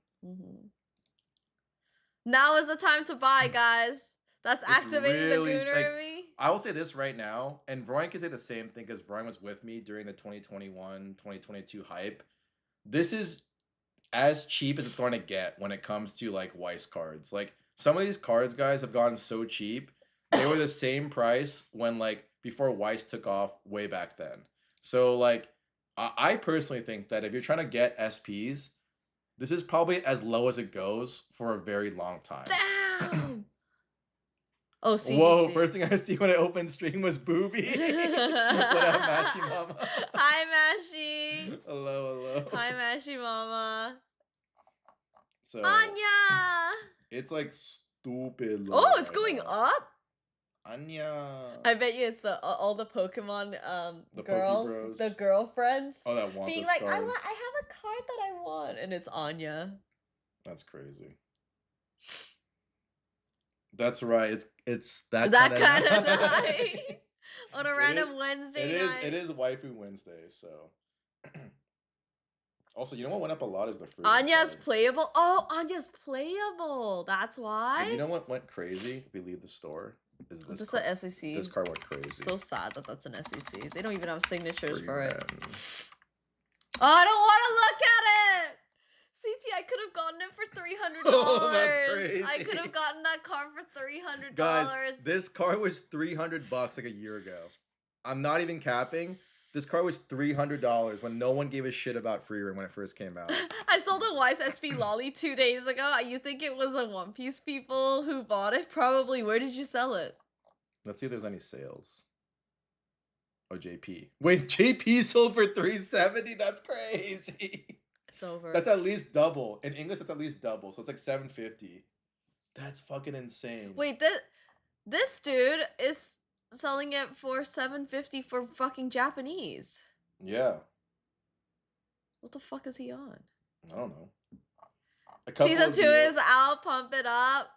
Now is the time to buy, guys. That's It's activating really, the Gooner like, in me. I will say this right now, and Brian can say the same thing because Brian was with me during the 2021, 2022 hype. This is as cheap as it's going to get when it comes to like Weiss cards. Like some of these cards, guys, have gotten so cheap. They were the same price when like before Weiss took off way back then. So like I personally think that if you're trying to get SPs, this is probably as low as it goes for a very long time. Damn. Oh, CGC. Whoa, first thing I see when I opened stream was Booby. What up, Mashy Mama? Hi, Mashy. Hello. Hi, Mashy Mama. So Anya. it's like stupid low. Oh, it's right going now. up? Anya. I bet you it's the all the Pokemon The girls, Pokebros. the girlfriends. Oh, that want being this like, card. I have a card that I want, and it's Anya. That's crazy. That's right. It's that That kind of night. On a random Wednesday night. It is Waifu Wednesday, so. Also, you know what went up a lot is the fruit. Anya's playable. Oh, Anya's playable. That's why. And you know what went crazy? If we leave the store, is this Just card. an SEC. This card went crazy. So sad that that's an SEC. They don't even have signatures Free for it. Ren. Oh, I don't want to look at it. CT, I could have gotten it for $300. Oh, that's crazy. I could have gotten that card for $300. Guys, this card was $300 like a year ago. I'm not even capping. This card was $300 when no one gave a shit about Free Ren when it first came out. I sold a Weiss SP Lolly 2 days ago. You think it was a One Piece people who bought it? Probably. Where did you sell it? Let's see if there's any sales. Oh, JP. Wait, JP sold for $370? That's crazy. It's over. That's at least double. In English, that's at least double. So it's like $750. That's fucking insane. Wait, this dude is selling it for $750 for fucking Japanese. Yeah. What the fuck is he on? I don't know. Season 2 is out. Pump it up.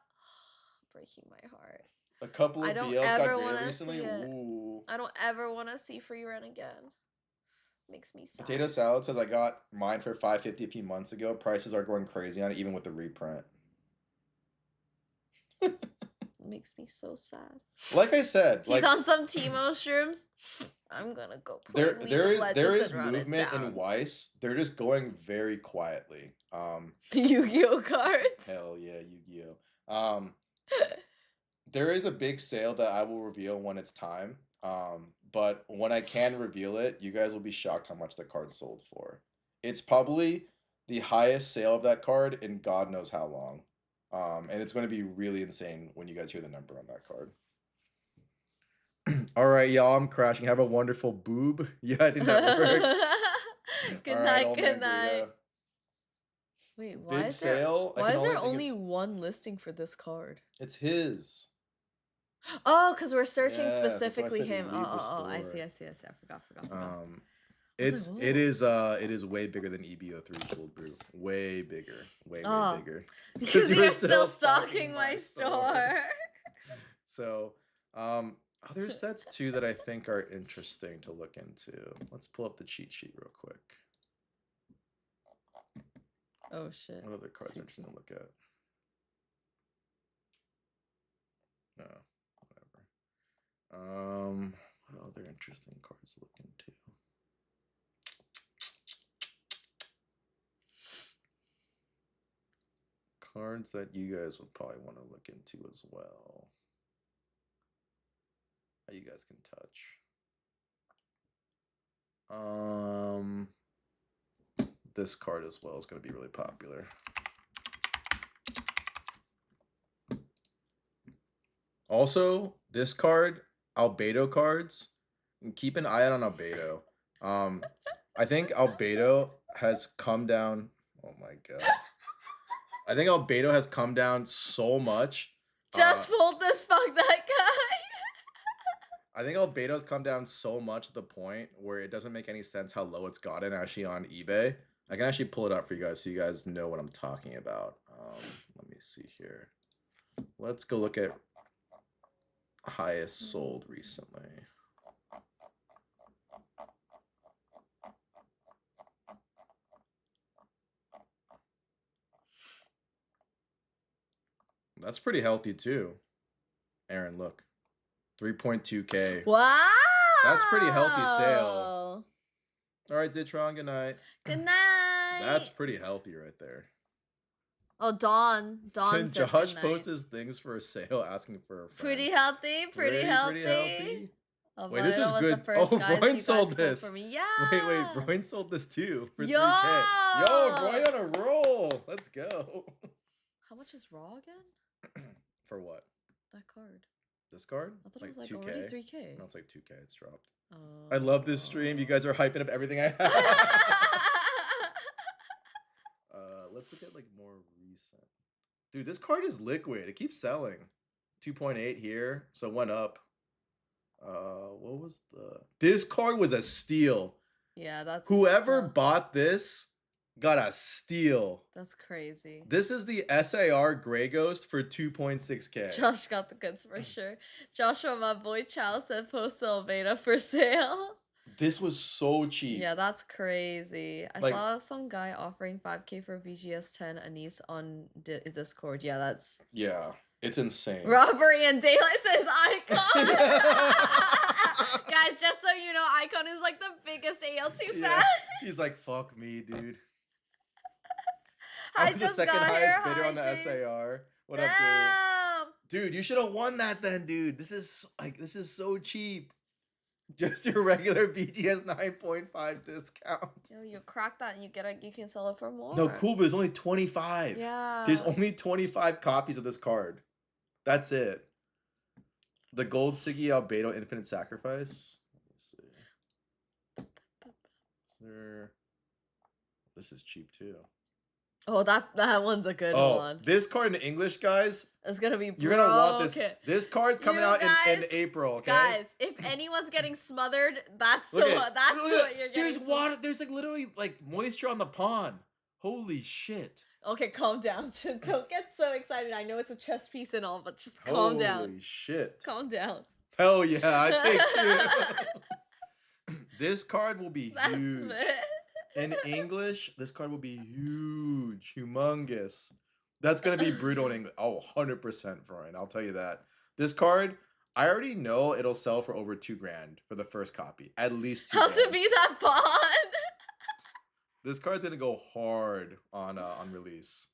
Breaking my heart. A couple of I don't BLs ever got want graded to recently. see it. Ooh. I don't ever want to see Free Ren again. Makes me sad. Potato Salad says I got mine for $550 a few months ago. Prices are going crazy on it, even with the reprint. Makes me so sad. Like I said, He's on some Teemo shrooms. I'm gonna go play there is run it movement down. in Weiss. They're just going very quietly. Yu-Gi-Oh cards. Hell yeah, Yu-Gi-Oh. There is a big sale that I will reveal when it's time. But when I can reveal it, you guys will be shocked how much the card sold for. It's probably the highest sale of that card in God knows how long. And it's going to be really insane when you guys hear the number on that card. All right, y'all, I'm crashing. Have a wonderful boob. Yeah, I think that works. Good All night, right, good night. Wait, why is there, why is there only one listing for this card? It's his. Oh, because we're searching Yeah, that's why I specifically said him. leave the Oh, I see. store. I forgot. It is way bigger than EBO3 Cold Brew. Way bigger. Way bigger. Because you're still stocking my store. So, other sets too that I think are interesting to look into. Let's pull up the cheat sheet real quick. Oh shit. What other cards are interesting to look at? No, whatever. What other interesting cards to look into? Cards that you guys would probably want to look into as well. That you guys can touch. This card as well is going to be really popular. Also, this card, Albedo cards, and keep an eye out on Albedo. I think Albedo has come down. Oh my god. I think Albedo has come down so much. Just pulled this fuck that guy. I think Albedo's come down so much to the point where it doesn't make any sense how low it's gotten actually on eBay. I can actually pull it up for you guys so you guys know what I'm talking about. Let me see here. Let's go look at highest sold recently. That's pretty healthy too. Aaron, look. 3.2K. Wow. That's pretty healthy sale. All right, Zitron, good night. Good night. That's pretty healthy right there. Oh, Dawn. Can Josh post his things for a sale asking for a friend? Pretty healthy. Pretty healthy. Oh, wait, this is good. Oh, Broin sold this. For me. Yeah. Wait, Broin sold this too for Yo. 3K. Yo, Broin on a roll. Let's go. How much is Raw again? For what? That card. This card? I thought it was like 2K. already 3K. No, it's like 2K. It's dropped. I love this stream. You guys are hyping up everything I have. Let's look at like more recent. Dude, this card is liquid. It keeps selling. 2.8 here, so it went up. What was this card was a steal. Yeah, that's whoever bought this got a steal. That's crazy. This is the SAR Grey Ghost for 2.6K. Josh got the goods for sure. Joshua, my boy Chow said post Albedo for sale. This was so cheap. Yeah, that's crazy. I Like, saw some guy offering 5K for BGS 10 Anise on Discord. Yeah, that's... Yeah, it's insane. Robbery and Daylight says Icon. Guys, just so you know, Icon is like the biggest AL2 fan. He's like, fuck me, dude. I I'm the second highest bidder on the SAR. What Damn. up, Jay? Dude, you should have won that then, dude. This is so cheap. Just your regular BGS 9.5 discount. Yo, you crack that and you can sell it for more. No, cool, but it's only 25. Yeah. There's only 25 copies of this card. That's it. The Gold Siggy Albedo Infinite Sacrifice. Let's see. This is cheap too. Oh, that one's a good one. This card in English, guys. It's gonna be broken. You're gonna want this. This card's coming out in April. Okay, guys. If anyone's getting smothered, that's the one. That's what you're getting. There's water. There's like literally like moisture on the pond. Holy shit. Okay, calm down. Don't get so excited. I know it's a chess piece and all, but just calm down. Holy shit. Calm down. Hell yeah, I take two. This card will be huge. In English, this card will be huge, humongous. That's going to be brutal in English. Oh, 100% Brian. I'll tell you that. This card, I already know it'll sell for over $2,000 for the first copy. At least $2,000. How to be that bond? This card's going to go hard on release.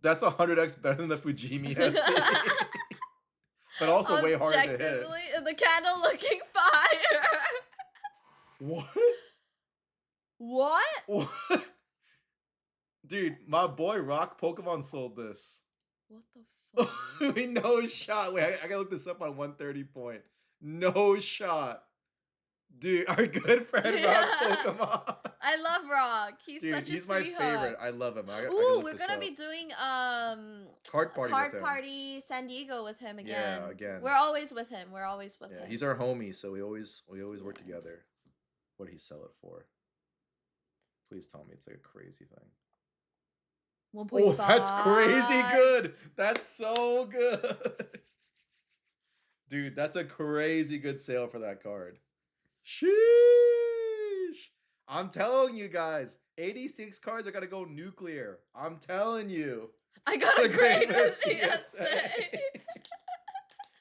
That's 100x better than the Fujimi SP. But also way harder to hit. The candle looking fire. What? What? Dude, my boy Rock Pokemon sold this. What the fuck? Wait, no shot. Wait, I gotta look this up on 130 point. No shot. Dude, our good friend Rock Pokemon. I love Rock. He's Dude, such a he's sweetheart. my favorite. I love him. Ooh, we're gonna be doing Card Party San Diego with him again. Yeah, again. We're always with him. We're always with him. Yeah, he's our homie, so we always work together. What did he sell it for? Please tell me it's like a crazy thing. 1.5. Oh, that's crazy good. That's so good. Dude, that's a crazy good sale for that card. Sheesh. I'm telling you guys, 86 cards are going to go nuclear. I'm telling you. I got a grade with PSA.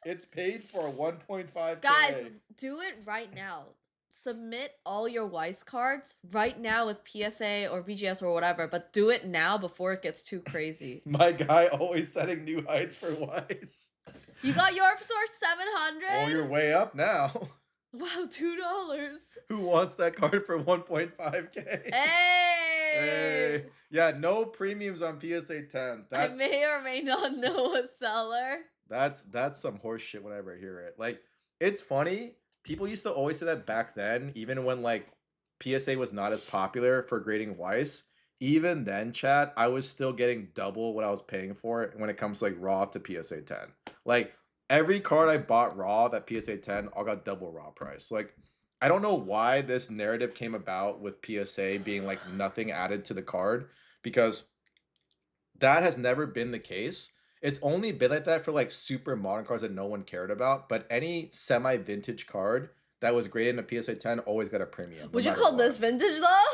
It's paid for 1.5K. Guys, do it right now. Submit all your Weiss cards right now with PSA or BGS or whatever, but do it now before it gets too crazy. My guy always setting new heights for Weiss. You got yours for 700? Oh, you're way up now. Wow, $2. Who wants that card for 1.5K? Hey! Yeah, no premiums on PSA 10. I may or may not know a seller. That's some horse shit whenever I hear it. Like, it's funny. People used to always say that back then, even when like PSA was not as popular for grading Weiss. Even then, chat, I was still getting double what I was paying for it when it comes to like raw to PSA 10. Like every card I bought raw that PSA 10 all got double raw price. Like, I don't know why this narrative came about with PSA being like nothing added to the card, because that has never been the case. It's only been like that for like super modern cards that no one cared about. But any semi-vintage card that was graded in a PSA 10 always got a premium. Would you call this vintage though?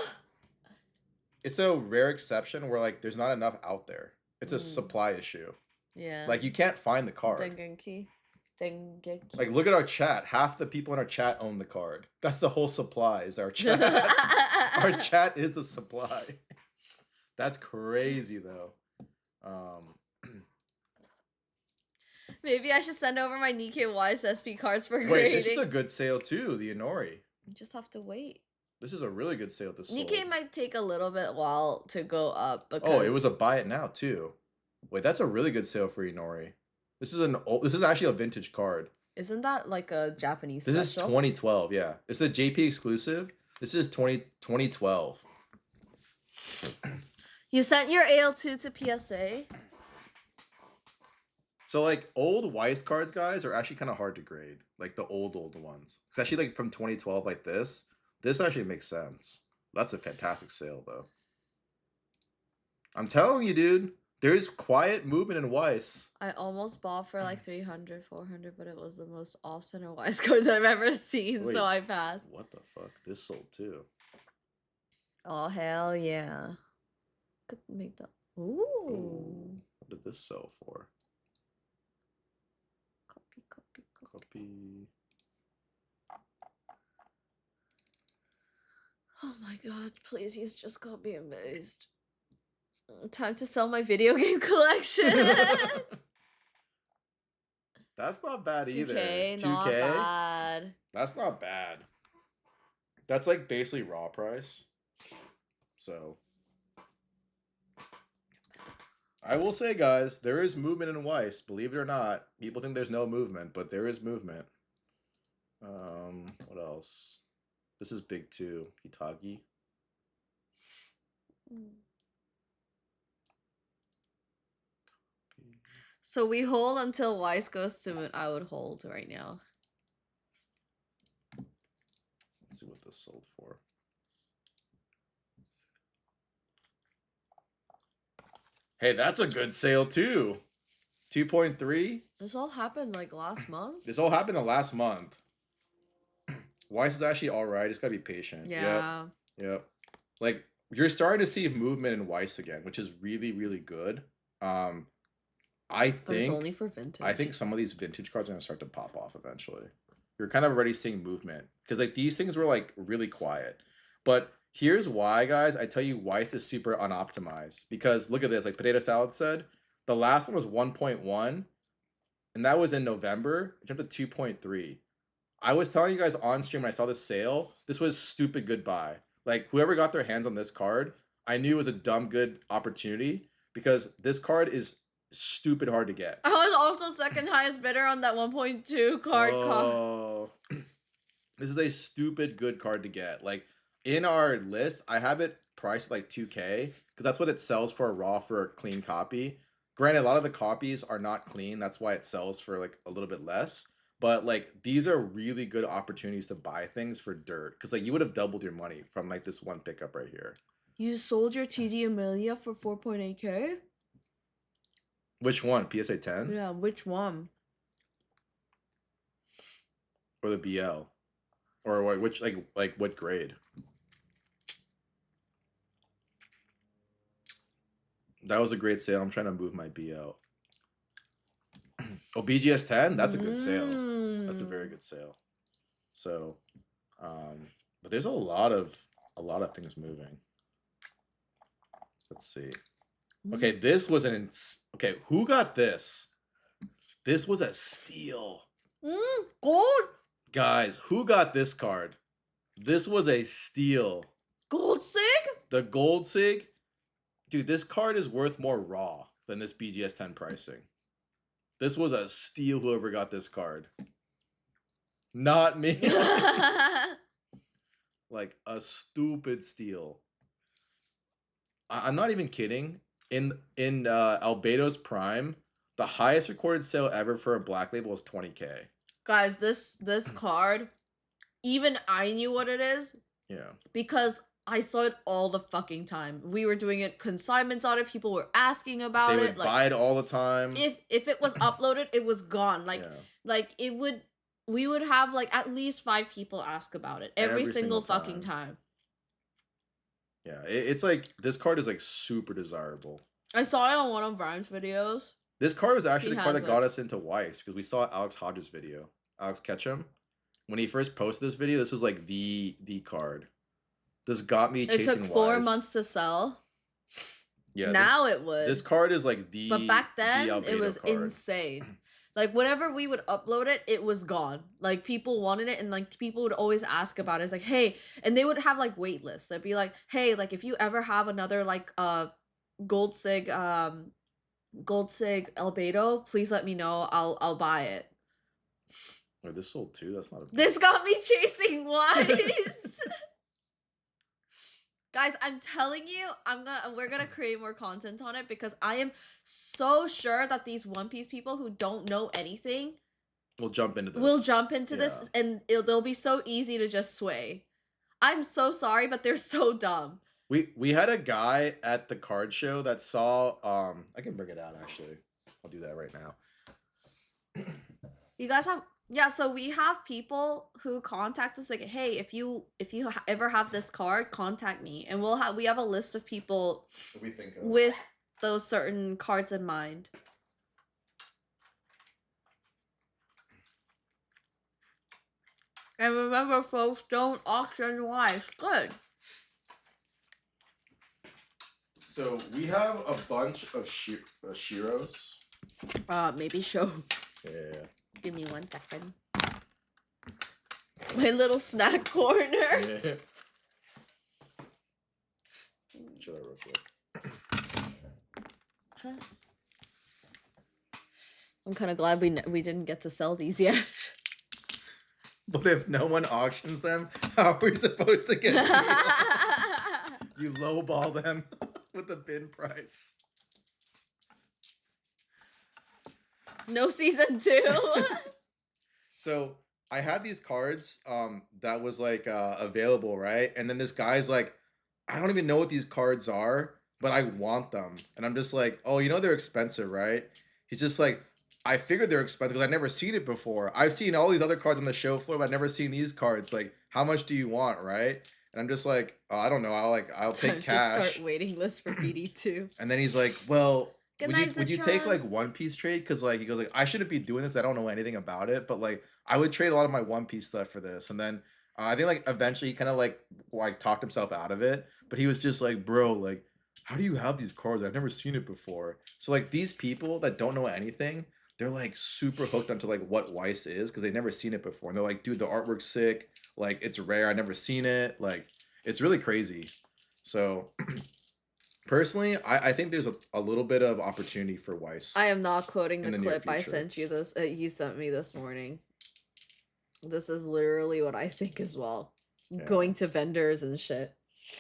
It's a rare exception where like there's not enough out there. It's a supply issue. Yeah. Like you can't find the card. Dengeki. Like look at our chat. Half the people in our chat own the card. That's the whole supply is our chat. Our chat is the supply. That's crazy though. Maybe I should send over my Nikkei Weiss SP cards for grading. Wait, this is a good sale too, the Inori. You just have to wait. This is a really good sale this Nikkei might take a little bit while to go up because... Oh, it was a buy it now too. Wait, that's a really good sale for Inori. This is actually a vintage card. Isn't that like a Japanese special? This is 2012, yeah. It's a JP exclusive. This is 2012. You sent your AL2 to PSA? So like old Weiss cards, guys, are actually kind of hard to grade. Like the old ones. Especially like from 2012 like this. This actually makes sense. That's a fantastic sale though. I'm telling you, dude. There's quiet movement in Weiss. I almost bought for like 300, 400, but it was the most off-center Weiss cards I've ever seen, so I passed. What the fuck? This sold too. Oh, hell yeah. Could make that. Ooh. What did this sell for? Copy. Oh my god, please use just copy and paste. Time to sell my video game collection. That's not bad 2K, either. 2K, not bad. That's not bad. That's like basically raw price. So I will say, guys, there is movement in Weiss. Believe it or not, people think there's no movement, but there is movement. What else? This is big too. Hitagi. So we hold until Weiss goes to Moon. I would hold right now. Let's see what this sold for. Hey, that's a good sale too. 2.3. This all happened like last month? This all happened the last month. Weiss is actually all right. Just gotta be patient. Yeah. Yep. Like you're starting to see movement in Weiss again, which is really, really good. I think it's only for vintage. I think some of these vintage cards are gonna start to pop off eventually. You're kind of already seeing movement because like these things were like really quiet. But here's why, guys. I tell you, Weiss is super unoptimized because look at this. Like Potato Salad said, the last one was 1.1, and that was in November. It jumped to 2.3. I was telling you guys on stream when I saw this sale, this was stupid good buy. Like whoever got their hands on this card, I knew it was a dumb good opportunity because this card is stupid hard to get. I was also second highest bidder on that 1.2 card. Oh, this is a stupid good card to get. Like in our list, I have it priced like 2K because that's what it sells for raw for a clean copy. Granted, a lot of the copies are not clean. That's why it sells for like a little bit less. But like these are really good opportunities to buy things for dirt because like you would have doubled your money from like this one pickup right here. You sold your TD Amelia for 4.8K? Which one? PSA 10? Yeah, which one? Or the BL? Or what, which like what grade? That was a great sale. I'm trying to move my BL. Oh, BGS 10? That's a good sale. That's a very good sale. So, but there's a lot of things moving. Let's see. Okay, this was okay, who got this? This was a steal. Gold? Guys, who got this card? This was a steal. Gold Sig? The Gold Sig? Dude, this card is worth more raw than this BGS 10 pricing. This was a steal, whoever got this card. Not me. Like, a stupid steal. I'm not even kidding. In Albedo's prime, The highest recorded sale ever for a black label was 20K. Guys, this card, even I knew what it is. Yeah. Because I saw it all the fucking time. We were doing it consignments on it. People were asking about They it. would buy it all the time. If it was uploaded, it was gone. Yeah. Like we would have like at least 5 people ask about it every single fucking time. Yeah, it's like this card is like super desirable. I saw it on one of Rhyme's videos. This card was actually He the card has that it. got us into Weiss because we saw Alex Hodges' video. Alex Ketchum. When he first posted this video, this was like the card. This got me chasing It took 4 Weiss. months to sell. Yeah. Now it would. This card is like the. But back then the it was card. insane. Like whenever we would upload it, it was gone. Like people wanted it, and like people would always ask about it. It's like, hey, and they would have like wait lists. They'd be like, hey, like if you ever have another like gold sig albedo, please let me know. I'll buy it. Wait, this sold too? That's not a This got me chasing Weiss. Guys, I'm telling you, we're gonna create more content on it because I am so sure that these One Piece people who don't know anything will jump into this. This, and they'll be so easy to just sway. I'm so sorry, but they're so dumb. We had a guy at the card show that saw I can bring it out actually. I'll do that right now. You guys have so we have people who contact us like, hey, if you ever have this card, contact me, and we have a list of people we think of with those certain cards in mind. And remember, folks, don't auction Weiss. Good. So we have a bunch of Shiros. Maybe show. Yeah. Give me 1 second. My little snack corner. Yeah. Should I real quick? Huh? I'm kind of glad we didn't get to sell these yet. But if no one auctions them, how are we supposed to get them? You lowball them with the bin price. No season 2. So I had these cards that was like available, right? And then this guy's like, I don't even know what these cards are, but I want them. And I'm just like, oh, you know they're expensive, right? He's just like, I figured they're expensive because I've never seen it before. I've seen all these other cards on the show floor, but I've never seen these cards. Like, how much do you want, right? And I'm just like, oh, I don't know. I'll take cash. To start waiting list for BD2. And then he's like, well, Good would you take like One Piece trade? Because like he goes like, I shouldn't be doing this. I don't know anything about it, but like I would trade a lot of my One Piece stuff for this. And then I think like eventually he kind of like talked himself out of it. But he was just like, bro, like, how do you have these cards? I've never seen it before. So like these people that don't know anything, they're like super hooked onto like what Weiss is because they've never seen it before. And they're like, dude, the artwork's sick. Like it's rare. I've never seen it. Like it's really crazy. So personally, I think there's a little bit of opportunity for Weiss. I am not quoting the clip I future. sent you you sent me this morning. This is literally what I think as well. Yeah. Going to vendors and shit.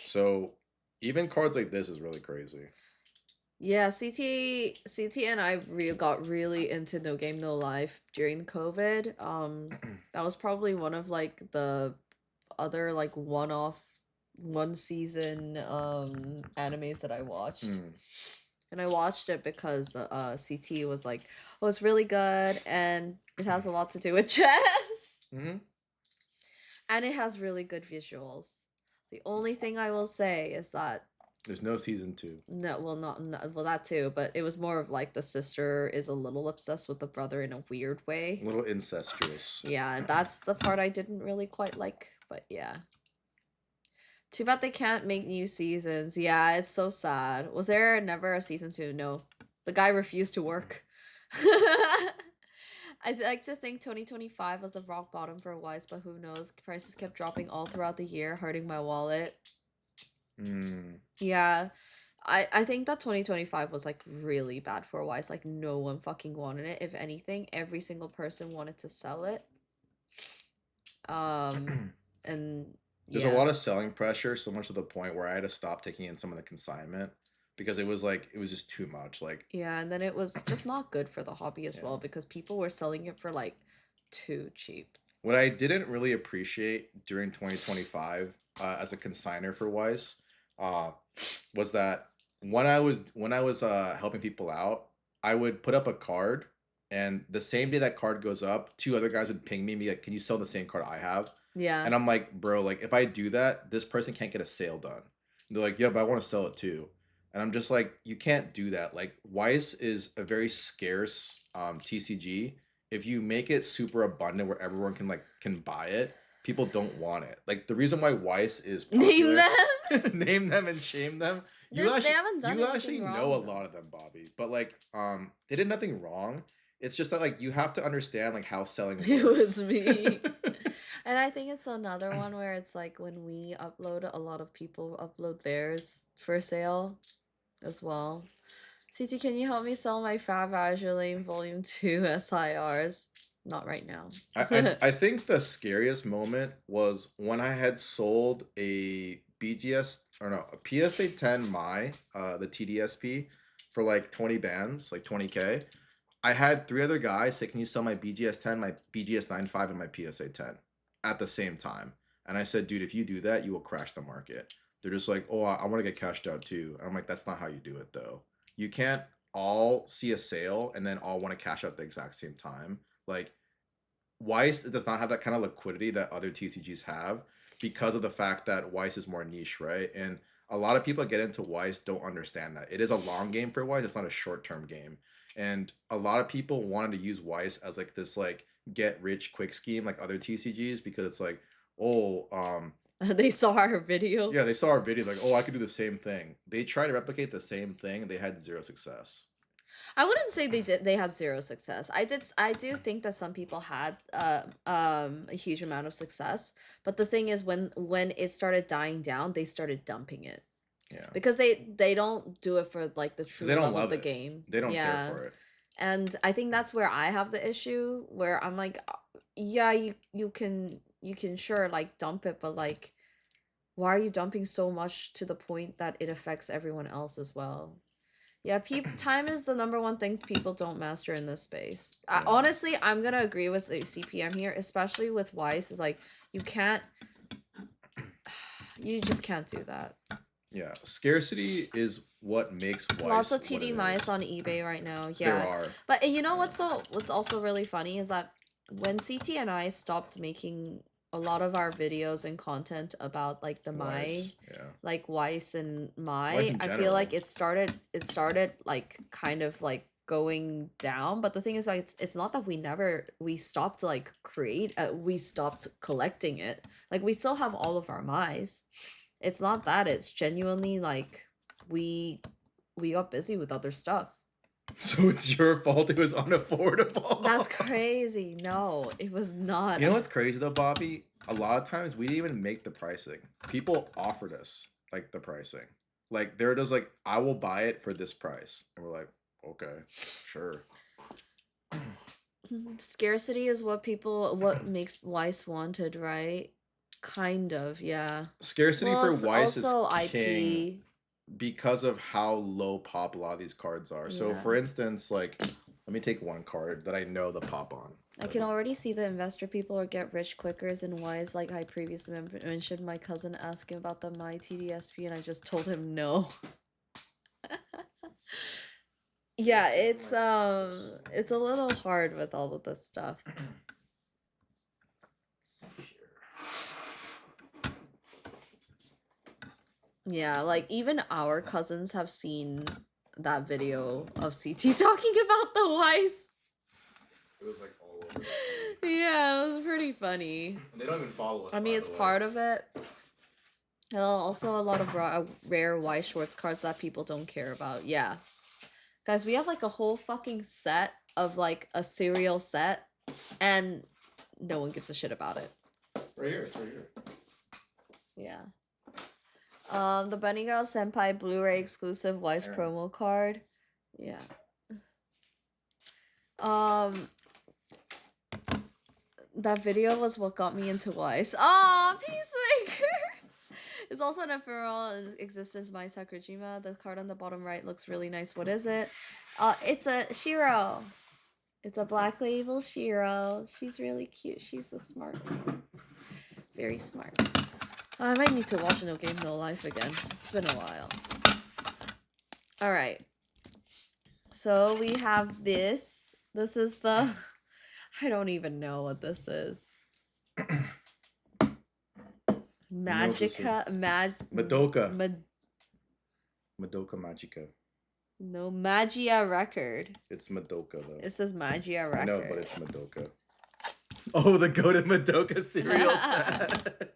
So even cards like this is really crazy. Yeah, CT and I got really into No Game No Life during COVID. That was probably one of like the other like one season animes that I watched. And I watched it because CT was like, oh, it's really good and it has a lot to do with chess. And it has really good visuals. The only thing I will say is that there's no season 2. No, well, well, that too, but it was more of like the sister is a little obsessed with the brother in a weird way. A little incestuous. Yeah, that's the part I didn't really quite like, but yeah. Too bad they can't make new seasons. Yeah, it's so sad. Was there never a season 2? No. The guy refused to work. I'd like to think 2025 was the rock bottom for Weiss, but who knows? Prices kept dropping all throughout the year, hurting my wallet. Yeah, I think that 2025 was like really bad for Weiss. Like no one fucking wanted it. If anything, every single person wanted to sell it. And there's a lot of selling pressure, so much to the point where I had to stop taking in some of the consignment because it was just too much. Like, Yeah, and then it was just not good for the hobby as Yeah. well because people were selling it for like too cheap. what I didn't really appreciate during 2025 as a consigner for Weiss uh, was that when I was helping people out, I would put up a card, and the same day that card goes up, two other guys would ping me and be like, "Can you sell the same card I have?" Yeah. And I'm like, "Bro, like if I do that, this person can't get a sale done." And they're like, "Yeah, but I want to sell it too." And I'm just like, "You can't do that. Like Weiss is a very scarce TCG. If you make it super abundant where everyone can buy it, people don't want it. Like the reason why Weiss is Name popular, them. name them and shame them. You They haven't done you anything actually wrong, know a though. lot of them, Bobby. But like they did nothing wrong. It's just that like you have to understand like how selling works. It was me. And I think it's another one where it's like when we upload, a lot of people upload theirs for sale as well. CT, can you help me sell my Fab Azulane Volume 2 SIRs? Not right now. I think the scariest moment was when I had sold a BGS or no a PSA 10 the TDSP for like 20 bands, like 20K. I had three other guys say, "Can you sell my BGS 10, my BGS 95, and my PSA 10 at the same time?" And I said, "Dude, if you do that, you will crash the market." They're just like, "Oh, I want to get cashed out too." And I'm like, "That's not how you do it, though. You can't all see a sale and then all want to cash out at the exact same time. Like, Weiss does not have that kind of liquidity that other TCGs have because of the fact that Weiss is more niche, right? And a lot of people that get into Weiss don't understand that. It is a long game for Weiss, it's not a short-term game. And a lot of people wanted to use Weiss as like this like get rich quick scheme like other TCGs because it's like, oh, They saw our video. yeah, they saw our video like, oh, I could do the same thing. They tried to replicate the same thing and they had zero success. I wouldn't say they had zero success. I do think that some people had a huge amount of success, but the thing is when it started dying down, they started dumping it. Yeah. Because they don't do it for like the true they don't love of love the it. game. They don't Yeah. care for it. And I think that's where I have the issue where I'm like, yeah, you can sure like dump it, but like why are you dumping so much to the point that it affects everyone else as well? Yeah, time is the number one thing people don't master in this space. Yeah. Honestly, I'm gonna agree with CPM here, especially with Weiss. Is like you just can't do that. Yeah, scarcity is what makes Weiss Lots of what TD it mice is. on eBay right now. There Yeah, are. but you know what's also really funny is that when CT and I stopped making a lot of our videos and content about like the Mai, Weiss, yeah. like Weiss and Mai, Weiss in I feel like general. it started like kind of like going down. But the thing is like it's not that we stopped like we stopped collecting it. Like we still have all of our Mais. It's not that, it's genuinely like we got busy with other stuff. So it's your fault it was unaffordable. That's crazy. No, it was not. You know what's crazy though, Bobby? A lot of times we didn't even make the pricing. People offered us like the pricing. Like they're just like, I will buy it for this price. And we're like, okay, sure. Scarcity is what makes Weiss wanted, right? Kind of, yeah. Scarcity for Weiss is also king IP. because of how low pop a lot of these cards are. So Yeah. for instance, like let me take one card that I know the pop on. I can already see the investor people or get rich quickers and Weiss, like I previously mentioned. My cousin asked him about the My TDSP and I just told him no. Yeah, it's a little hard with all of this stuff. Yeah, like even our cousins have seen that video of CT talking about the Weiss. It was like all over. Yeah, it was pretty funny. And they don't even follow us. I mean, it's part of it. Also, a lot of rare Weiss Schwarz cards that people don't care about. Yeah. Guys, we have like a whole fucking set of like a cereal set, and no one gives a shit about it. Right here, it's right here. Yeah. The Bunny Girl Senpai Blu-ray exclusive Weiss promo card. Yeah. That video was what got me into Weiss. Aw, Peacemakers! There's also an ephemeral existence by Sakurajima. The card on the bottom right looks really nice. What is it? It's a Shiro. It's a Black Label Shiro. She's really cute. She's the smart one. Very smart. I might need to watch No Game No Life again. It's been a while. Alright. So we have this. This is the... I don't even know what this is. Magica... Madoka. Madoka Magica. No, Magia Record. It's Madoka, though. It says Magia Record. I know, but it's Madoka. Oh, the goated Madoka cereal set.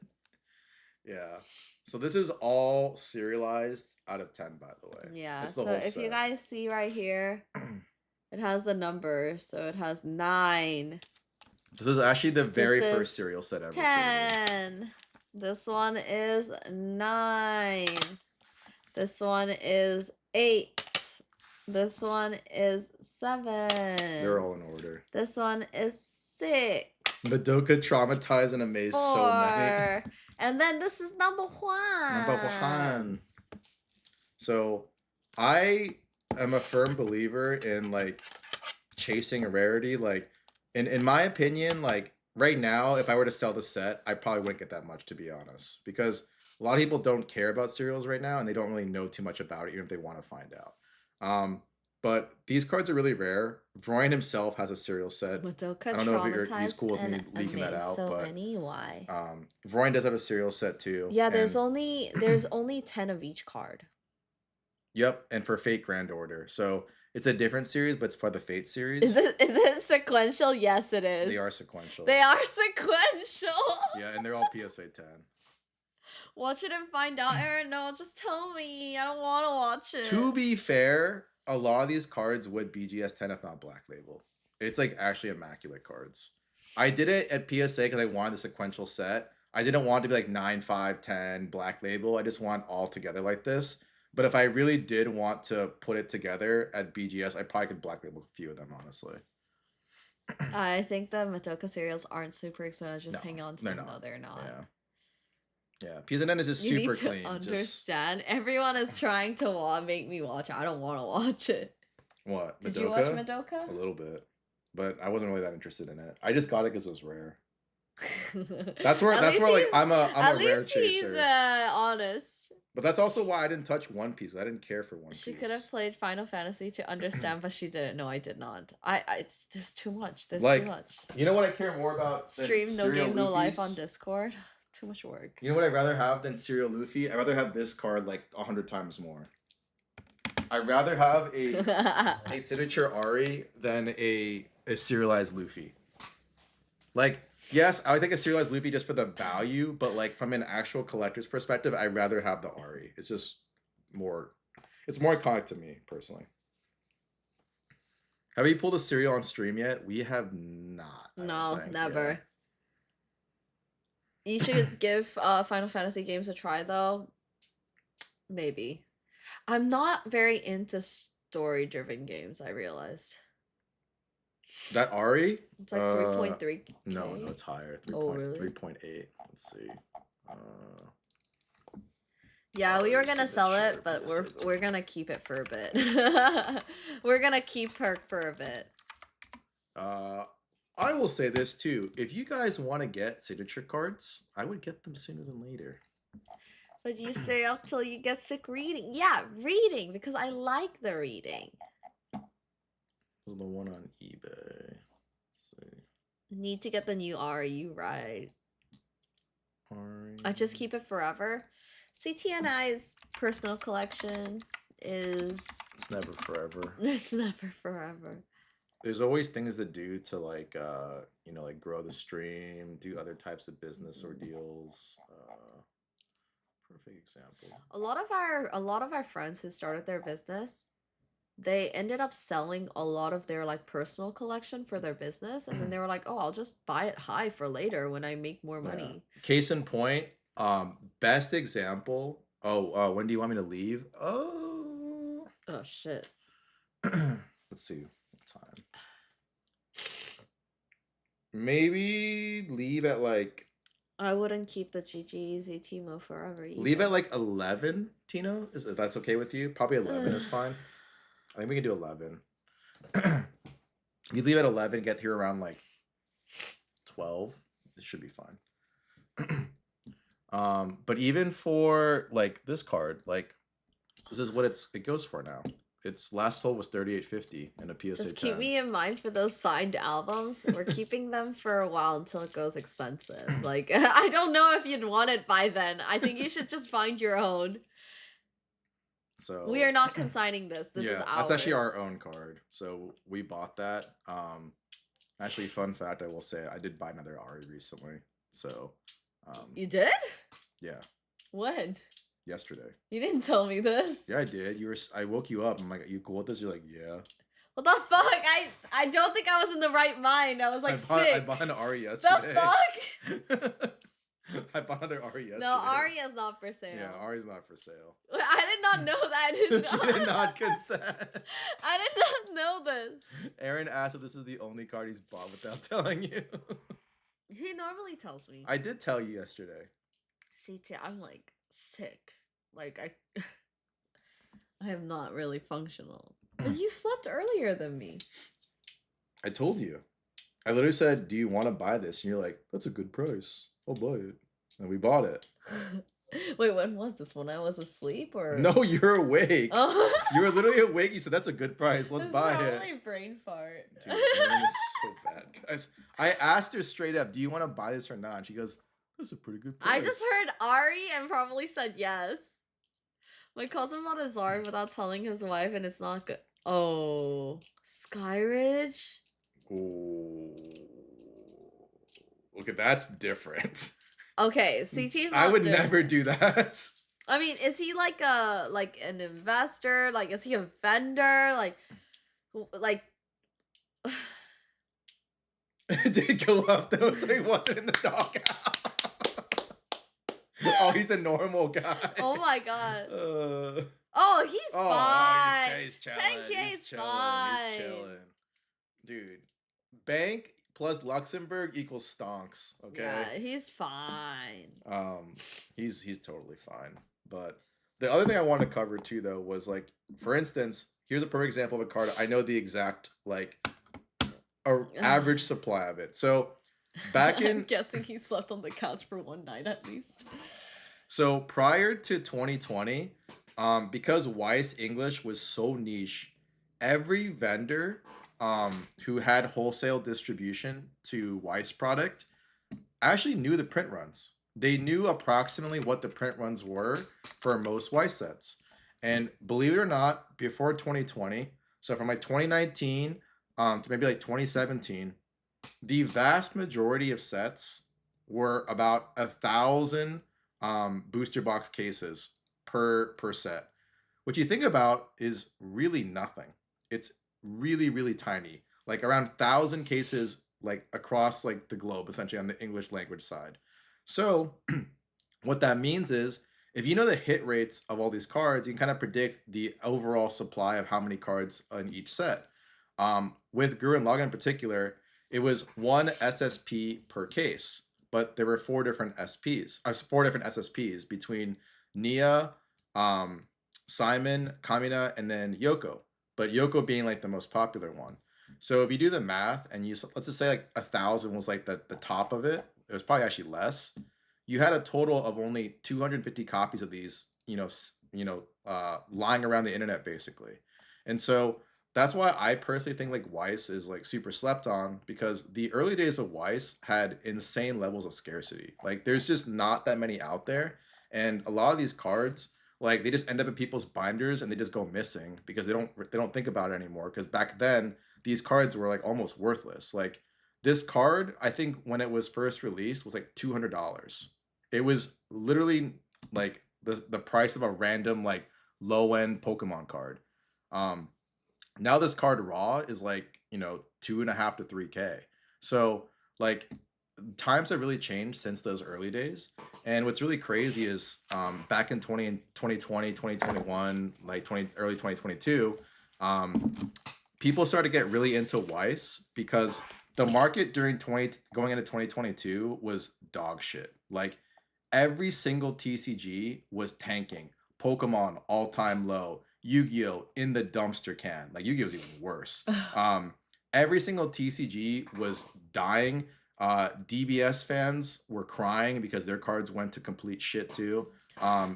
Yeah. So this is all serialized out of 10, by the way. Yeah, so if you guys see right here, it has the number. So it has 9. This is actually the very first cereal set ever. 10. This one is 9. This one is 8. This one is 7. They're all in order. This one is 6. Madoka traumatized and amazed 4. so many. And then this is number 1. Number 1. So I am a firm believer in like chasing a rarity. Like in my opinion, like right now, if I were to sell the set, I probably wouldn't get that much, to be honest, because a lot of people don't care about cereals right now and they don't really know too much about it, even if they want to find out. But these cards are really rare. Vroin himself has a cereal set. Madoka I don't know if he's cool with me leaking that out, so but many. Why? Vroin does have a cereal set too. Yeah, there's only 10 of each card. Yep, and for Fate Grand Order. So it's a different series, but it's part of the Fate series. Is it sequential? Yes, it is. They are sequential. They are sequential. Yeah, and they're all PSA 10. Watch it and find out, Aaron. No, just tell me. I don't want to watch it. To be fair, a lot of these cards would BGS 10 if not Black Label. It's like actually immaculate cards. I did it at PSA because I wanted the sequential set. I didn't want it to be like 9, 5, 10 Black Label. I just want all together like this. But if I really did want to put it together at BGS, I probably could Black Label a few of them, honestly. I think the Madoka cereals aren't super expensive. Just hang on to them. Not. No, they're not. Yeah. Yeah, PSA 10 is just you super need to clean. Understand? Everyone is trying to make me watch it. I don't want to watch it. What? Madoka? Did you watch Madoka? A little bit, but I wasn't really that interested in it. I just got it because it was rare. That's where like I'm a rare chaser. He's honest. But that's also why I didn't touch One Piece. I didn't care for One Piece. She could have played Final Fantasy to understand, but she didn't. No, I did not. There's too much. There's too much. You know what I care more about? Stream No Game No Life on Discord. Too much work. You know what I'd rather have than Serial Luffy? I'd rather have this card like 100 times more. I'd rather have a signature Ari than a serialized Luffy. Like, yes, I would take a serialized Luffy just for the value, but like from an actual collector's perspective, I'd rather have the Ari. It's just more, it's more iconic to me personally. Have you pulled a serial on stream yet? We have not. No, never. Yeah. You should give Final Fantasy games a try, though. Maybe. I'm not very into story-driven games, I realized. That Ari? It's like 3.3K. No, it's higher. 3.8. Let's see. Yeah, we were gonna sell it, but we're gonna keep it for a bit. We're gonna keep her for a bit. I will say this too. If you guys want to get signature cards, I would get them sooner than later. But you stay up till you get sick reading. Yeah, reading, because I like the reading. There's the one on eBay. Let's see. Need to get the new RU right. RU. I just keep it forever. CTNI's personal collection is... It's never forever. It's never forever. There's always things to do to like like grow the stream, do other types of business or deals. Perfect example. A lot of our friends who started their business, they ended up selling a lot of their like personal collection for their business, and then they were like, "Oh, I'll just buy it high for later when I make more money." Yeah. Case in point, best example. When do you want me to leave? Oh shit. Let's see. Time. Maybe leave at like I wouldn't keep the GG Easy Teemo forever either. Leave it like 11, Tino. If that's okay with you? Probably 11 is fine. I think we can do 11. You leave at 11, get here around like 12. It should be fine. But even for like this card, like this is what it goes for now. Its last sold was 38.50 in a PSA 10. Just keep me in mind for those signed albums. We're keeping them for a while until it goes expensive. Like, I don't know if you'd want it by then. I think you should just find your own. So we are not consigning this. This is ours. That's actually our own card. So we bought that. Actually, fun fact, I will say, I did buy another Ari recently. So you did? Yeah. When? Yesterday. You didn't tell me this. Yeah, I did. I woke you up. I'm like, "Are you cool with this?" You're like, "Yeah." What the fuck? I don't think I was in the right mind. I was like sick. I bought an Ari yesterday. The fuck? I bought another Ari yesterday. No, Ari is not for sale. Yeah, Ari's not for sale. I did not know that. She did not consent. I did not know this. Aaron asked if this is the only card he's bought without telling you. He normally tells me. I did tell you yesterday. CT, I'm like sick. Like I am not really functional. But you slept earlier than me. I told you. I literally said, "Do you want to buy this?" And you're like, "That's a good price. I'll buy it." And we bought it. Wait, when was this? When I was asleep or? No, you're awake. Oh. You were literally awake. You said, "That's a good price. Let's buy it." This is brain fart. Dude, Aaron is so bad, guys. I asked her straight up, "Do you want to buy this or not?" And she goes, "That's a pretty good price." I just heard Ari and probably said yes. My cousin bought a Zard without telling his wife, and it's not good. Oh, Skyridge? Oh. Okay, that's different. Okay, CT's not I would different. never do that. I mean, is he like an investor? Like, is he a vendor? Like It did go up though, so he wasn't in the doghouse. Oh, he's a normal guy. Oh my god. He's Oh, fine. he's chilling. 10K is fine. He's chilling. Dude, bank plus Luxembourg equals stonks. Okay. Yeah, he's fine. He's totally fine. But the other thing I wanted to cover too, though, was like, for instance, here's a perfect example of a card. I know the exact like average supply of it. So back in, I'm guessing he slept on the couch for one night at least. So prior to 2020, because Weiss English was so niche, every vendor who had wholesale distribution to Weiss product actually knew the print runs. They knew approximately what the print runs were for most Weiss sets. And believe it or not, before 2020, so from like 2019 to maybe like 2017, the vast majority of sets were about 1,000 booster box cases per set, which you think about is really nothing. It's really, really tiny, like around 1,000 cases like across like the globe, essentially on the English language side. So what that means is if you know the hit rates of all these cards, you can kind of predict the overall supply of how many cards in each set. With Gurren Lagann in particular, it was one SSP per case, but there were four different SSPs between Nia, Simon, Kamina, and then Yoko. But Yoko being like the most popular one. So if you do the math and you let's just say like 1,000 was like the top of it, it was probably actually less. You had a total of only 250 copies of these, lying around the internet basically. And so that's why I personally think like Weiss is like super slept on, because the early days of Weiss had insane levels of scarcity. Like there's just not that many out there, and a lot of these cards, like they just end up in people's binders and they just go missing because they don't think about it anymore. Because back then these cards were like almost worthless. Like this card, I think when it was first released was like $200. It was literally like the price of a random like low end Pokemon card. Now this card raw is like 2.5 to 3K. So like times have really changed since those early days. And what's really crazy is back in 2020, 2021, like early 2022, people started to get really into Weiss because The market during 20 going into 2022 was dog shit. Like every single TCG was tanking. Pokemon all-time low. Yu-Gi-Oh in the dumpster can. Like Yu-Gi-Oh was even worse. Um, every single TCG was dying. DBS fans were crying because their cards went to complete shit too.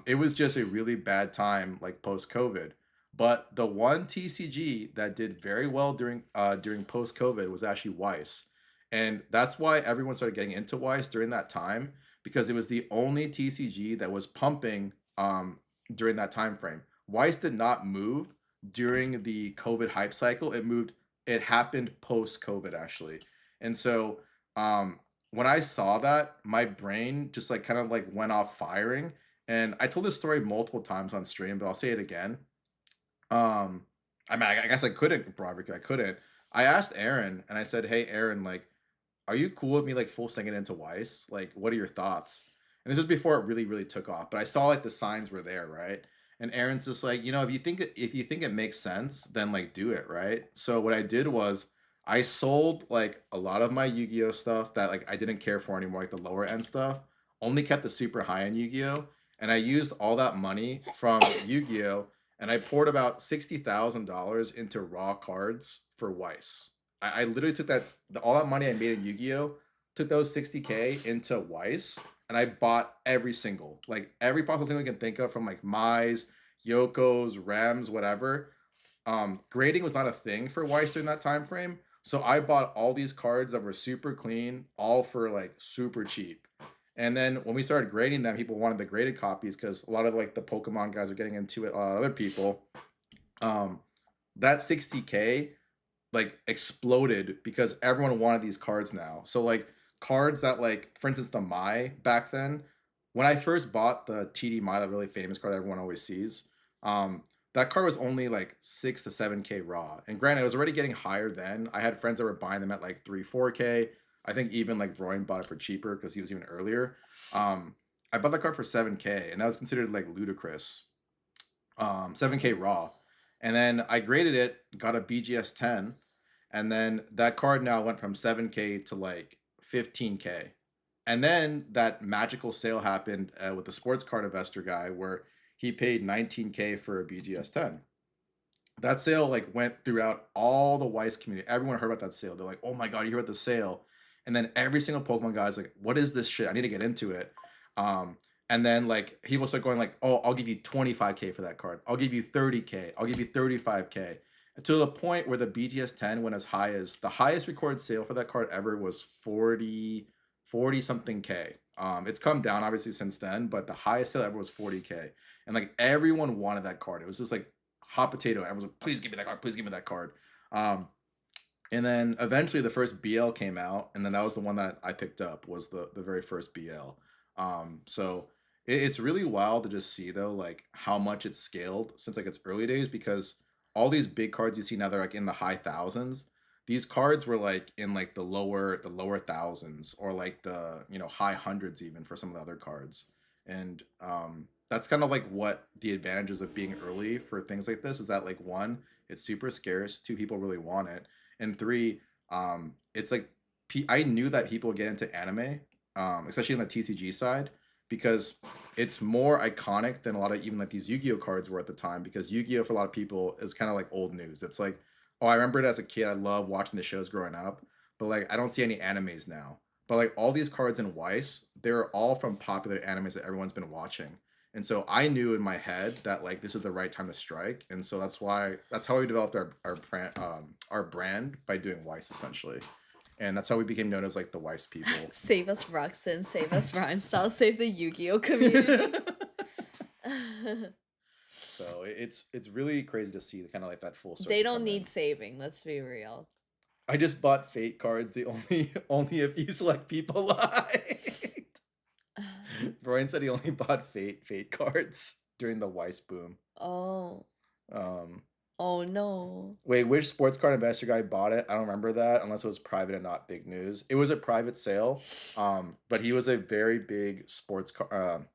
It was just a really bad time, like post-COVID. But the one TCG that did very well during post-COVID was actually Weiss. And that's why everyone started getting into Weiss during that time because it was the only TCG that was pumping during that time frame. Weiss did not move during the COVID hype cycle. It happened post-COVID actually. And so when I saw that, my brain just like kind of like went off firing. And I told this story multiple times on stream, but I'll say it again. um, I mean, I guess I couldn't, Broderick. I couldn't. I asked Aaron, and I said, "Hey, Aaron, like, are you cool with me like full singing into Weiss? Like, what are your thoughts?" And this was before it really took off, but I saw like the signs were there, right? And Aaron's just like, if you think it makes sense, then like do it, right? So what I did was I sold like a lot of my Yu-Gi-Oh stuff that like I didn't care for anymore, like the lower end stuff. Only kept the super high end Yu-Gi-Oh, and I used all that money from Yu-Gi-Oh and I poured about $60,000 into raw cards for Weiss. I literally took all that money I made in Yu-Gi-Oh, took those 60K into Weiss, and I bought like every possible thing I can think of from like Mize, Yoko's, Rems, whatever. Grading was not a thing for Weiss during that time frame. So I bought all these cards that were super clean, all for like super cheap. And then when we started grading them, people wanted the graded copies because a lot of like the Pokemon guys are getting into it. A lot of other people, um, that 60K like exploded because everyone wanted these cards now. So like cards that like, for instance, the Mai back then, when I first bought the TD Mai, that really famous card that everyone always sees, um, that card was only like 6 to 7K raw. And granted, it was already getting higher then. I had friends that were buying them at like 3, 4K. I think even like Vroin bought it for cheaper because he was even earlier. Um, I bought that card for 7K, and that was considered like ludicrous. 7K raw. And then I graded it, got a BGS 10, and then that card now went from 7K to like 15K. And then that magical sale happened with the sports card investor guy where he paid 19K for a BGS 10. That sale like went throughout all the Weiss community. Everyone heard about that sale. They're like, "Oh my god, you heard about the sale?" And then every single Pokemon guy is like, "What is this shit? I need to get into it." Um, and then like people start going like, "Oh, I'll give you 25K for that card. I'll give you 30K. I'll give you 35K." To the point where the BTS 10 went as high as the highest recorded sale for that card ever was 40 something K. It's come down obviously since then, but the highest sale ever was 40K. And like everyone wanted that card. It was just like hot potato. Everyone's like, please give me that card. Please give me that card. Um, and then eventually the first BL came out, and then that was the one that I picked up was the very first BL. So it's really wild to just see though like how much it's scaled since like its early days because all these big cards you see now they're like in the high thousands. These cards were like in like the lower thousands or like the high hundreds even for some of the other cards. And that's kind of like what the advantages of being early for things like this is that like one, it's super scarce, two, people really want it, and three, it's like I knew that people get into anime, especially on the TCG side, because it's more iconic than a lot of even like these Yu-Gi-Oh cards were at the time. Because Yu-Gi-Oh for a lot of people is kind of like old news. It's like, oh, I remember it as a kid. I love watching the shows growing up, but like I don't see any animes now. But like all these cards in Weiss, they're all from popular animes that everyone's been watching. And so I knew in my head that like this is the right time to strike, and so that's how we developed our brand by doing Weiss essentially, and that's how we became known as like the Weiss people. Save us, Roxton. Save us, Rhymestyle. Save the Yu-Gi-Oh community. So it's really crazy to see kind of like that full circle. They don't come need in. saving. Let's be real. I just bought Fate cards. The only a few select people liked. Brian said he only bought Fate cards during the Weiss boom. Oh. Um, Oh no. Wait, which sports card investor guy bought it? I don't remember that unless it was private and not big news. It was a private sale, but he was a very big sports car.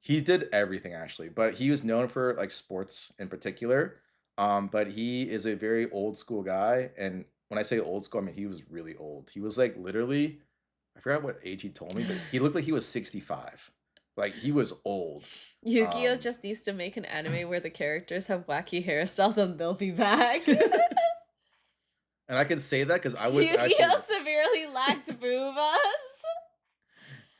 He did everything actually, but he was known for like sports in particular. But he is a very old school guy, and when I say old school, I mean he was really old. He was like literally, I forgot what age he told me, but he looked like he was 65. Like he was old. Yu-Gi-Oh Um, just needs to make an anime where the characters have wacky hairstyles and they'll be back. and I can say that because I was actually. Yu-Gi-Oh severely lacked boobas.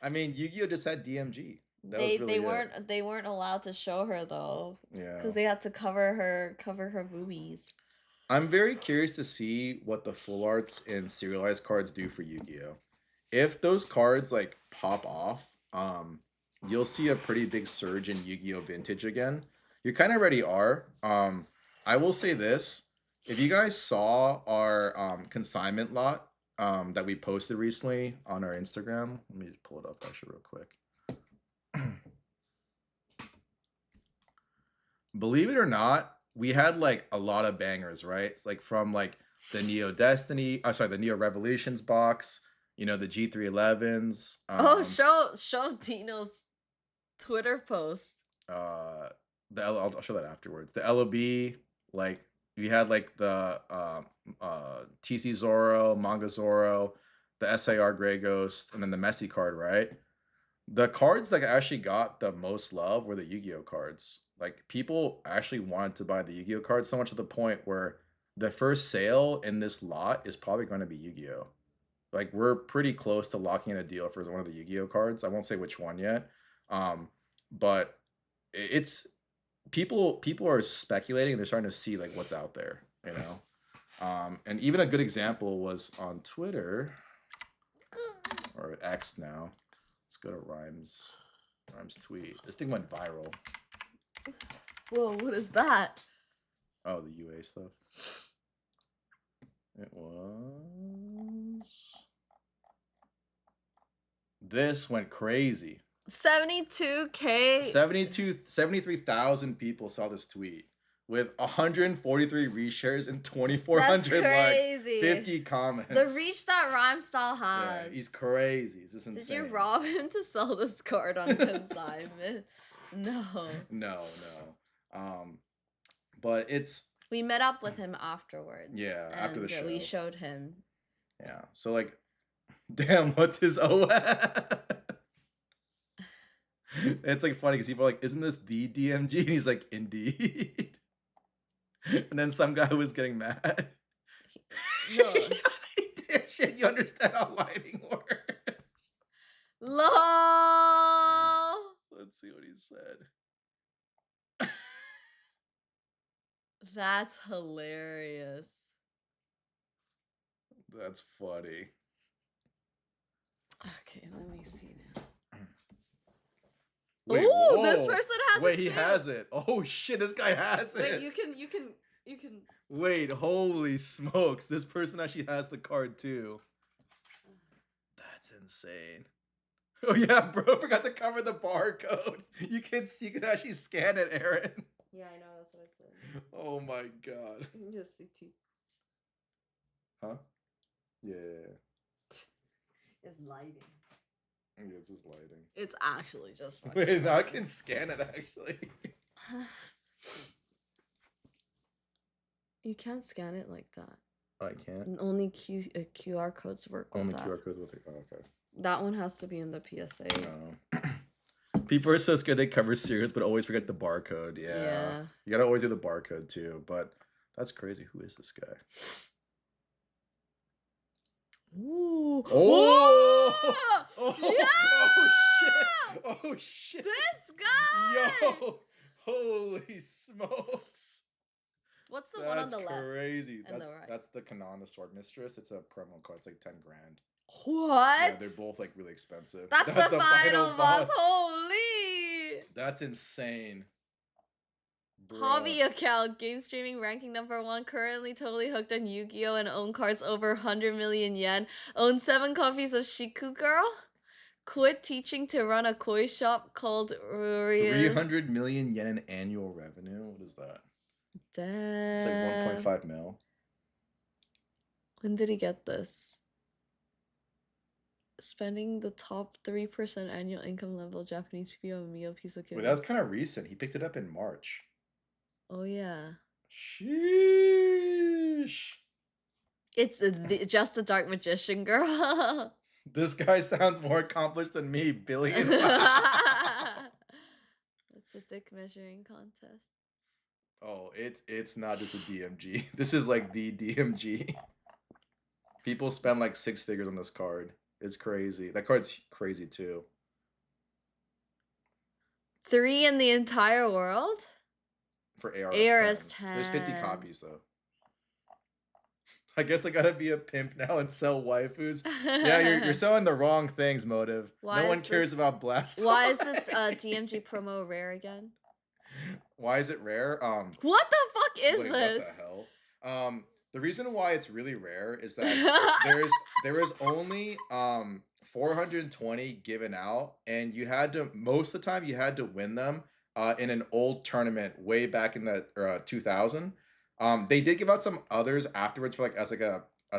I mean, Yu-Gi-Oh just had DMG. That was They really it. they weren't allowed to show her though, Yeah. because they had to cover her boobies. I'm very curious to see what the full arts and serialized cards do for Yu-Gi-Oh. If those cards like pop off, you'll see a pretty big surge in Yu-Gi-Oh vintage again. You kind of already are. I will say this: if you guys saw our consignment lot that we posted recently on our Instagram, let me just pull it up actually real quick. Believe it or not, we had like a lot of bangers, right? It's like from like the Neo Destiny, the Neo Revolutions box, you know, the G311s. Oh, show Dino's Twitter post. I'll show that afterwards. The LOB, like we had like the TC Zoro, Manga Zoro, the SAR Grey Ghost, and then the Messi card, right? The cards that actually got the most love were the Yu-Gi-Oh cards. Like people actually wanted to buy the Yu-Gi-Oh cards so much to the point where the first sale in this lot is probably going to be Yu-Gi-Oh. Like we're pretty close to locking in a deal for one of the Yu-Gi-Oh cards. I won't say which one yet. But it's people are speculating and they're starting to see like what's out there, you know. And even a good example was on Twitter or X now. Let's go to Rhymes tweet. This thing went viral. Whoa, what is that? Oh, the UA stuff. It was. This went crazy. 72K. 73,000 people saw this tweet with 143 reshares and 2,400 likes, 50 comments. The reach that Rhyme Style has. Yeah, he's crazy. It's just insane. Did you rob him to sell this card on consignment? No. No. But it's. We met up with him afterwards. Yeah, after the show. We showed him. Yeah, so like, damn, what's his OS? It's like funny because people are like, isn't this the DMG? And he's like, indeed. And then some guy was getting mad. No. Damn shit, you understand how lighting works. LOL. Let's see what he said. That's hilarious. That's funny. Okay, let me see now. Wait, oh, this person has it. Wait, he has it. Oh shit, this guy has it. Wait, you can. Wait, holy smokes! This person actually has the card too. That's insane. Oh yeah, bro, forgot to cover the barcode. You can actually scan it, Aaron. Yeah, I know, that's what I said. Oh my god. Just CT. Huh? Yeah. It's lighting. Yeah, it's just lighting. It's actually just fucking Wait, now I can scan it actually. You can't scan it like that. I can't. Only QR codes work with Only that. QR codes with it. Oh, okay. That one has to be in the PSA. Oh. People are so scared they cover series, but always forget the barcode. Yeah. You gotta always do the barcode too. But that's crazy. Who is this guy? Ooh. Oh! Oh! Yeah! Oh shit! Oh shit! This guy! Yo! Holy smokes! What's the one on the left? That's crazy. And the right? That's the Kanan, the Sword Mistress. It's a promo card. It's like 10 grand. What? Yeah, they're both like really expensive. That's the final boss. Holy! That's insane. Bruh. Hobby account, game streaming ranking #1, currently totally hooked on Yu-Gi-Oh! And own cards over 100 million yen. Own 7 copies of Shiku Girl. Quit teaching to run a koi shop called 300 million yen in annual revenue? What is that? Damn. It's like 1.5 mil. When did he get this? Spending the top 3% annual income level Japanese people of a meal piece of cake. Wait, that was kind of recent. He picked it up in March. Oh, yeah. Sheesh. It's just a dark magician girl. This guy sounds more accomplished than me, Billion. It's a dick measuring contest. Oh, it's not just a DMG. This is like the DMG. People spend like 6 figures on this card. It's crazy. That card's crazy too. 3 in the entire world? For ARS, ARS 10. There's 50 10. copies though. I guess I gotta be a pimp now and sell waifus. Yeah, you're selling the wrong things, Motive. Why no one is cares this- about Blast. Why is this DMG promo rare again? Why is it rare? What the fuck is wait, this? What the hell? The reason why it's really rare is that there is only 420 given out, and you had to most of the time you had to win them in an old tournament way back in the 2000. They did give out some others afterwards for as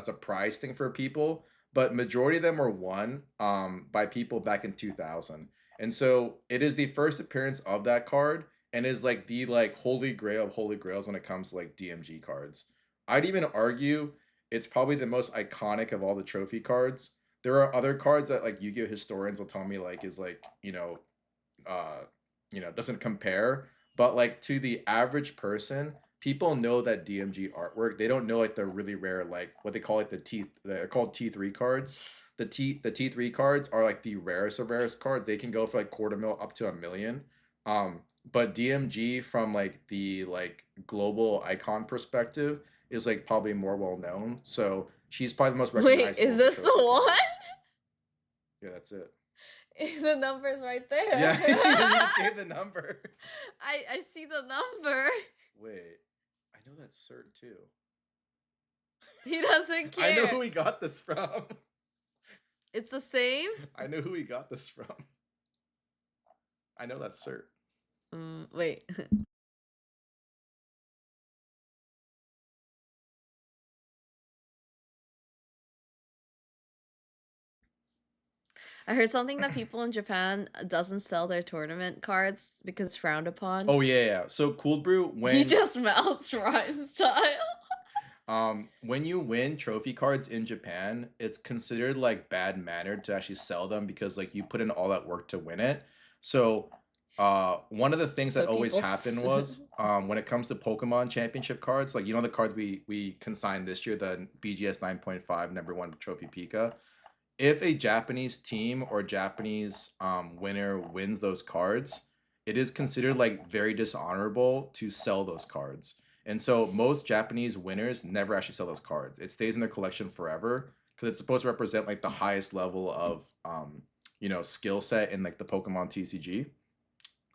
a prize thing for people, but majority of them were won by people back in 2000. And so it is the first appearance of that card, and is like the holy grail of holy grails when it comes to like DMG cards. I'd even argue it's probably the most iconic of all the trophy cards. There are other cards that like Yu-Gi-Oh historians will tell me like is like, doesn't compare, but like to the average person, people know that DMG artwork. They don't know like the really rare like what they call like they're called T3 cards. The T3 cards are like the rarest of rarest cards. They can go for like quarter mil up to $1 million. But DMG from like the global icon perspective is like probably more well known. So she's probably the most recognizable. Wait, is this the one? Cards. Yeah, that's it. The number's right there. Yeah, he just gave the number. I see the number. Wait, I know that's cert too. He doesn't care. I know who he got this from. It's the same? I know who he got this from. I know that's cert. Wait. I heard something that people in Japan doesn't sell their tournament cards because it's frowned upon. Oh yeah. So Cold Brew when he just mouths Ryan style. When you win trophy cards in Japan, it's considered like bad mannered to actually sell them because like you put in all that work to win it. So one of the things that always happened was when it comes to Pokemon championship cards, like the cards we consigned this year, the BGS 9.5 #1 trophy Pika. If a Japanese team or Japanese winner wins those cards, it is considered like very dishonorable to sell those cards. And so most Japanese winners never actually sell those cards. It stays in their collection forever because it's supposed to represent like the highest level of skill set in like the Pokemon TCG.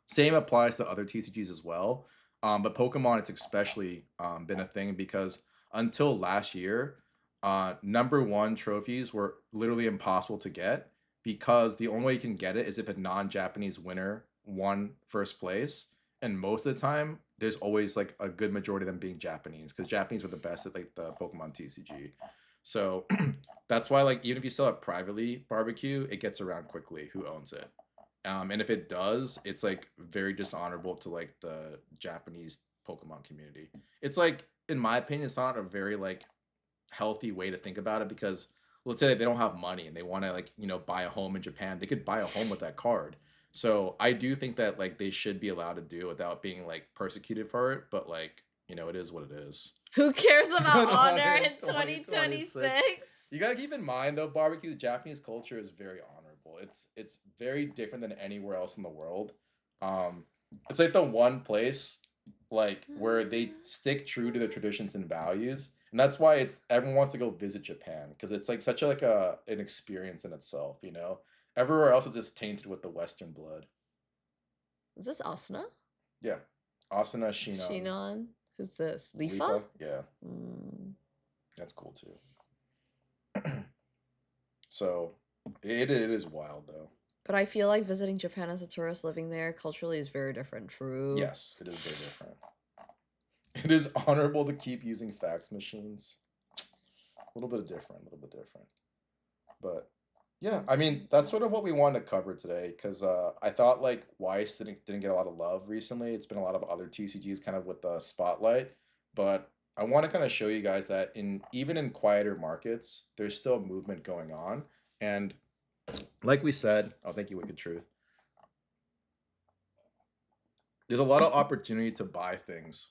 Same applies to other TCGs as well. But Pokemon, it's especially been a thing because until last year, #1 trophies were literally impossible to get because the only way you can get it is if a non-Japanese winner won first place. And most of the time, there's always like a good majority of them being Japanese because Japanese were the best at like the Pokemon TCG. So that's why like even if you sell it privately, barbecue, it gets around quickly who owns it. And if it does, it's like very dishonorable to like the Japanese Pokemon community. It's like, in my opinion, it's not a very like healthy way to think about it because let's say they don't have money and they want to like buy a home in Japan, they could buy a home with that card. So I do think that like they should be allowed to do it without being like persecuted for it, but like it is what it is. Who cares about honor in 2026? You gotta keep in mind though, barbecue, the Japanese culture is very honorable. It's very different than anywhere else in the world. It's like the one place like where they stick true to their traditions and values. And that's why everyone wants to go visit Japan because it's like such an experience in itself, Everywhere else is just tainted with the Western blood. Is this Asuna? Yeah. Asuna, Shinon. Shinon? Who's this? Lifa? Lifa? Yeah. Mm. That's cool too. So it is wild though. But I feel like visiting Japan as a tourist living there culturally is very different. True. Yes, it is very different. It is honorable to keep using fax machines. A little bit different. But yeah, I mean, that's sort of what we wanted to cover today because I thought like Weiss didn't get a lot of love recently. It's been a lot of other TCGs kind of with the spotlight. But I want to kind of show you guys that even in quieter markets, there's still movement going on. And like we said, oh, thank you, Wicked Truth. There's a lot of opportunity to buy things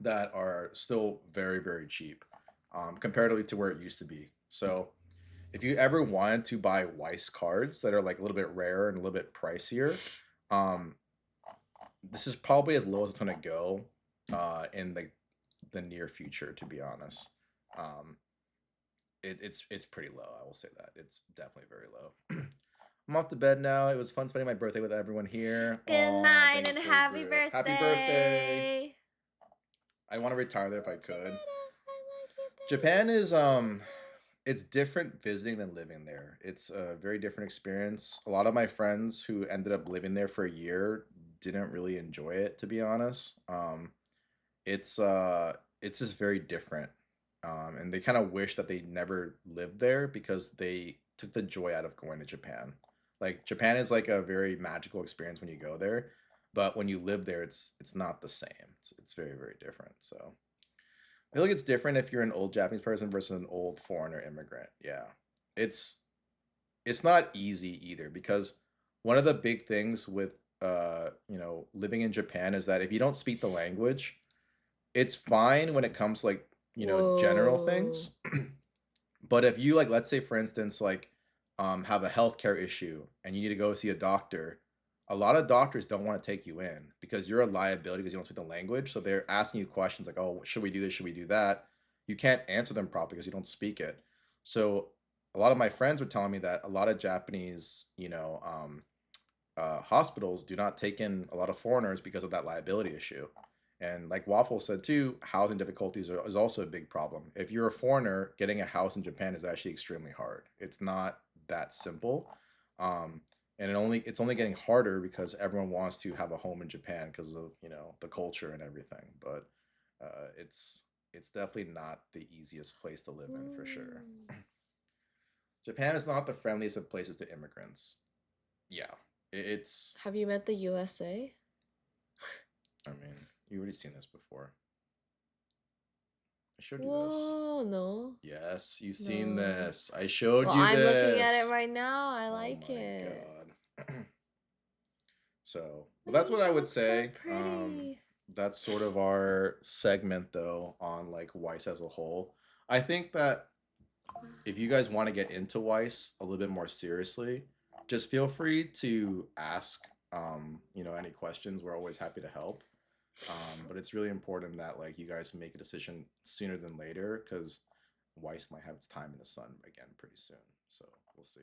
that are still very, very cheap comparatively to where it used to be. So if you ever wanted to buy Weiss cards that are like a little bit rarer and a little bit pricier, um, this is probably as low as it's going to go in the near future, to be honest. Um, it's pretty low. I will say that it's definitely very low. I'm off to bed now. It was fun spending my birthday with everyone here. Good Aw, night thanks, and Big happy Brit. birthday. Happy birthday! I want to retire there if I could. Japan is it's different visiting than living there. It's a very different experience. A lot of my friends who ended up living there for a year didn't really enjoy it, to be honest. It's just very different. And they kind of wish that they never lived there because they took the joy out of going to Japan. Like Japan is like a very magical experience when you go there, but when you live there, it's not the same. It's very, very different. So I feel like it's different if you're an old Japanese person versus an old foreigner immigrant. Yeah. It's it's not easy either because one of the big things with living in Japan is that if you don't speak the language, it's fine when it comes to like, general Whoa. things. But if you like, let's say for instance, like have a healthcare issue and you need to go see a doctor, a lot of doctors don't want to take you in because you're a liability because you don't speak the language. So they're asking you questions like, oh, should we do this? Should we do that? You can't answer them properly because you don't speak it. So a lot of my friends were telling me that a lot of Japanese, hospitals do not take in a lot of foreigners because of that liability issue. And like Waffle said too, housing difficulties is also a big problem. If you're a foreigner, getting a house in Japan is actually extremely hard. It's not that simple. Um, and it's only getting harder because everyone wants to have a home in Japan because of, the culture and everything. But it's definitely not the easiest place to live in for sure. Ooh. Japan is not the friendliest of places to immigrants. Yeah, it's. Have you met the USA? I mean, you already seen this before. I showed you this. Whoa, no. Yes, you've seen No. this. I showed Well, you I'm looking at it this. right now. I Oh like my it. god. So, well, that's what I would Looks so say. pretty. That's sort of our segment though on like Weiss as a whole. I think that if you guys want to get into Weiss a little bit more seriously, just feel free to ask any questions. We're always happy to help. But it's really important that like you guys make a decision sooner than later because Weiss might have its time in the sun again pretty soon. So we'll see.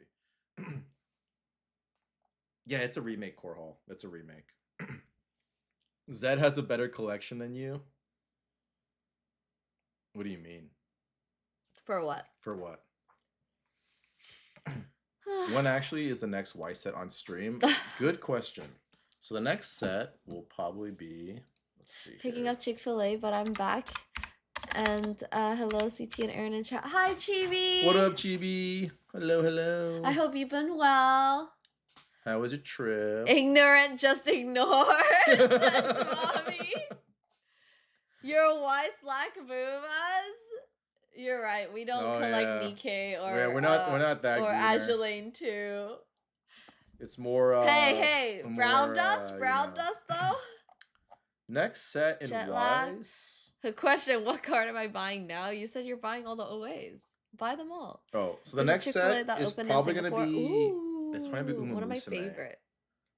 Yeah, it's a remake, Core Hall. It's a remake. Zed has a better collection than you. What do you mean? For what? For what? When actually is the next Weiss set on stream? Good question. So the next set will probably be. Let's see. Picking here. up Chick-fil-A, but I'm back. And hello, CT and Aaron in chat. Hi, Chibi. What up, Chibi? Hello, hello. I hope you've been well. How was your trip? Ignorant, just ignore. Says mommy. Your Weiss like boobas. You're right. We don't collect yeah. Nikkei or we're not that or gooner. Azulane too. It's more. Hey, more, brown dust though. Next set in Jet lag. Weiss. Question: what card am I buying now? You said you're buying all the OAs. Buy them all. Oh, so the There's a next Chick-fil-A set that is opened in probably gonna Singapore. be. Ooh, It's probably gonna be one of my Umamusume. favorite.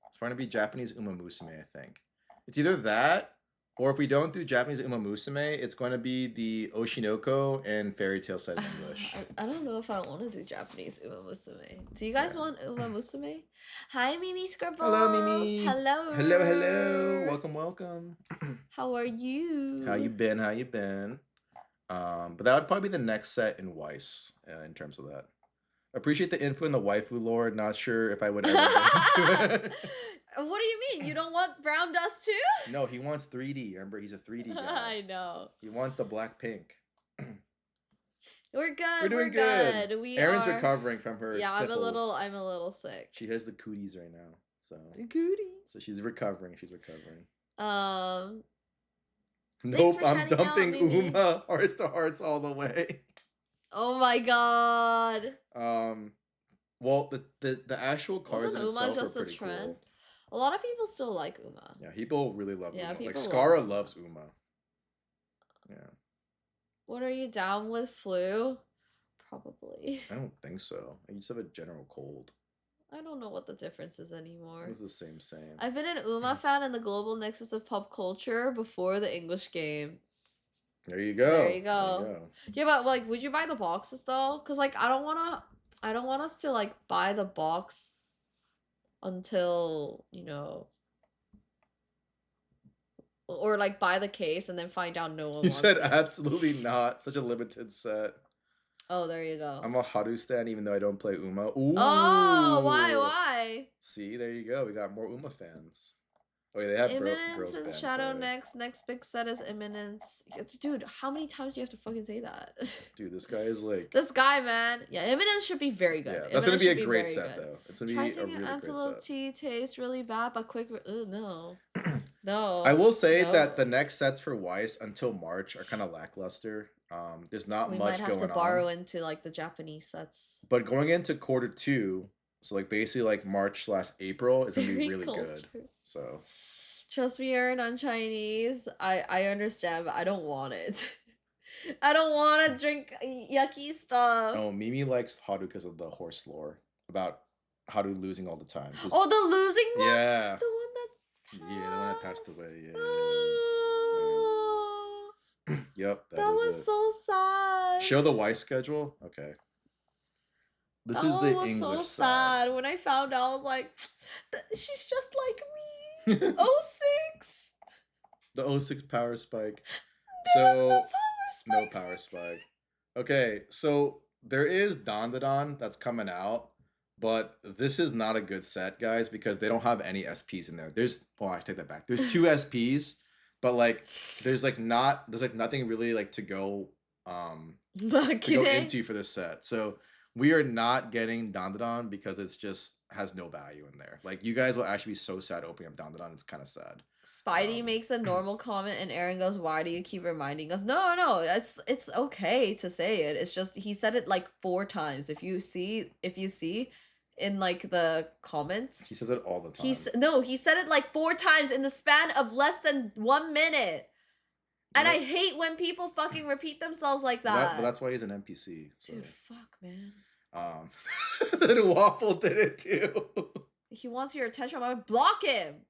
It's going to be Japanese Umamusume, I think. It's either that, or if we don't do Japanese Umamusume, it's going to be the Oshinoko and Fairy Tale set in English. I don't know if I want to do Japanese Umamusume. Do you guys want Umamusume? Hi, Mimi Scribbles. Hello, Mimi. Hello. Hello, hello. Welcome, welcome. How are you? How you been? How you been? But that would probably be the next set in Weiss in terms of that. Appreciate the info in the waifu lore. Not sure if I would ever get into it. What do you mean? You don't want brown dust too? No, he wants 3D. Remember, he's a 3D guy. I know. He wants the black pink. We're good. We're doing good. Erin's are recovering from her sniffles. I'm a little sick. She has the cooties right now. So the cooties. So she's recovering. She's recovering. Nope, for I'm shouting out, dumping Mimi. Uma hearts to hearts all the way. Oh my god. Well, the actual cards Wasn't in Uma itself are just a pretty trend? cool. A lot of people still like Uma. Yeah, people really love Yeah, Uma. Like people love Skara Uma. loves Uma. Yeah, What are you down with, flu? Probably. I don't think so. I just have a general cold. I don't know what the difference is anymore. It's the same. I've been an Uma fan in the global nexus of pop culture before the English game. There you go. There you go. Yeah, but like, would you buy the boxes though? Cause like, I don't want us to like buy the box until or like buy the case and then find out no one You wants said it. absolutely not. Such a limited set. Oh, there you go. I'm a Haru stan even though I don't play Uma. Ooh. Oh, why? See, there you go. We got more Uma fans. Oh, yeah, they have Imminence girls and band Shadow play. next big set is Imminence. Dude, how many times do you have to fucking say that? Dude, this guy is like... This guy, man. Yeah, Imminence should be very good. Yeah, that's going to be a great very set, good. though. It's going to Try be a taking really great antelope set. tea tastes really bad, but quick. No. No. I will say no. that the next sets for Weiss until March are kind of lackluster. There's not much going on. We might have to borrow into like the Japanese sets. But going into quarter 2, so like basically like March/April is going to be really good. So... Trust me, Aaron, on Chinese. I understand, but I don't want it. I don't want to drink yucky stuff. Oh, Mimi likes Haru because of the horse lore about Haru losing all the time. Oh, the losing one? Yeah. The one that passed. Yeah, the one that passed away. Yeah. Oh. Yep. That was so sad. Show the Weiss schedule. Okay. This is the English so side. sad. When I found out, I was like, she's just like me. 06. The 06 power spike. No power spike. Okay, so there is Dandadan that's coming out, but this is not a good set, guys, because they don't have any SPs in there. I take that back. There's 2 SPs, but like there's nothing really like to go into for this set. So we are not getting Dandadan because it's just has no value in there. Like you guys will actually be so sad opening up Dandadan. It's kind of sad. Spidey makes a normal comment and Aaron goes, "Why do you keep reminding us?" No, it's okay to say it. It's just he said it like 4 times. If you see in like the comments, he says it all the time. He said it like 4 times in the span of less than 1 minute. And I hate when people fucking repeat themselves like that. But that's why he's an NPC. So. Dude, fuck, man. Then Waffle did it too. He wants your attention. I'm gonna block him.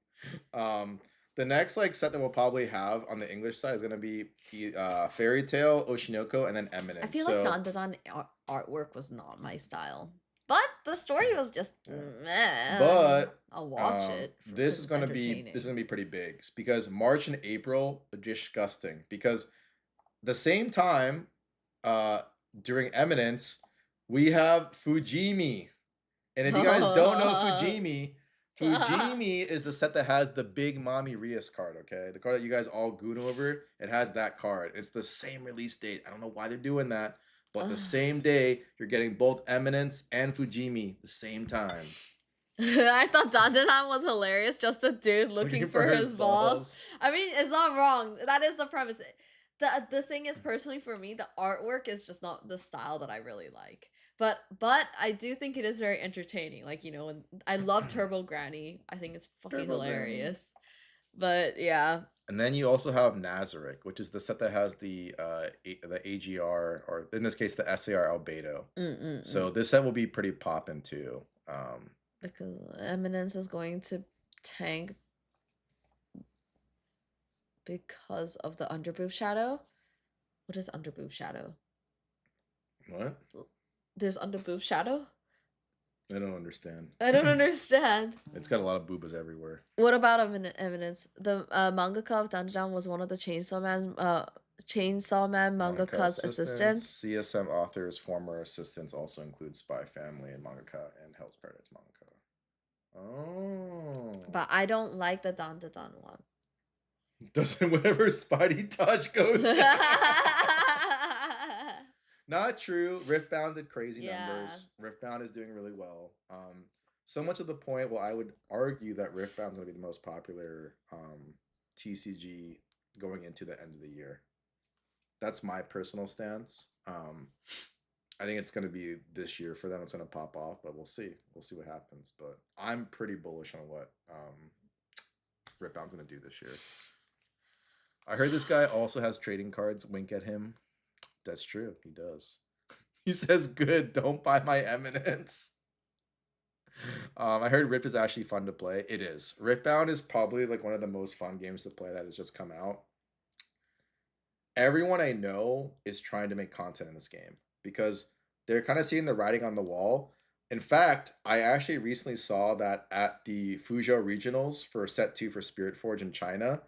The next like set that we'll probably have on the English side is gonna be Fairy Tail, Oshinoko, and then Eminence. I feel like Dandadan artwork was not my style, but the story was just meh. But I'll watch it. This is gonna be pretty big because March and April are disgusting because the same time during Eminence we have Fujimi, and if you guys don't know Fujimi is the set that has the big Mommy Rias card, okay? The card that you guys all goon over, it has that card. It's the same release date. I don't know why they're doing that, but the same day, you're getting both Eminence and Fujimi the same time. I thought Dandadan was hilarious, just a dude looking for his balls. I mean, it's not wrong. That is the premise. The thing is, personally for me, the artwork is just not the style that I really like. But I do think it is very entertaining. Like, when I love Turbo Granny. I think it's fucking hilarious. But yeah. And then you also have Nazarick, which is the set that has the AGR, or in this case, the SAR Albedo. So this set will be pretty poppin' too. Because Eminence is going to tank because of the underboob shadow. What is underboob shadow? What? There's underboob shadow? I don't understand. It's got a lot of boobas everywhere. What about Eminence? The mangaka of Dandadan was one of the Chainsaw Man mangaka's assistants. CSM author's former assistants also include Spy Family and mangaka and Hell's Paradise mangaka. Oh. But I don't like the Dandadan one. Doesn't whatever Spidey touch goes Not true. Riftbound did crazy numbers. Riftbound is doing really well. So much of the point, I would argue that Riftbound is going to be the most popular TCG going into the end of the year. That's my personal stance. I think it's going to be this year for them. It's going to pop off, but we'll see. We'll see what happens. But I'm pretty bullish on what Ripbound's going to do this year. I heard this guy also has trading cards. Wink at him. That's true. He does. He says, "Good. Don't buy my Eminence." I heard Rip is actually fun to play. It is. Ripbound is probably like one of the most fun games to play that has just come out. Everyone I know is trying to make content in this game because they're kind of seeing the writing on the wall. In fact, I actually recently saw that at the Fuzhou Regionals for Set 2 for Spirit Forge in China,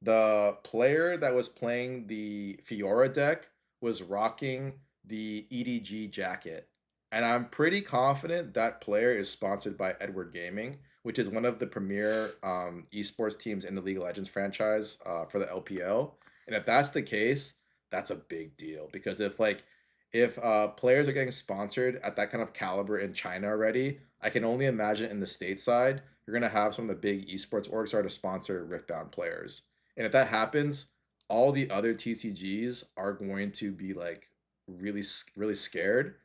the player that was playing the Fiora deck was rocking the EDG jacket. And I'm pretty confident that player is sponsored by Edward Gaming, which is one of the premier esports teams in the League of Legends franchise for the LPL. And if that's the case, that's a big deal because if players are getting sponsored at that kind of caliber in China already, I can only imagine in the stateside, you're going to have some of the big esports orgs start to sponsor Riftbound players. And if that happens, all the other TCGs are going to be like really, really scared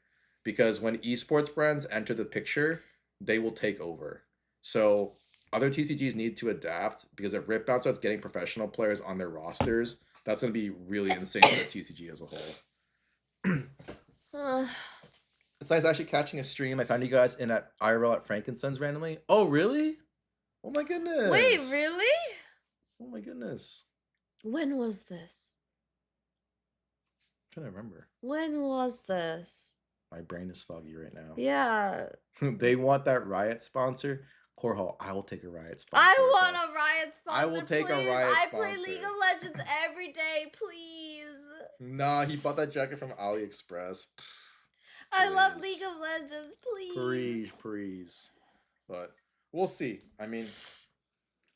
because when esports brands enter the picture, they will take over. So other TCGs need to adapt because if Riftbound starts getting professional players on their rosters, that's going to be really insane for the TCG as a whole. It's nice actually catching a stream. I found you guys in at IRL at Frankenstein's randomly. Oh, really? Oh my goodness. Wait, really? Oh my goodness. When was this? I'm trying to remember. When was this? My brain is foggy right now. Yeah. They want that Riot sponsor. Corhall, I will take a Riot sponsor. I want a Riot sponsor. I will take please. a Riot I sponsor. play League of Legends every day, please. Nah, he bought that jacket from AliExpress. I love League of Legends, please. Please. But we'll see. I mean,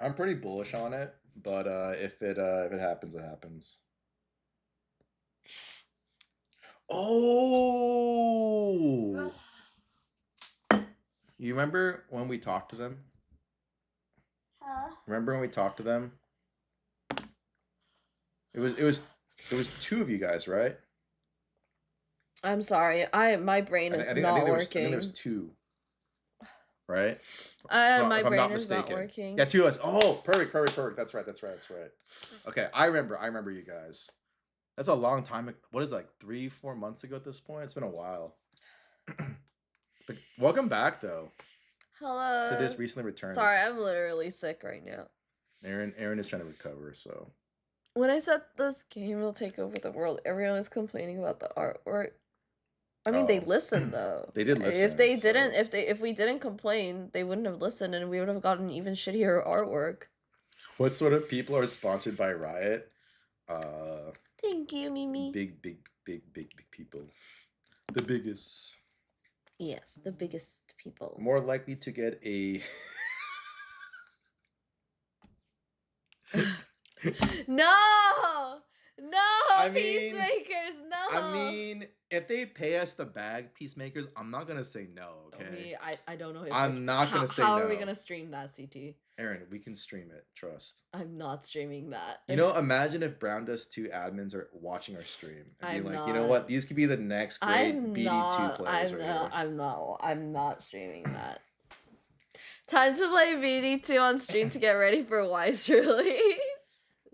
I'm pretty bullish on it, but if it happens, it happens. Oh. You remember when we talked to them? Huh? Remember when we talked to them? It was two of you guys, right? I'm sorry. My brain is not working. I think there was two. Right? My brain is not working. Yeah, two of us. Oh, perfect. That's right. Okay, I remember you guys. That's a long time. What is it, like 3-4 months ago at this point? It's been a while. But welcome back, though. Hello. So this recently returned. Sorry, I'm literally sick right now. Aaron is trying to recover, so. When I said this game will take over the world, everyone is complaining about the artwork. I mean, they listened though. They did listen. If we didn't complain, they wouldn't have listened, and we would have gotten even shittier artwork. What sort of people are sponsored by Riot? Thank you, Mimi. Big people. The biggest. Yes, the biggest people. More likely to get a. No, Peacemakers, no. I mean, if they pay us the bag, Peacemakers, I'm not gonna say no. Okay. I don't know. I'm not gonna say no. How are we gonna stream that, CT? Aaron, we can stream it. Trust. I'm not streaming that. You know, imagine if Brown Dust 2 admins are watching our stream and being like, you know what? These could be the next great BD2 players. I'm not streaming that. Time to play BD2 on stream to get ready for Weiss release.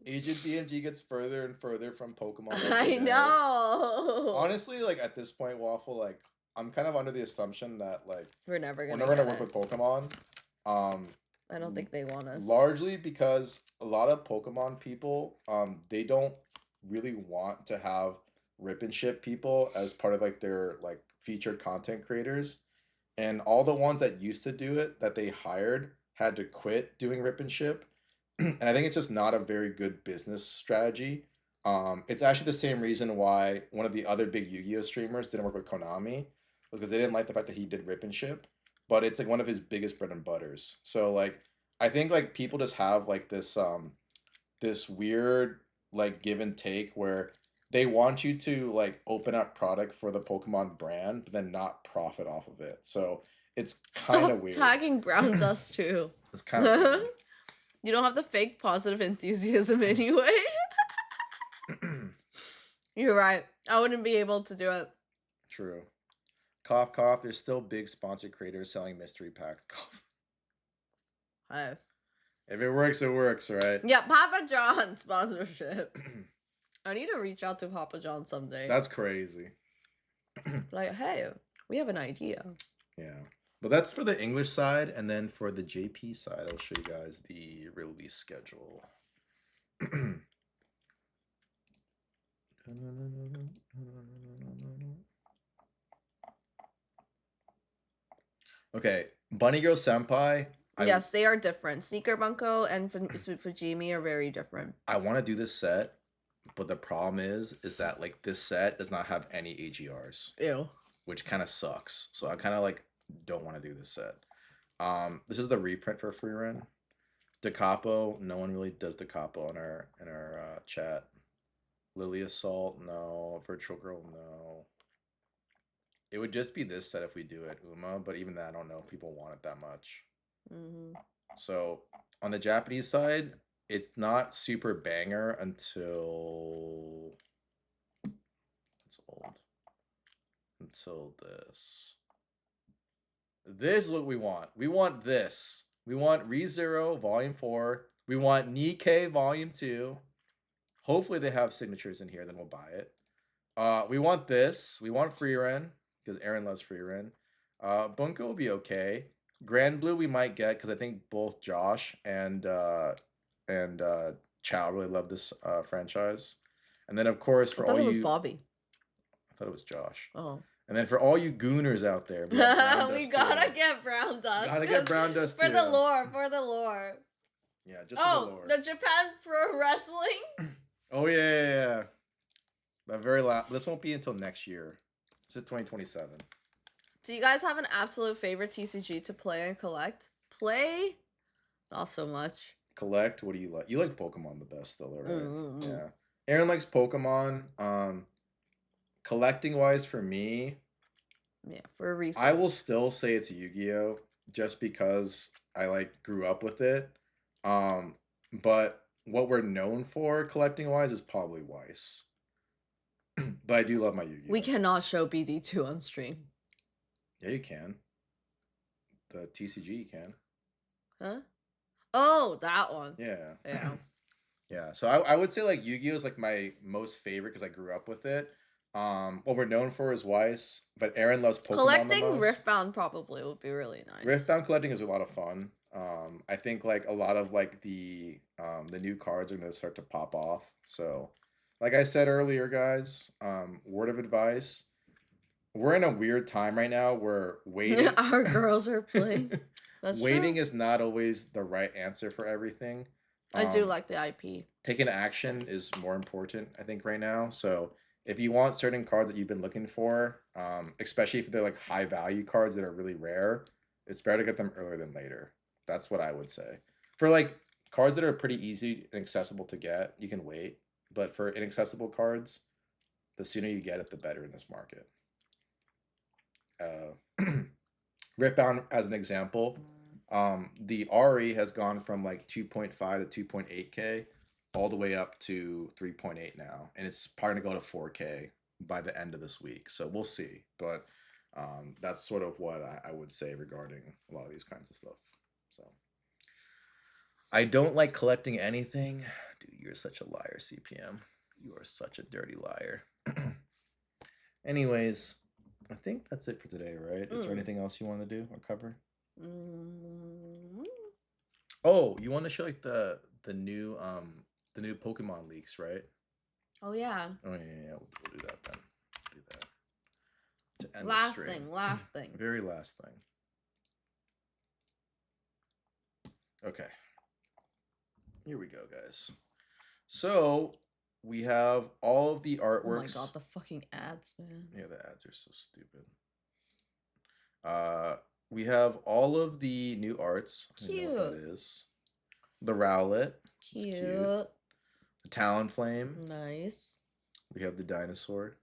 Agent DMG gets further and further from Pokemon. I know. Honestly, like at this point, Waffle, like I'm kind of under the assumption that like we're never gonna work with Pokemon. I don't think they want us. Largely because a lot of Pokemon people, they don't really want to have rip and ship people as part of like their like featured content creators. And all the ones that used to do it that they hired had to quit doing rip and ship. And I think it's just not a very good business strategy. It's actually the same reason why one of the other big Yu-Gi-Oh streamers didn't work with Konami, was because they didn't like the fact that he did rip and ship. But it's like one of his biggest bread and butters. So like I think like people just have like this this weird like give and take where they want you to like open up product for the Pokemon brand, but then not profit off of it. So it's kind of weird. Stop tagging Brown Dust too. It's kind of weird. You don't have the fake positive enthusiasm anyway. You're right. I wouldn't be able to do it. True. Cough, cough. There's still big sponsored creators selling mystery packs. Hey. If it works, it works, right? Yeah, Papa John sponsorship. I need to reach out to Papa John someday. That's crazy. Like, hey, we have an idea. Yeah. But that's for the English side, and then for the JP side, I'll show you guys the release schedule. Okay, Bunny Girl Senpai. Yes, they are different. Sneaker Bunko and Fujimi are very different. I want to do this set, but the problem is that like this set does not have any AGRs. Ew. Which kind of sucks. So I kind of like don't want to do this set. This is the reprint for Free Run. Da Capo, no one really does Da Capo in our chat. Lily Assault, no. Virtual Girl, no. It would just be this set if we do it, Uma, but even that, I don't know if people want it that much. Mm-hmm. So on the Japanese side, it's not super banger until it's old. Until this. This is what we want. We want this. We want ReZero Volume 4. We want Nikkei Volume 2. Hopefully they have signatures in here, then we'll buy it. We want this. We want Free Ren, because Aaron loves Free Ren. Bunko will be okay. Grand Blue we might get, because I think both Josh and Chow really love this franchise. And then, of course, for all you... I thought it was Bobby. I thought it was Josh. Oh. And then for all you gooners out there, we gotta get brown dust. Gotta get brown dust for too. the lore. For the lore. Yeah, just for the lore. The Japan Pro Wrestling. Oh yeah. The very last. This won't be until next year. This is 2027. Do you guys have an absolute favorite TCG to play and collect? Play, not so much. Collect. What do you like? You like Pokemon the best, though, right? Mm-hmm. Yeah. Aaron likes Pokemon. Collecting wise for me, yeah, for a reason. I will still say it's Yu-Gi-Oh! Just because I like grew up with it. But what we're known for collecting wise is probably Weiss. But I do love my Yu-Gi-Oh! We cannot show BD2 on stream. Yeah, you can. The TCG you can. Huh? Oh, that one. Yeah. Yeah. Yeah. So I would say like Yu-Gi-Oh! Is like my most favorite because I grew up with it. What we're known for is Weiss, but Aaron loves Pokemon collecting the most. Riftbound probably would be really nice. Riftbound collecting is a lot of fun. I think like a lot of like the new cards are gonna start to pop off. So, like I said earlier, guys, word of advice: we're in a weird time right now where waiting. Our girls are playing. That's waiting true. is not always the right answer for everything. I do like the IP. Taking action is more important, I think, right now. So. If you want certain cards that you've been looking for, especially if they're like high value cards that are really rare, it's better to get them earlier than later. That's what I would say. For like cards that are pretty easy and accessible to get, you can wait. But for inaccessible cards, the sooner you get it, the better in this market. Ripbound, as an example, the RE has gone from like 2.5 to 2.8K. All the way up to 3.8 now, and it's probably gonna go to 4K by the end of this week. So we'll see, but that's sort of what I would say regarding a lot of these kinds of stuff. So I don't like collecting anything. Dude, you're such a liar, CPM. You are such a dirty liar. Anyways, I think that's it for today, right? Is there anything else you want to do or cover? Oh, you want to show like the new Pokemon leaks, right? Oh yeah. Oh yeah. We'll do that then. Do that. To end last the stream. Last thing. Very last thing. Okay. Here we go, guys. So we have all of the artworks. Oh my god, the fucking ads, man. Yeah, the ads are so stupid. We have all of the new arts. Cute. I don't know what that is. The Rowlet. Cute. The Talonflame. Nice. We have the dinosaur.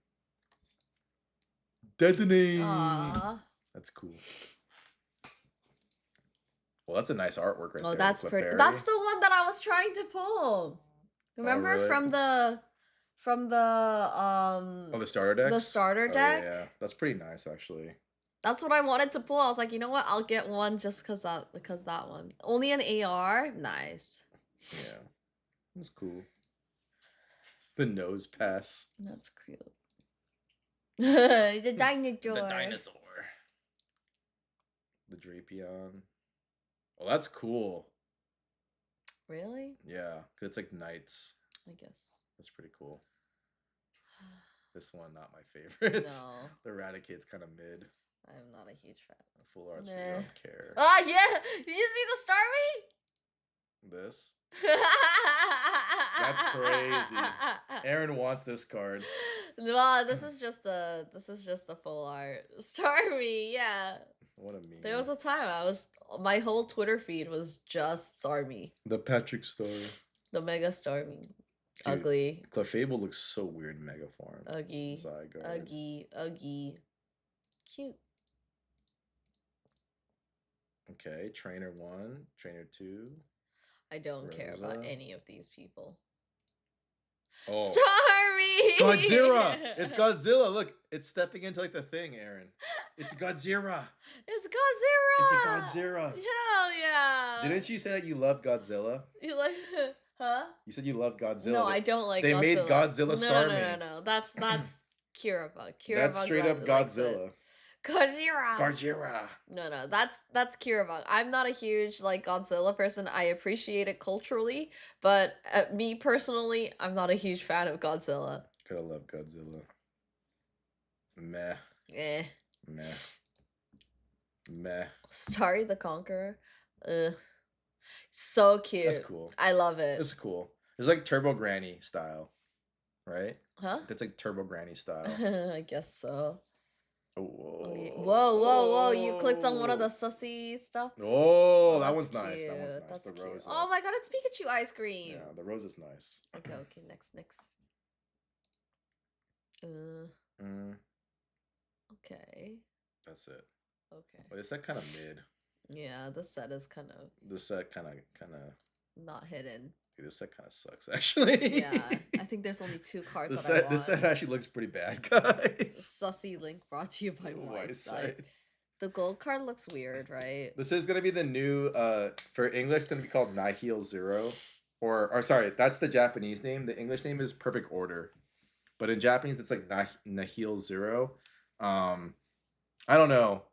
Detonate. Aww. That's cool. Well, that's a nice artwork right there. Oh, that's pretty. That's the one that I was trying to pull. Remember really? from the Oh, the starter decks? the starter Oh, deck. yeah. That's pretty nice, actually. That's what I wanted to pull. I was like, you know what? I'll get one just because that one. Only an AR? Nice. Yeah. That's cool. The nose pass. That's cute. The dinosaur. The dinosaur. The Drapion. Oh, that's cool. Really? Yeah, 'cause it's like knights. I guess. That's pretty cool. This one, not my favorite. No. The Eradicate's kind of mid. I'm not a huge fan. Full arts, we Nah. don't care. Oh, yeah! Did you see the Starmie? This? That's crazy. Aaron wants this card. Well, this is just the full art. Starmie, yeah. What a meme. There was a time my whole Twitter feed was just Starmie. The Patrick story. The Mega Starmie. Dude, Ugly. Clefable looks so weird in Mega form. Uggy. Zygarde. Uggy. Cute. Okay, Trainer 1, Trainer 2. I don't care about Rosa. any of these people. Oh. Starmie! Godzilla! It's Godzilla. Look, it's stepping into like the thing, Aaron. It's Godzilla. It's Godzilla! It's a Godzilla. Hell yeah! Didn't you say that you love Godzilla? You like, huh? You said you love Godzilla. No, I don't like They Godzilla. made Godzilla No. Starmie. That's Kiraba. That's straight up Godzilla. Godzilla. Godzilla. No, that's Kiraba. I'm not a huge like Godzilla person. I appreciate it culturally, but me personally, I'm not a huge fan of Godzilla. Gotta love Godzilla. Meh. Eh. Meh. Starry the Conqueror. Ugh. So cute. That's cool. I love it. It's cool. It's like Turbo Granny style, right? Huh? That's like Turbo Granny style. I guess so. Oh, Oh, yeah. Whoa. You clicked on one of the sussy stuff? Oh, that that's one's nice. That cute. one's nice. That's The cute. rose. Oh my god, it's Pikachu ice cream. Yeah, the rose is nice. Okay, next. Okay. That's it. Okay. Wait, is that kind of mid? Yeah, this set is kind of This set kind of. not hidden. This set kind of sucks, actually. Yeah, I think there's only 2 cards This that I set. want. This set actually looks pretty bad, guys. Sussy link brought to you by White Weiss. side. The gold card looks weird, right? This is gonna be the new. For English, it's gonna be called Nihil Zero, or sorry, that's the Japanese name. The English name is Perfect Order, but in Japanese, it's like Nihil Zero. I don't know.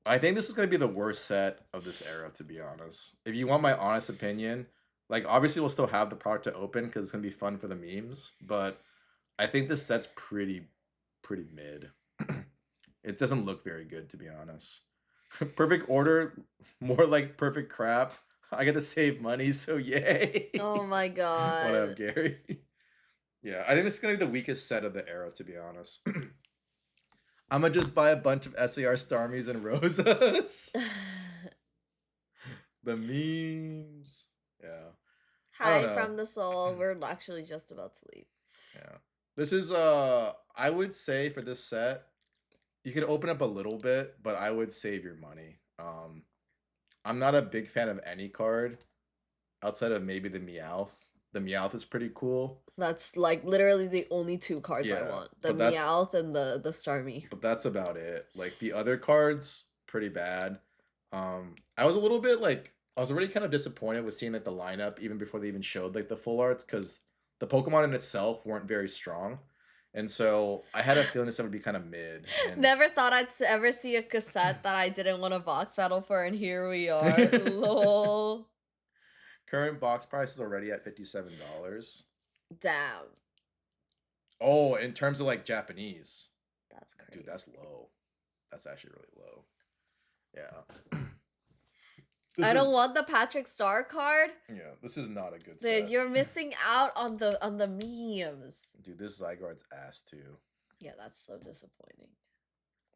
I think this is gonna be the worst set of this era, to be honest. If you want my honest opinion, like obviously we'll still have the product to open because it's gonna be fun for the memes, but I think this set's pretty mid. It doesn't look very good, to be honest. Perfect Order, more like perfect crap. I get to save money, so yay. Oh my god. What up, Gary? Yeah, I think this is gonna be the weakest set of the era, to be honest. I'm gonna just buy a bunch of SAR Starmies and Rosas. The memes. Yeah. Hi know. from the soul. We're actually just about to leave. Yeah. This is I would say for this set, you can open up a little bit, but I would save your money. I'm not a big fan of any card outside of maybe the Meowth. The Meowth is pretty cool. That's like literally the only 2 cards I Yeah, want. The but that's- Meowth and the Starmie. But that's about it. Like the other cards, pretty bad. I was a little bit like I was already kind of disappointed with seeing like the lineup even before they even showed like the full arts because the Pokemon in itself weren't very strong. And so I had a feeling this would be kind of mid. And Never thought I'd ever see a cassette that I didn't want a box battle for, and here we are. Lol. current box price is already at $57. Damn. Oh, in terms of like Japanese. That's crazy. Dude, that's low. That's actually really low. Yeah. I don't want the Patrick Star card. Yeah, this is not a good Dude, set. you're missing out on the memes. Dude, this Zygarde's ass too. Yeah, that's so disappointing.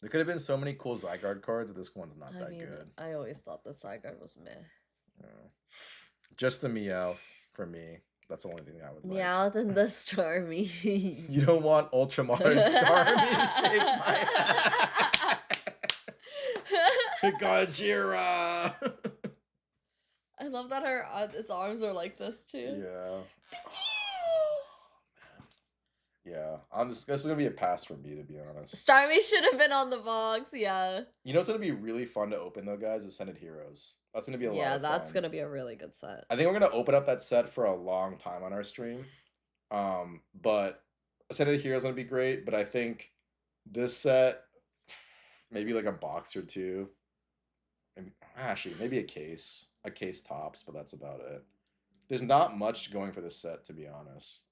There could have been so many cool Zygarde cards, but this one's not that good. I always thought the Zygarde was meh. Yeah. Just the Meowth for me. That's the only thing I would like. Meowth and the Starmie. You don't want Ultramodern Starmie? Shake my Gajira! I love that its arms are like this too. Yeah. Yeah, this is gonna be a pass for me, to be honest. Starmie should have been on the box. Yeah. You know what's gonna be really fun to open though, guys? Ascended Heroes. That's gonna be a lot Yeah, of that's fun. gonna be a really good set. I think we're gonna open up that set for a long time on our stream. But Ascended Heroes gonna be great. But I think this set, maybe like a box or two. Actually, maybe a case tops, but that's about it. There's not much going for this set, to be honest.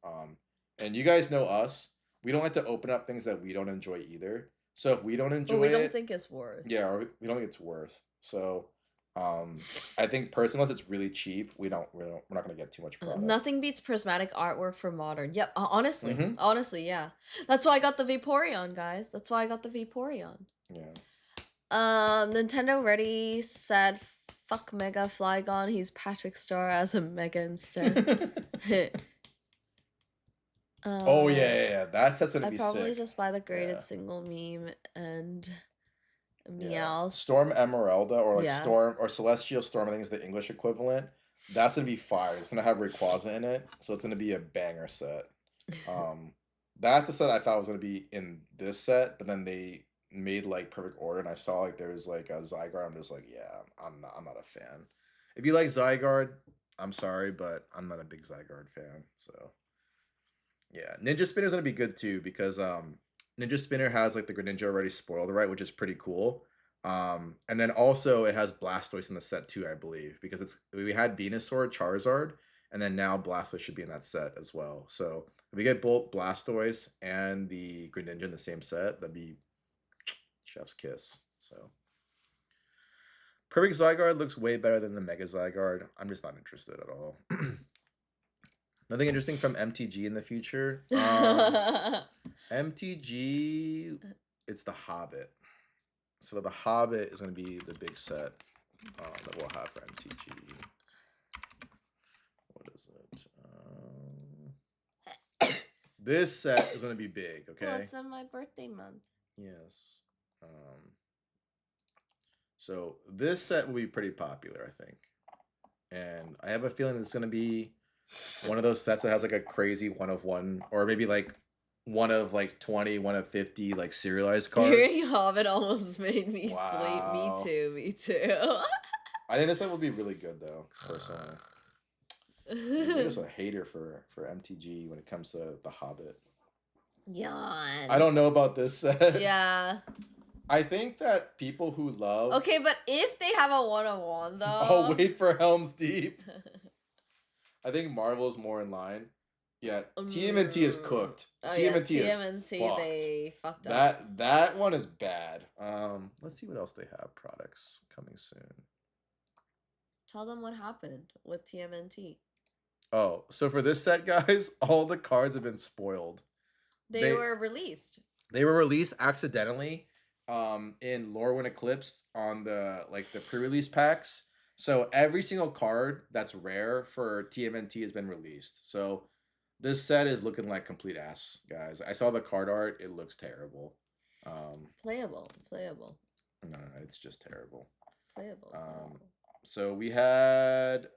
And you guys know us. We don't like to open up things that we don't enjoy either. So if we don't enjoy Or we don't it, think it's worth. yeah, or we don't think it's worth. So, I think personally, unless it's really cheap, we're not gonna get too much product. Nothing beats prismatic artwork for modern. Yep, honestly, Mhm. honestly, yeah. That's why I got the Vaporeon, guys. That's why I got the Vaporeon. Yeah. Nintendo Ready said, "Fuck Mega Flygon. He's Patrick Star as a Mega instead." Oh yeah. That set's gonna I'd be probably sick. just buy the graded Yeah. single meme and Yeah. Meow. Storm Emeralda or like Yeah. Storm or Celestial Storm, I think is the English equivalent. That's gonna be fire. It's gonna have Rayquaza in it, so it's gonna be a banger set. That's the set I thought was gonna be in this set, but then they made like perfect order, and I saw like there was like a Zygarde. I'm just like, yeah, I'm not a fan. If you like Zygarde, I'm sorry, but I'm not a big Zygarde fan. So yeah, Ninja Spinner's gonna be good too because Ninja Spinner has like the Greninja already spoiled, right, which is pretty cool. And then also it has Blastoise in the set too, I believe, because we had Venusaur, Charizard, and then now Blastoise should be in that set as well. So if we get both Blastoise and the Greninja in the same set, that'd be chef's kiss. So Perfect Zygarde looks way better than the Mega Zygarde. I'm just not interested at all. Nothing interesting from MTG in the future. MTG, it's the Hobbit. So the Hobbit is going to be the big set that we'll have for MTG. What is it? This set is going to be big, okay? Well, it's on my birthday month. Yes. So this set will be pretty popular, I think. And I have a feeling it's going to be one of those sets that has like a crazy 1 of 1, or maybe like 1 of like 20, 1 of 50 like serialized cards. Hearing Hobbit almost made me Wow. sleep. Me too. I think this set will be really good though, personally. I'm just a hater for MTG when it comes to the Hobbit. Yawn. I don't know about this set. Yeah. I think that people who love. Okay, but if they have a 1-on-1 though. Oh, wait for Helm's Deep. I think Marvel's more in line. Yeah, TMNT is cooked. TMNT is fucked. They fucked up. That one is bad. Let's see what else they have. Products coming soon. Tell them what happened with TMNT. Oh, so for this set, guys, all the cards have been spoiled. They were released. They were released accidentally in Lorwyn Eclipse on the pre-release packs. So every single card that's rare for TMNT has been released. So this set is looking like complete ass, guys. I saw the card art. It looks terrible. Playable. No, it's just terrible. Playable. So we had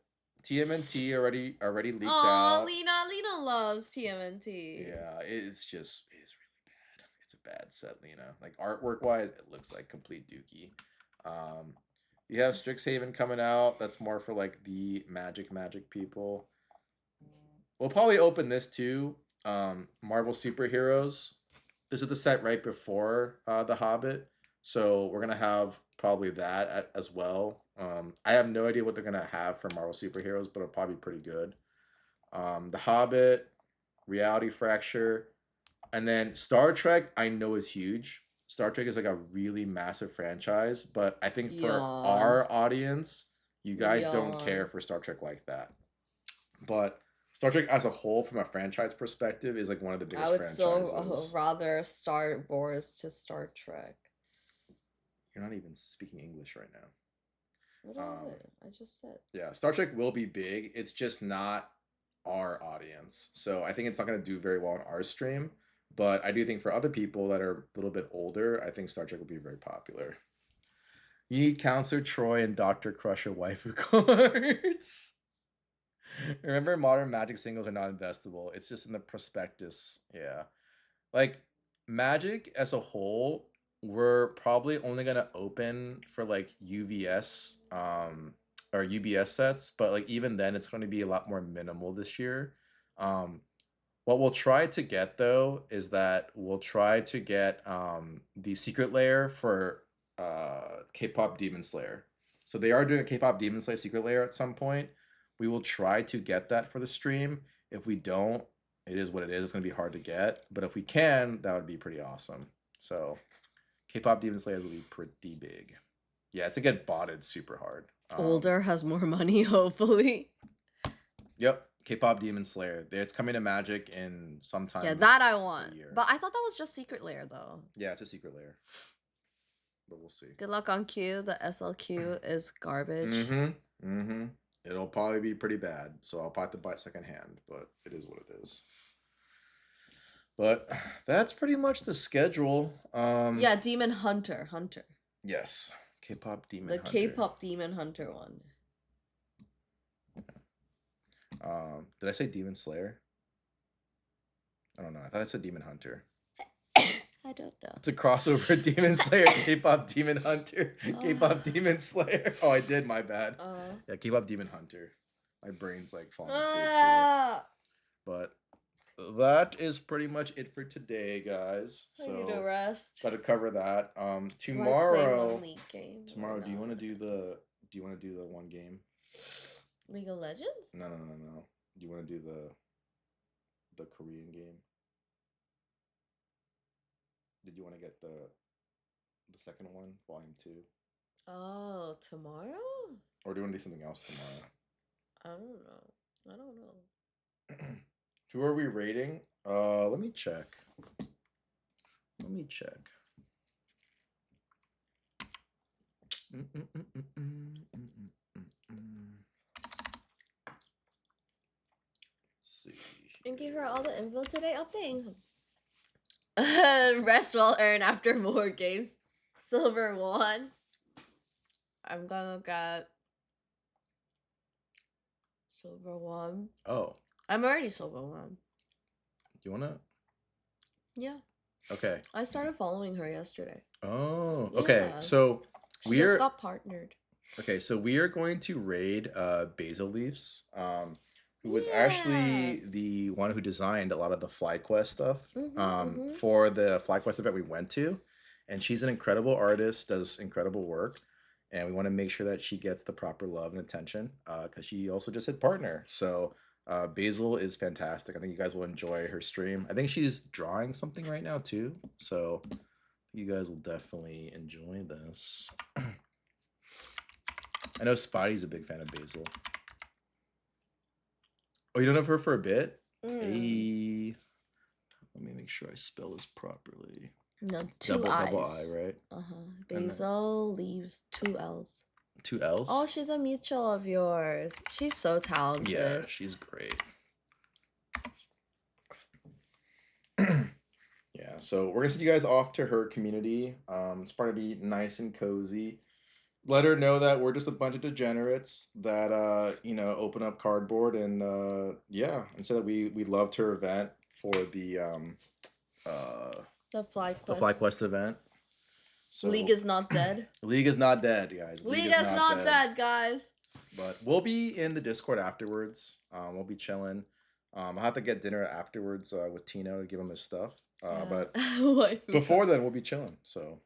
TMNT already leaked out. Oh, Lena loves TMNT. Yeah, it's really bad. It's a bad set, Lena. Like artwork wise, it looks like complete dookie. You have Strixhaven coming out. That's more for like the magic people. We'll probably open this too. Marvel Superheroes. This is the set right before The Hobbit. So we're going to have probably that as well. I have no idea what they're going to have for Marvel Superheroes, but it'll probably be pretty good. The Hobbit, Reality Fracture, and then Star Trek I know is huge. Star Trek is like a really massive franchise, but I think for our audience, you guys don't care for Star Trek like that. But Star Trek as a whole, from a franchise perspective, is like one of the biggest franchises. I would so rather Star Wars to Star Trek. You're not even speaking English right now. What is it? I just said. Yeah, Star Trek will be big. It's just not our audience. So I think it's not going to do very well on our stream. But I do think for other people that are a little bit older, I think Star Trek will be very popular. You need Counselor Troy and Dr. Crusher waifu cards. Remember, modern Magic singles are not investable. It's just in the prospectus. Yeah. Like Magic as a whole, we're probably only gonna open for like UVS or UBS sets, but like even then it's going to be a lot more minimal this year. Um what we'll try to get though is that we'll try to get the secret layer for K-pop Demon Slayer. So they are doing a K-pop Demon Slayer secret layer at some point. We will try to get that for the stream. If we don't, it is what it is. It's going to be hard to get, but if we can, that would be pretty awesome. So K-pop Demon Slayer will be pretty big. Yeah, it's to get botted super hard. Older has more money, hopefully. Yep, K-pop Demon Slayer. It's coming to Magic in sometime. Yeah, that I want. But I thought that was just secret layer though. Yeah, it's a secret layer. But we'll see. Good luck on Q. The SLQ is garbage. It'll probably be pretty bad, so I'll probably have to buy it secondhand, but it is what it is. But that's pretty much the schedule. Yeah, Demon Hunter. Yes. K-pop Demon Hunter. The K-pop Demon Hunter one. Did I say Demon Slayer? I don't know. I thought I said Demon Hunter. I don't know. It's a crossover Demon Slayer, K-pop Demon Hunter, K-pop Demon Slayer. Oh, I did. My bad. Yeah, K-pop Demon Hunter. My brain's like falling asleep too. But that is pretty much it for today, guys. So I need to rest. Got to cover that. Tomorrow. Tomorrow, do you want to do the one game? League of Legends? No. Do you want to do the Korean game? Did you want to get the second one, volume 2? Oh, tomorrow? Or do you want to do something else tomorrow? I don't know. Who are we rating? Let me check. See. Thank you for all the info today. Oh, thanks. Rest well earned after more games. Silver 1. I'm gonna get Silver 1. Oh. I'm already Silver 1. You wanna? Yeah. Okay. I started following her yesterday. Oh. Okay. Yeah. So she just got partnered. Okay, so we are going to raid Basil Leafs, who was actually the one who designed a lot of the FlyQuest stuff for the FlyQuest event we went to. And she's an incredible artist, does incredible work. And we want to make sure that she gets the proper love and attention because she also just hit partner. So Basil is fantastic. I think you guys will enjoy her stream. I think she's drawing something right now too. So you guys will definitely enjoy this. I know Spotty's a big fan of Basil. Oh, you don't have her for a bit? Hey. Let me make sure I spell this properly. No, double I, right? Basil Leaves 2 L's. 2 L's? Oh, she's a mutual of yours. She's so talented. Yeah, she's great. Yeah, so we're gonna send you guys off to her community. It's probably be nice and cozy. Let her know that we're just a bunch of degenerates that open up cardboard and and say that we loved her event for the FlyQuest event. So League is not dead. League is not dead, guys. League is not dead, guys. But we'll be in the Discord afterwards. We'll be chilling. I'll have to get dinner afterwards with Tino to give him his stuff. But before then, we'll be chilling. So,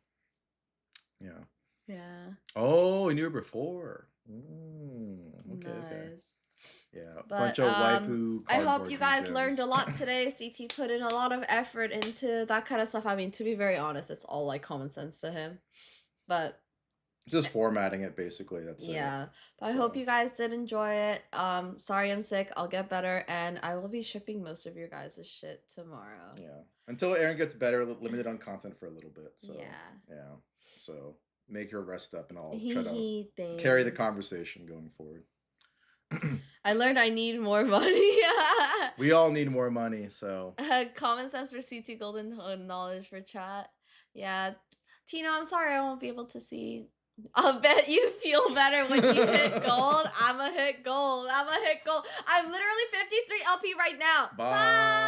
yeah. Yeah. Oh, and you were before. Okay, nice. Okay. Yeah, a bunch of waifu. I hope you guys learned a lot today. CT put in a lot of effort into that kind of stuff. I mean, to be very honest, it's all like common sense to him. But it's just formatting it basically. That's it. Yeah. But I hope you guys did enjoy it. Sorry I'm sick. I'll get better, and I will be shipping most of your guys' shit tomorrow. Yeah. Until Aaron gets better, limited on content for a little bit. So yeah. So make her rest up, and I'll try to carry the conversation going forward. I learned I need more money. We all need more money, so. Common sense for CT Golden, knowledge for chat. Yeah. Tino, I'm sorry I won't be able to see. I'll bet you feel better when you hit gold. I'm literally 53 LP right now. Bye.